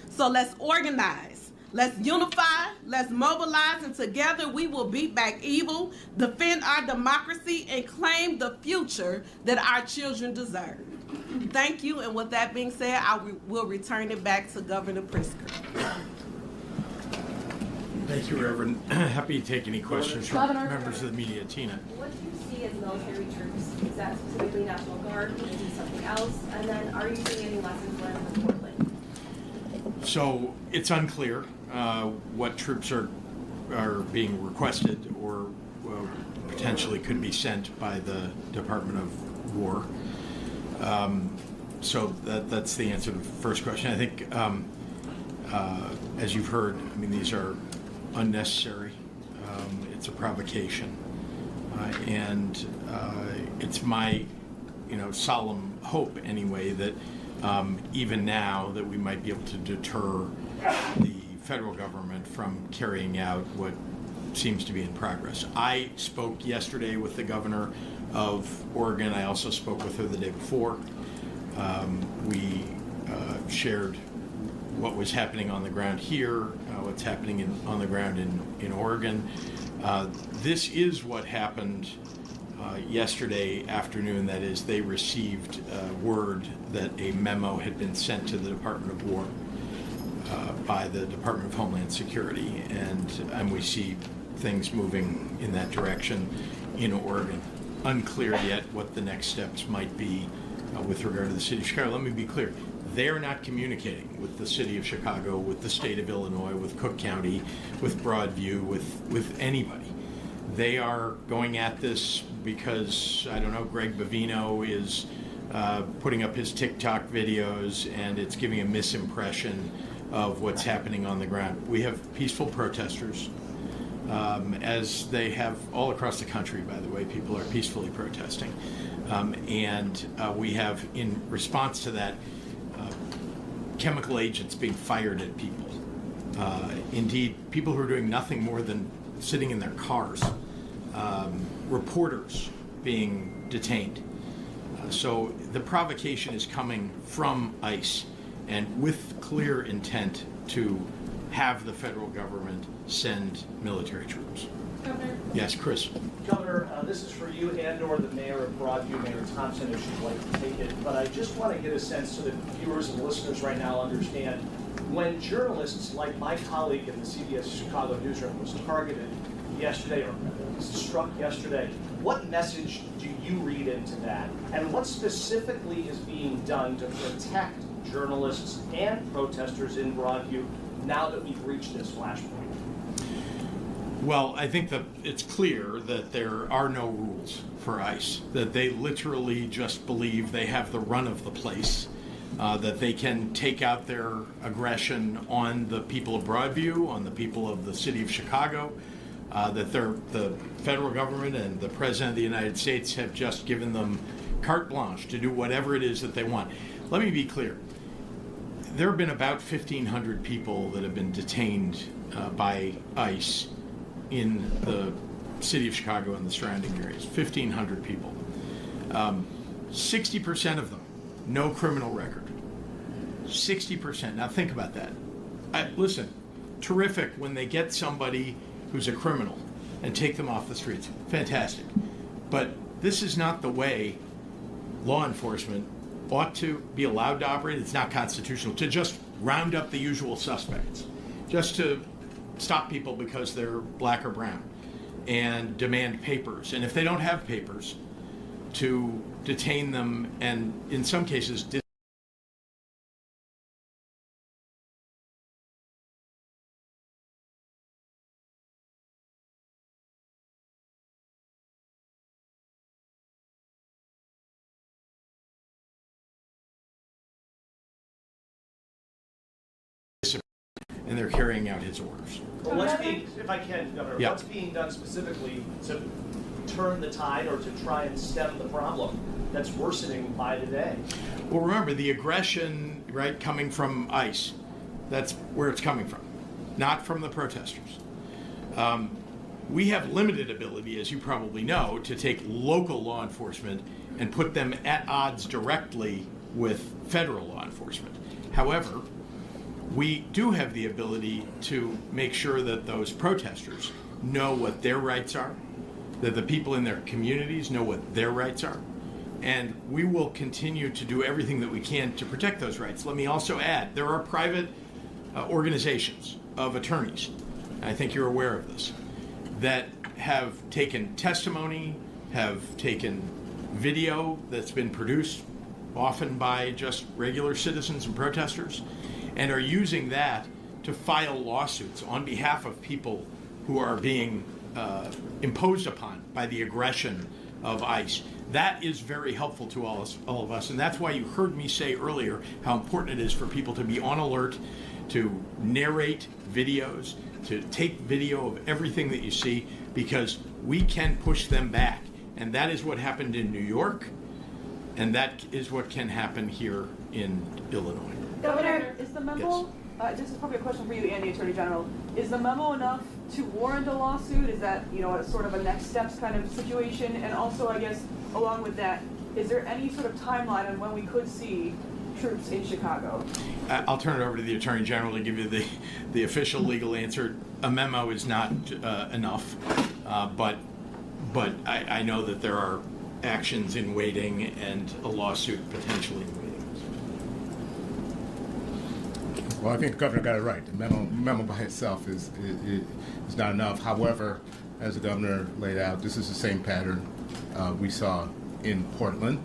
So let's organize, let's unify, let's mobilize, and together we will beat back evil, defend our democracy, and claim the future that our children deserve. Thank you, and with that being said, I will return it back to Governor Pritzker. Thank you, Reverend. Happy to take any questions from members of the media. Tina. What do you see as military troops? Is that specifically National Guard? Is it something else? And then are you seeing any lessons learned from Portland? So it's unclear what troops are being requested or potentially could be sent by the Department of War. So that's the answer to the first question. I think, as you've heard, I mean, these are unnecessary. It's a provocation, and it's my, solemn hope anyway that even now that we might be able to deter the federal government from carrying out what seems to be in progress. I spoke yesterday with the governor of Oregon. I also spoke with her the day before. We shared what was happening on the ground here, what's happening on the ground in Oregon. This is what happened yesterday afternoon. That is, they received word that a memo had been sent to the Department of War by the Department of Homeland Security, and we see things moving in that direction in Oregon. Unclear yet what the next steps might be with regard to the city of Chicago. Let me be clear. They're not communicating with the city of Chicago, with the state of Illinois, with Cook County, with Broadview, with anybody. They are going at this because, I don't know, Greg Bovino is putting up his TikTok videos, and it's giving a misimpression of what's happening on the ground. We have peaceful protesters, as they have all across the country, by the way. People are peacefully protesting. And we have, in response to that, chemical agents being fired at people. Indeed, people who are doing nothing more than sitting in their cars. Reporters being detained. So the provocation is coming from ICE, and with clear intent to have the federal government send military troops. Governor? Yes, Chris. Governor, this is for you and/or the mayor of Broadview, Mayor Thompson, if she'd like to take it. But I just want to get a sense so that viewers and listeners right now understand, when journalists like my colleague in the CBS Chicago newsroom was targeted yesterday, or struck yesterday, what message do you read into that? And what specifically is being done to protect journalists and protesters in Broadview now that we've reached this flashpoint? Well, I think that it's clear that there are no rules for ICE, that they literally just believe they have the run of the place, that they can take out their aggression on the people of Broadview, on the people of the city of Chicago, that the federal government and the President of the United States have just given them carte blanche to do whatever it is that they want. Let me be clear. There have been about 1,500 people that have been detained by ICE in the city of Chicago and the surrounding areas. 1,500 people. 60% of them, no criminal record. 60%. Now think about that. Listen, terrific when they get somebody who's a criminal and take them off the streets. Fantastic. But this is not the way law enforcement ought to be allowed to operate. It's not constitutional to just round up the usual suspects, just to stop people because they're black or brown and demand papers. And if they don't have papers, to detain them and in some cases and they're carrying out his orders. Well, what's being, if I can, Governor, Yeah. what's being done specifically to turn the tide or to try and stem the problem that's worsening by the day? Well, remember, the aggression, right, coming from ICE, that's where it's coming from, not from the protesters. We have limited ability, as you probably know, to take local law enforcement and put them at odds directly with federal law enforcement. However, we do have the ability to make sure that those protesters know what their rights are, that the people in their communities know what their rights are, and we will continue to do everything that we can to protect those rights. Let me also add, there are private organizations of attorneys, I think you're aware of this, that have taken testimony, have taken video that's been produced often by just regular citizens and protesters, and are using that to file lawsuits on behalf of people who are being imposed upon by the aggression of ICE. That is very helpful to all of us, and that's why you heard me say earlier how important it is for people to be on alert, to narrate videos, to take video of everything that you see, because we can push them back. And that is what happened in New York, and that is what can happen here in Illinois. Governor, is the memo, this is probably a question for you and the Attorney General, is the memo enough to warrant a lawsuit? Is that, a sort of a next steps kind of situation? And also, I guess, along with that, is there any sort of timeline on when we could see troops in Chicago? I'll turn it over to the Attorney General to give you the official legal answer. A memo is not enough, but I know that there are actions in waiting and a lawsuit potentially in waiting. Well, I think the governor got it right. The memo by itself is not enough. However, as the governor laid out, this is the same pattern we saw in Portland,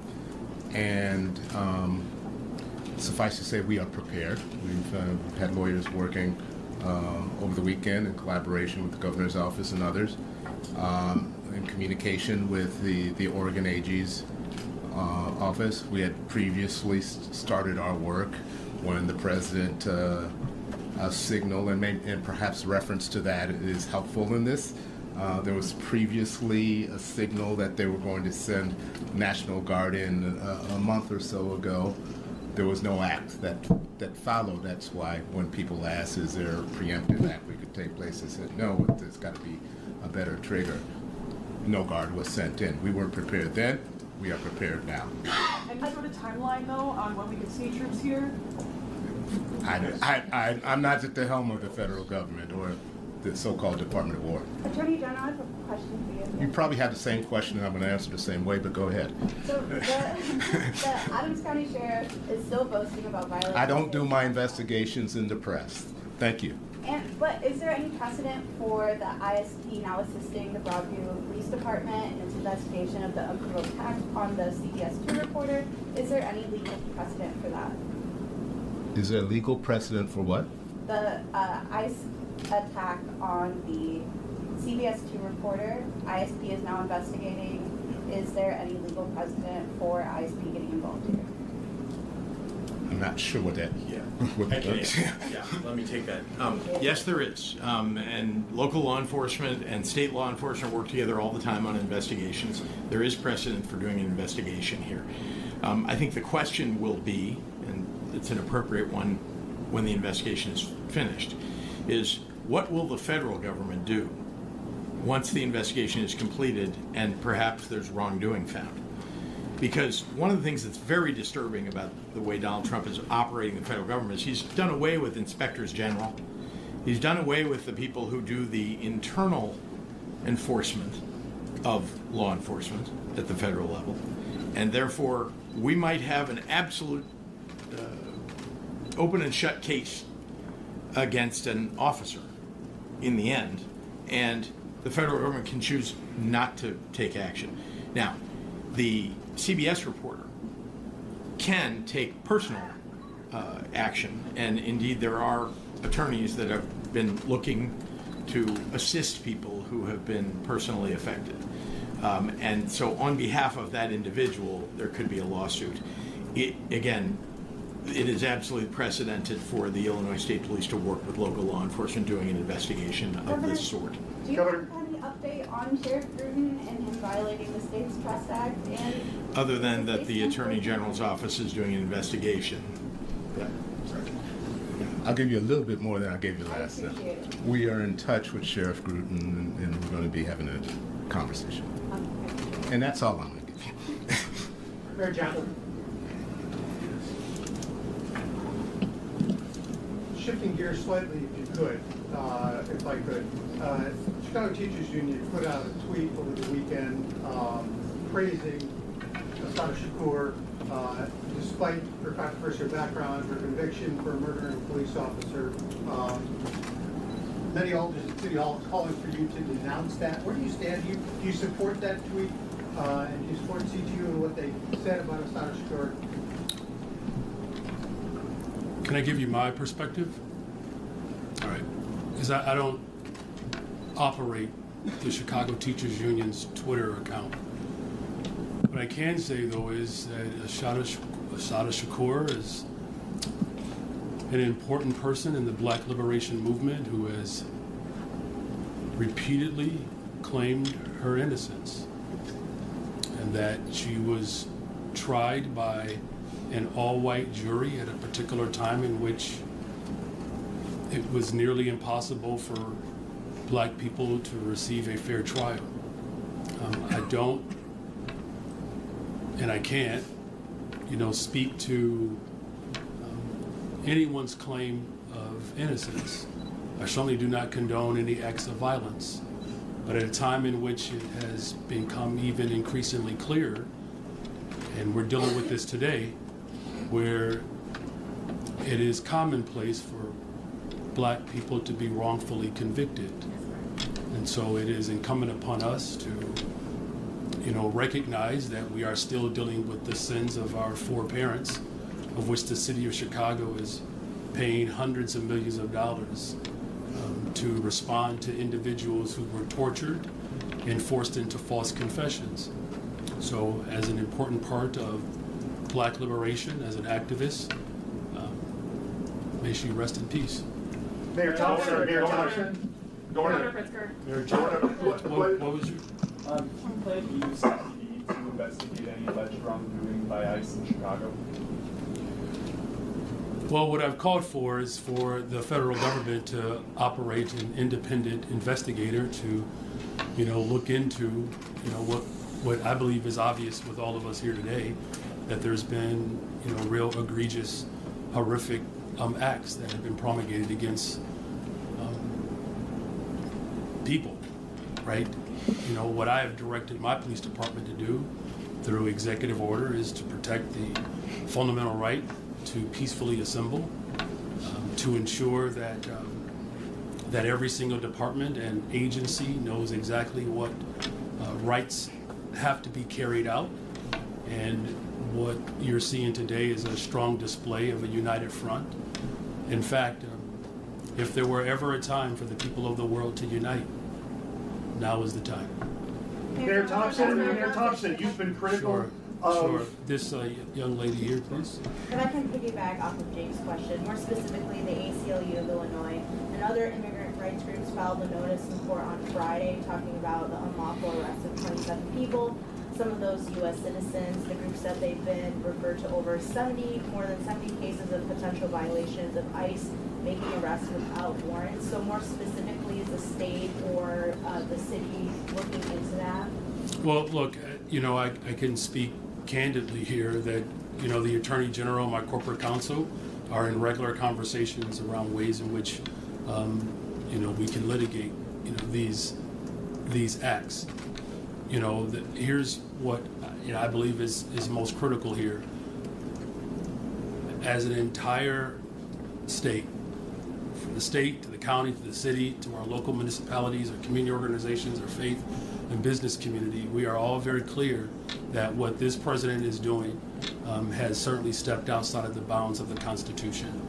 and suffice to say, we are prepared. We've had lawyers working over the weekend in collaboration with the governor's office and others, in communication with the Oregon AG's office. We had previously started our work when the president signaled, and perhaps reference to that is helpful in this. There was previously a signal that they were going to send National Guard in a month or so ago. There was no act that followed. That's why when people ask, is there a preemptive act we could take place, they said, no, there's got to be a better trigger. No Guard was sent in. We weren't prepared then. We are prepared now. Any sort of timeline, though, on when we could see troops here? I'm not at the helm of the federal government or the so-called Department of War. Attorney General, I have a question for you. You probably have the same question, and I'm going to answer the same way, but go ahead. So the Adams County Sheriff is still boasting about violence. I don't do my investigations in the press. Thank you. But is there any precedent for the ISP now assisting the Broadview Police Department in its investigation of the unprovoked attack on the CBS 2 reporter? Is there any legal precedent for that? Is there a legal precedent for what? The ICE attack on the CBS 2 reporter, ISP is now investigating. Is there any legal precedent for ISP getting involved here? I'm not sure what that. Yeah. What that Okay. does. Yeah, let me take that. Yes, there is. And local law enforcement and state law enforcement work together all the time on investigations. There is precedent for doing an investigation here. I think the question will be, and it's an appropriate one when the investigation is finished, is what will the federal government do once the investigation is completed and perhaps there's wrongdoing found? Because one of the things that's very disturbing about the way Donald Trump is operating the federal government is he's done away with inspectors general. He's done away with the people who do the internal enforcement of law enforcement at the federal level. And therefore, we might have an absolute open and shut case against an officer in the end, and the federal government can choose not to take action. Now, the CBS reporter can take personal action, and indeed there are attorneys that have been looking to assist people who have been personally affected. And so on behalf of that individual, there could be a lawsuit. It is absolutely precedented for the Illinois State Police to work with local law enforcement doing an investigation of this sort. Do you have any update on Sheriff Bruton and him violating the State's Trust Act? And Other than that the Attorney General's office is doing an investigation. Yeah. I'll give you a little bit more than I gave you last time. We are in touch with Sheriff Bruton, and we're going to be having a conversation. And that's all I'm going to give you. Mayor Johnson. Shifting gears slightly, if you could, if I could. Chicago Teachers Union put out a tweet over the weekend praising Assata Shakur, despite her controversial background, her conviction for murdering a police officer. Many alders at City Hall calling for you to denounce that. Where do you stand? Do you support that tweet? And do you support CTU and what they said about Assata Shakur? Can I give you my perspective? All right. Because I don't operate the Chicago Teachers Union's Twitter account. What I can say, though, is that Assata Shakur is an important person in the Black liberation movement who has repeatedly claimed her innocence, and that she was tried by an all-white jury at a particular time in which it was nearly impossible for Black people to receive a fair trial. I don't, and I can't, speak to anyone's claim of innocence. I certainly do not condone any acts of violence. But at a time in which it has become even increasingly clear, and we're dealing with this today, where it is commonplace for Black people to be wrongfully convicted. And so it is incumbent upon us to, recognize that we are still dealing with the sins of our foreparents, of which the city of Chicago is paying hundreds of millions of dollars to respond to individuals who were tortured and forced into false confessions. So as an important part of Black liberation, as an activist, may she rest in peace. Mayor Thompson. Mayor Thompson. Governor Pritzker. Mayor Johnson. What was your? Do you plan to use CTE to investigate any alleged wrongdoing by ICE in Chicago? Well, what I've called for is for the federal government to operate an independent investigator to, look into, what I believe is obvious with all of us here today, that there's been, real egregious, horrific acts that have been promulgated against people, right? What I have directed my police department to do through executive order is to protect the fundamental right to peacefully assemble, to ensure that that every single department and agency knows exactly what rights have to be carried out. And what you're seeing today is a strong display of a united front In fact, if there were ever a time for the people of the world to unite, now is the time. Mayor Thompson, you've been critical Sure. This young lady here, please. If I can piggyback off of Jake's question, more specifically, the ACLU of Illinois and other immigrant rights groups filed a notice in court on Friday talking about the unlawful arrest of 27 people. Some of those U.S. citizens. The group said they've been referred to more than 70 cases of potential violations of ICE making arrests without warrants. So more specifically, is the state or the city looking into that? Well, look, I can speak candidly here that, the Attorney General and my corporate counsel are in regular conversations around ways in which, we can litigate, these acts. Here's what I believe is most critical here. As an entire state, from the state to the county to the city to our local municipalities, our community organizations, our faith and business community, we are all very clear that what this president is doing has certainly stepped outside of the bounds of the Constitution.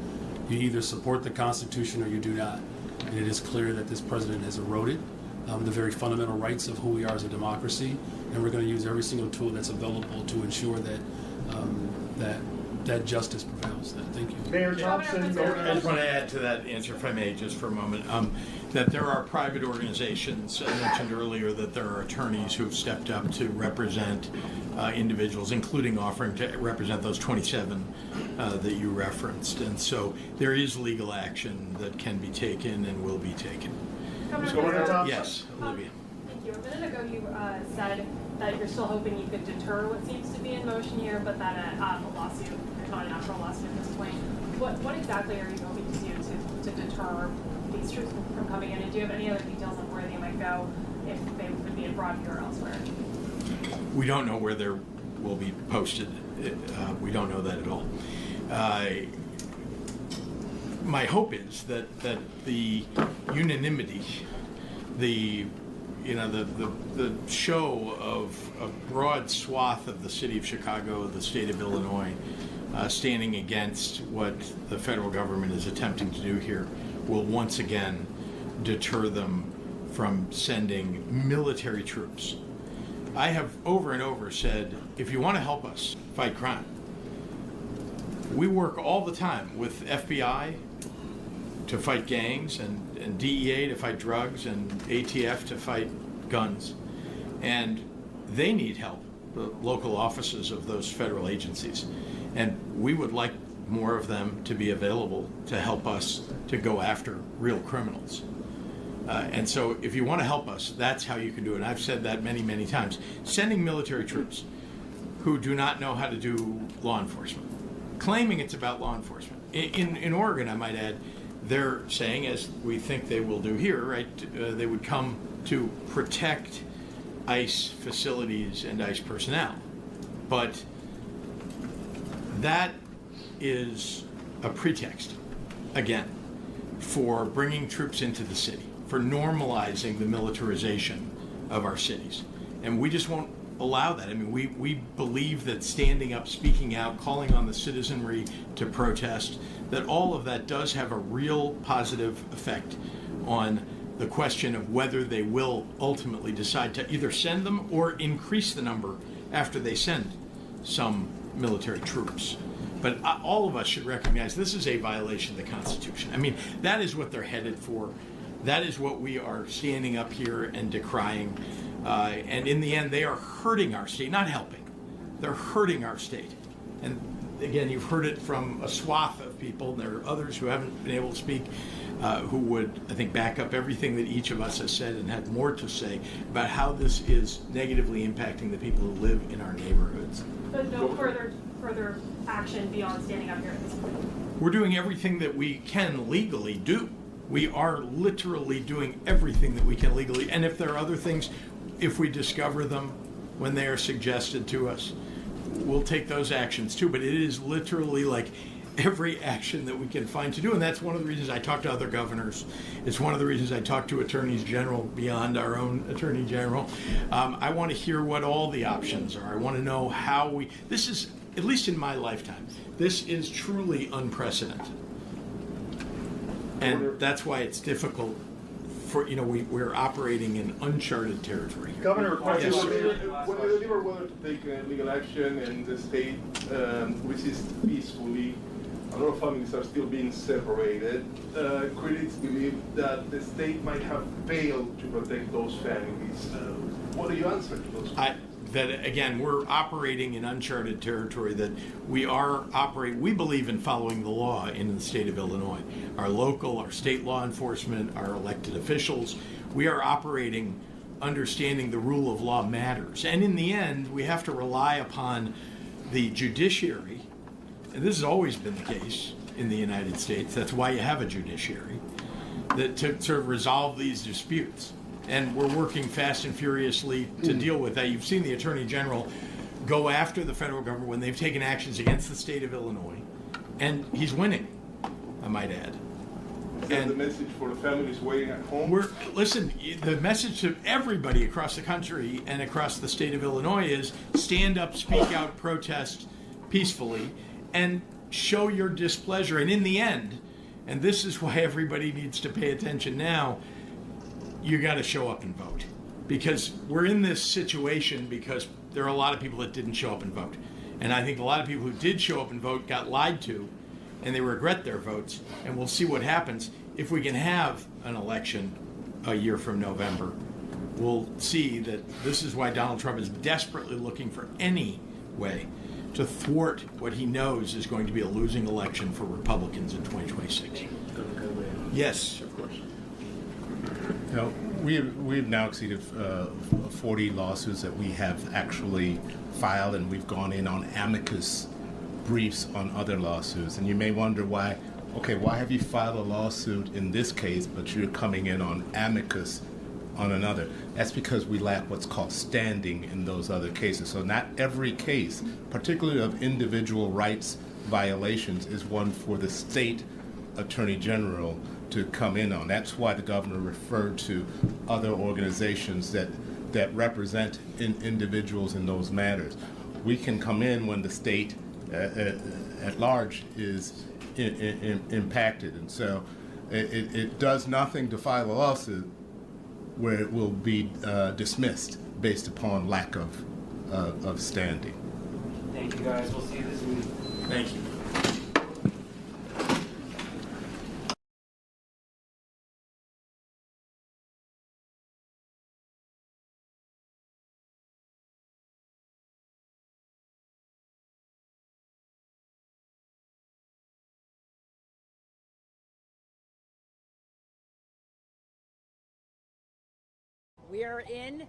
You either support the Constitution or you do not. And it is clear that this president has eroded the very fundamental rights of who we are as a democracy, and we're going to use every single tool that's available to ensure that that justice prevails. Thank you. Mayor Thompson, I just want to add to that answer, if I may, just for a moment, that there are private organizations. I mentioned earlier that there are attorneys who have stepped up to represent individuals, including offering to represent those 27 that you referenced. And so there is legal action that can be taken and will be taken. Yes, Olivia. Thank you. A minute ago you said that you're still hoping you could deter what seems to be in motion here, but that a lawsuit, there's not an actual lawsuit at this point. What exactly are you hoping to do to deter these troops from coming in? And do you have any other details on where they might go if they would be in Broadview or elsewhere? We don't know where they will be posted. We don't know that at all. My hope is that the unanimity, the show of a broad swath of the city of Chicago, the state of Illinois, standing against what the federal government is attempting to do here will once again deter them from sending military troops. I have over and over said, if you want to help us fight crime, we work all the time with FBI to fight gangs and DEA to fight drugs and ATF to fight guns. And they need help, the local offices of those federal agencies. And we would like more of them to be available to help us to go after real criminals. And so if you want to help us, that's how you can do it. And I've said that many, many times. Sending military troops who do not know how to do law enforcement, claiming it's about law enforcement. In Oregon, I might add, they're saying, as we think they will do here, right, they would come to protect ICE facilities and ICE personnel. But that is a pretext, again, for bringing troops into the city, for normalizing the militarization of our cities. And we just won't allow that. I mean, we believe that standing up, speaking out, calling on the citizenry to protest, that all of that does have a real positive effect on the question of whether they will ultimately decide to either send them or increase the number after they send some military troops. But all of us should recognize this is a violation of the Constitution. I mean, that is what they're headed for. That is what we are standing up here and decrying. And in the end, they are hurting our state, not helping. They're hurting our state. And again, you've heard it from a swath of people. There are others who haven't been able to speak, who would, I think, back up everything that each of us has said and have more to say about how this is negatively impacting the people who live in our neighborhoods. But no further action beyond standing up here at this point? We're doing everything that we can legally do. We are literally doing everything that we can legally. And if there are other things, if we discover them when they are suggested to us, we'll take those actions too. But it is literally like every action that we can find to do. And that's one of the reasons I talk to other governors. It's one of the reasons I talk to attorneys general beyond our own attorney general. I want to hear what all the options are. I want to know how this is, at least in my lifetime, this is truly unprecedented. And that's why it's difficult for, we're operating in uncharted territory. Governor, yes, when you deliver whether to take legal action and the state resists peacefully, a lot of families are still being separated. Critics believe that the state might have failed to protect those families. What do you answer to those? That again, we're operating in uncharted territory, that we believe in following the law in the state of Illinois. Our local, our state law enforcement, our elected officials, we are operating understanding the rule of law matters. And in the end, we have to rely upon the judiciary, and this has always been the case in the United States, that's why you have a judiciary, that to sort of resolve these disputes. And we're working fast and furiously to deal with that. You've seen the Attorney General go after the federal government when they've taken actions against the state of Illinois, and he's winning, I might add. And the message for the families waiting at home? Listen, the message to everybody across the country and across the state of Illinois is stand up, speak out, protest peacefully, and show your displeasure. And in the end, and this is why everybody needs to pay attention now, you got to show up and vote, because we're in this situation because there are a lot of people that didn't show up and vote, and I think a lot of people who did show up and vote got lied to, and they regret their votes. And we'll see what happens if we can have an election a year from November. We'll see that this is why Donald Trump is desperately looking for any way to thwart what he knows is going to be a losing election for Republicans in 2026. Yes, of course. We've now exceeded 40 lawsuits that we have actually filed, and we've gone in on amicus briefs on other lawsuits. And you may wonder why have you filed a lawsuit in this case, but you're coming in on amicus on another? That's because we lack what's called standing in those other cases. So not every case, particularly of individual rights violations, is one for the state attorney general to come in on. That's why the governor referred to other organizations that represent individuals in those matters. We can come in when the state at large is impacted, and so it does nothing to file a lawsuit where it will be dismissed based upon lack of standing. Thank you, guys. We'll see you this week. Thank you. We are in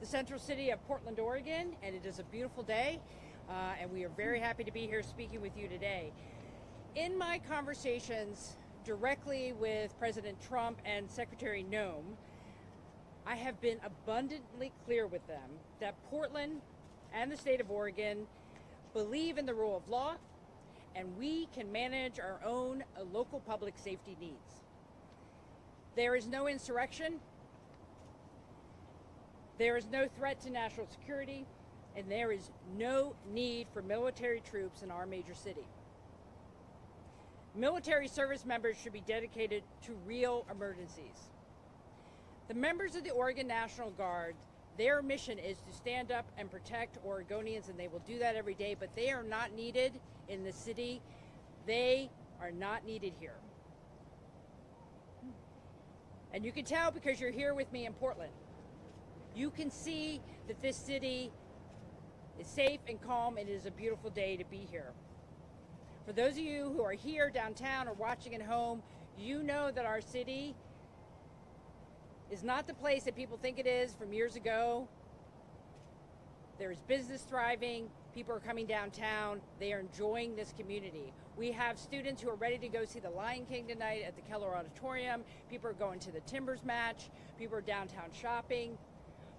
the central city of Portland, Oregon, and it is a beautiful day, and we are very happy to be here speaking with you today. In my conversations directly with President Trump and Secretary Noem, I have been abundantly clear with them that Portland and the state of Oregon believe in the rule of law, and we can manage our own local public safety needs. There is no insurrection. There is no threat to national security, and there is no need for military troops in our major city. Military service members should be dedicated to real emergencies. The members of the Oregon National Guard, their mission is to stand up and protect Oregonians, and they will do that every day, but they are not needed in the city. They are not needed here. And you can tell because you're here with me in Portland. You can see that this city is safe and calm, and it is a beautiful day to be here. For those of you who are here downtown or watching at home, you know that our city is not the place that people think it is from years ago. There is business thriving. People are coming downtown. They are enjoying this community. We have students who are ready to go see the Lion King tonight at the Keller Auditorium. People are going to the Timbers match. People are downtown shopping.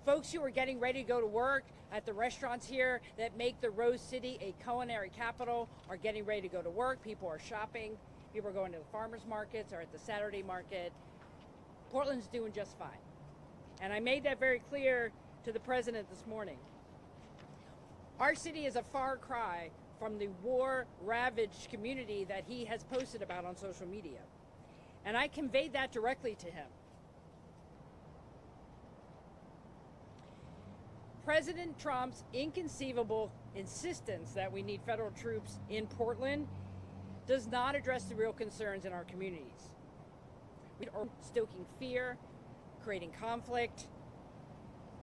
Folks who are getting ready to go to work at the restaurants here that make the Rose City a culinary capital are getting ready to go to work. People are shopping. People are going to the farmers markets or at the Saturday market. Portland's doing just fine. And I made that very clear to the president this morning. Our city is a far cry from the war-ravaged community that he has posted about on social media. And I conveyed that directly to him. President Trump's inconceivable insistence that we need federal troops in Portland does not address the real concerns in our communities. We are stoking fear, creating conflict,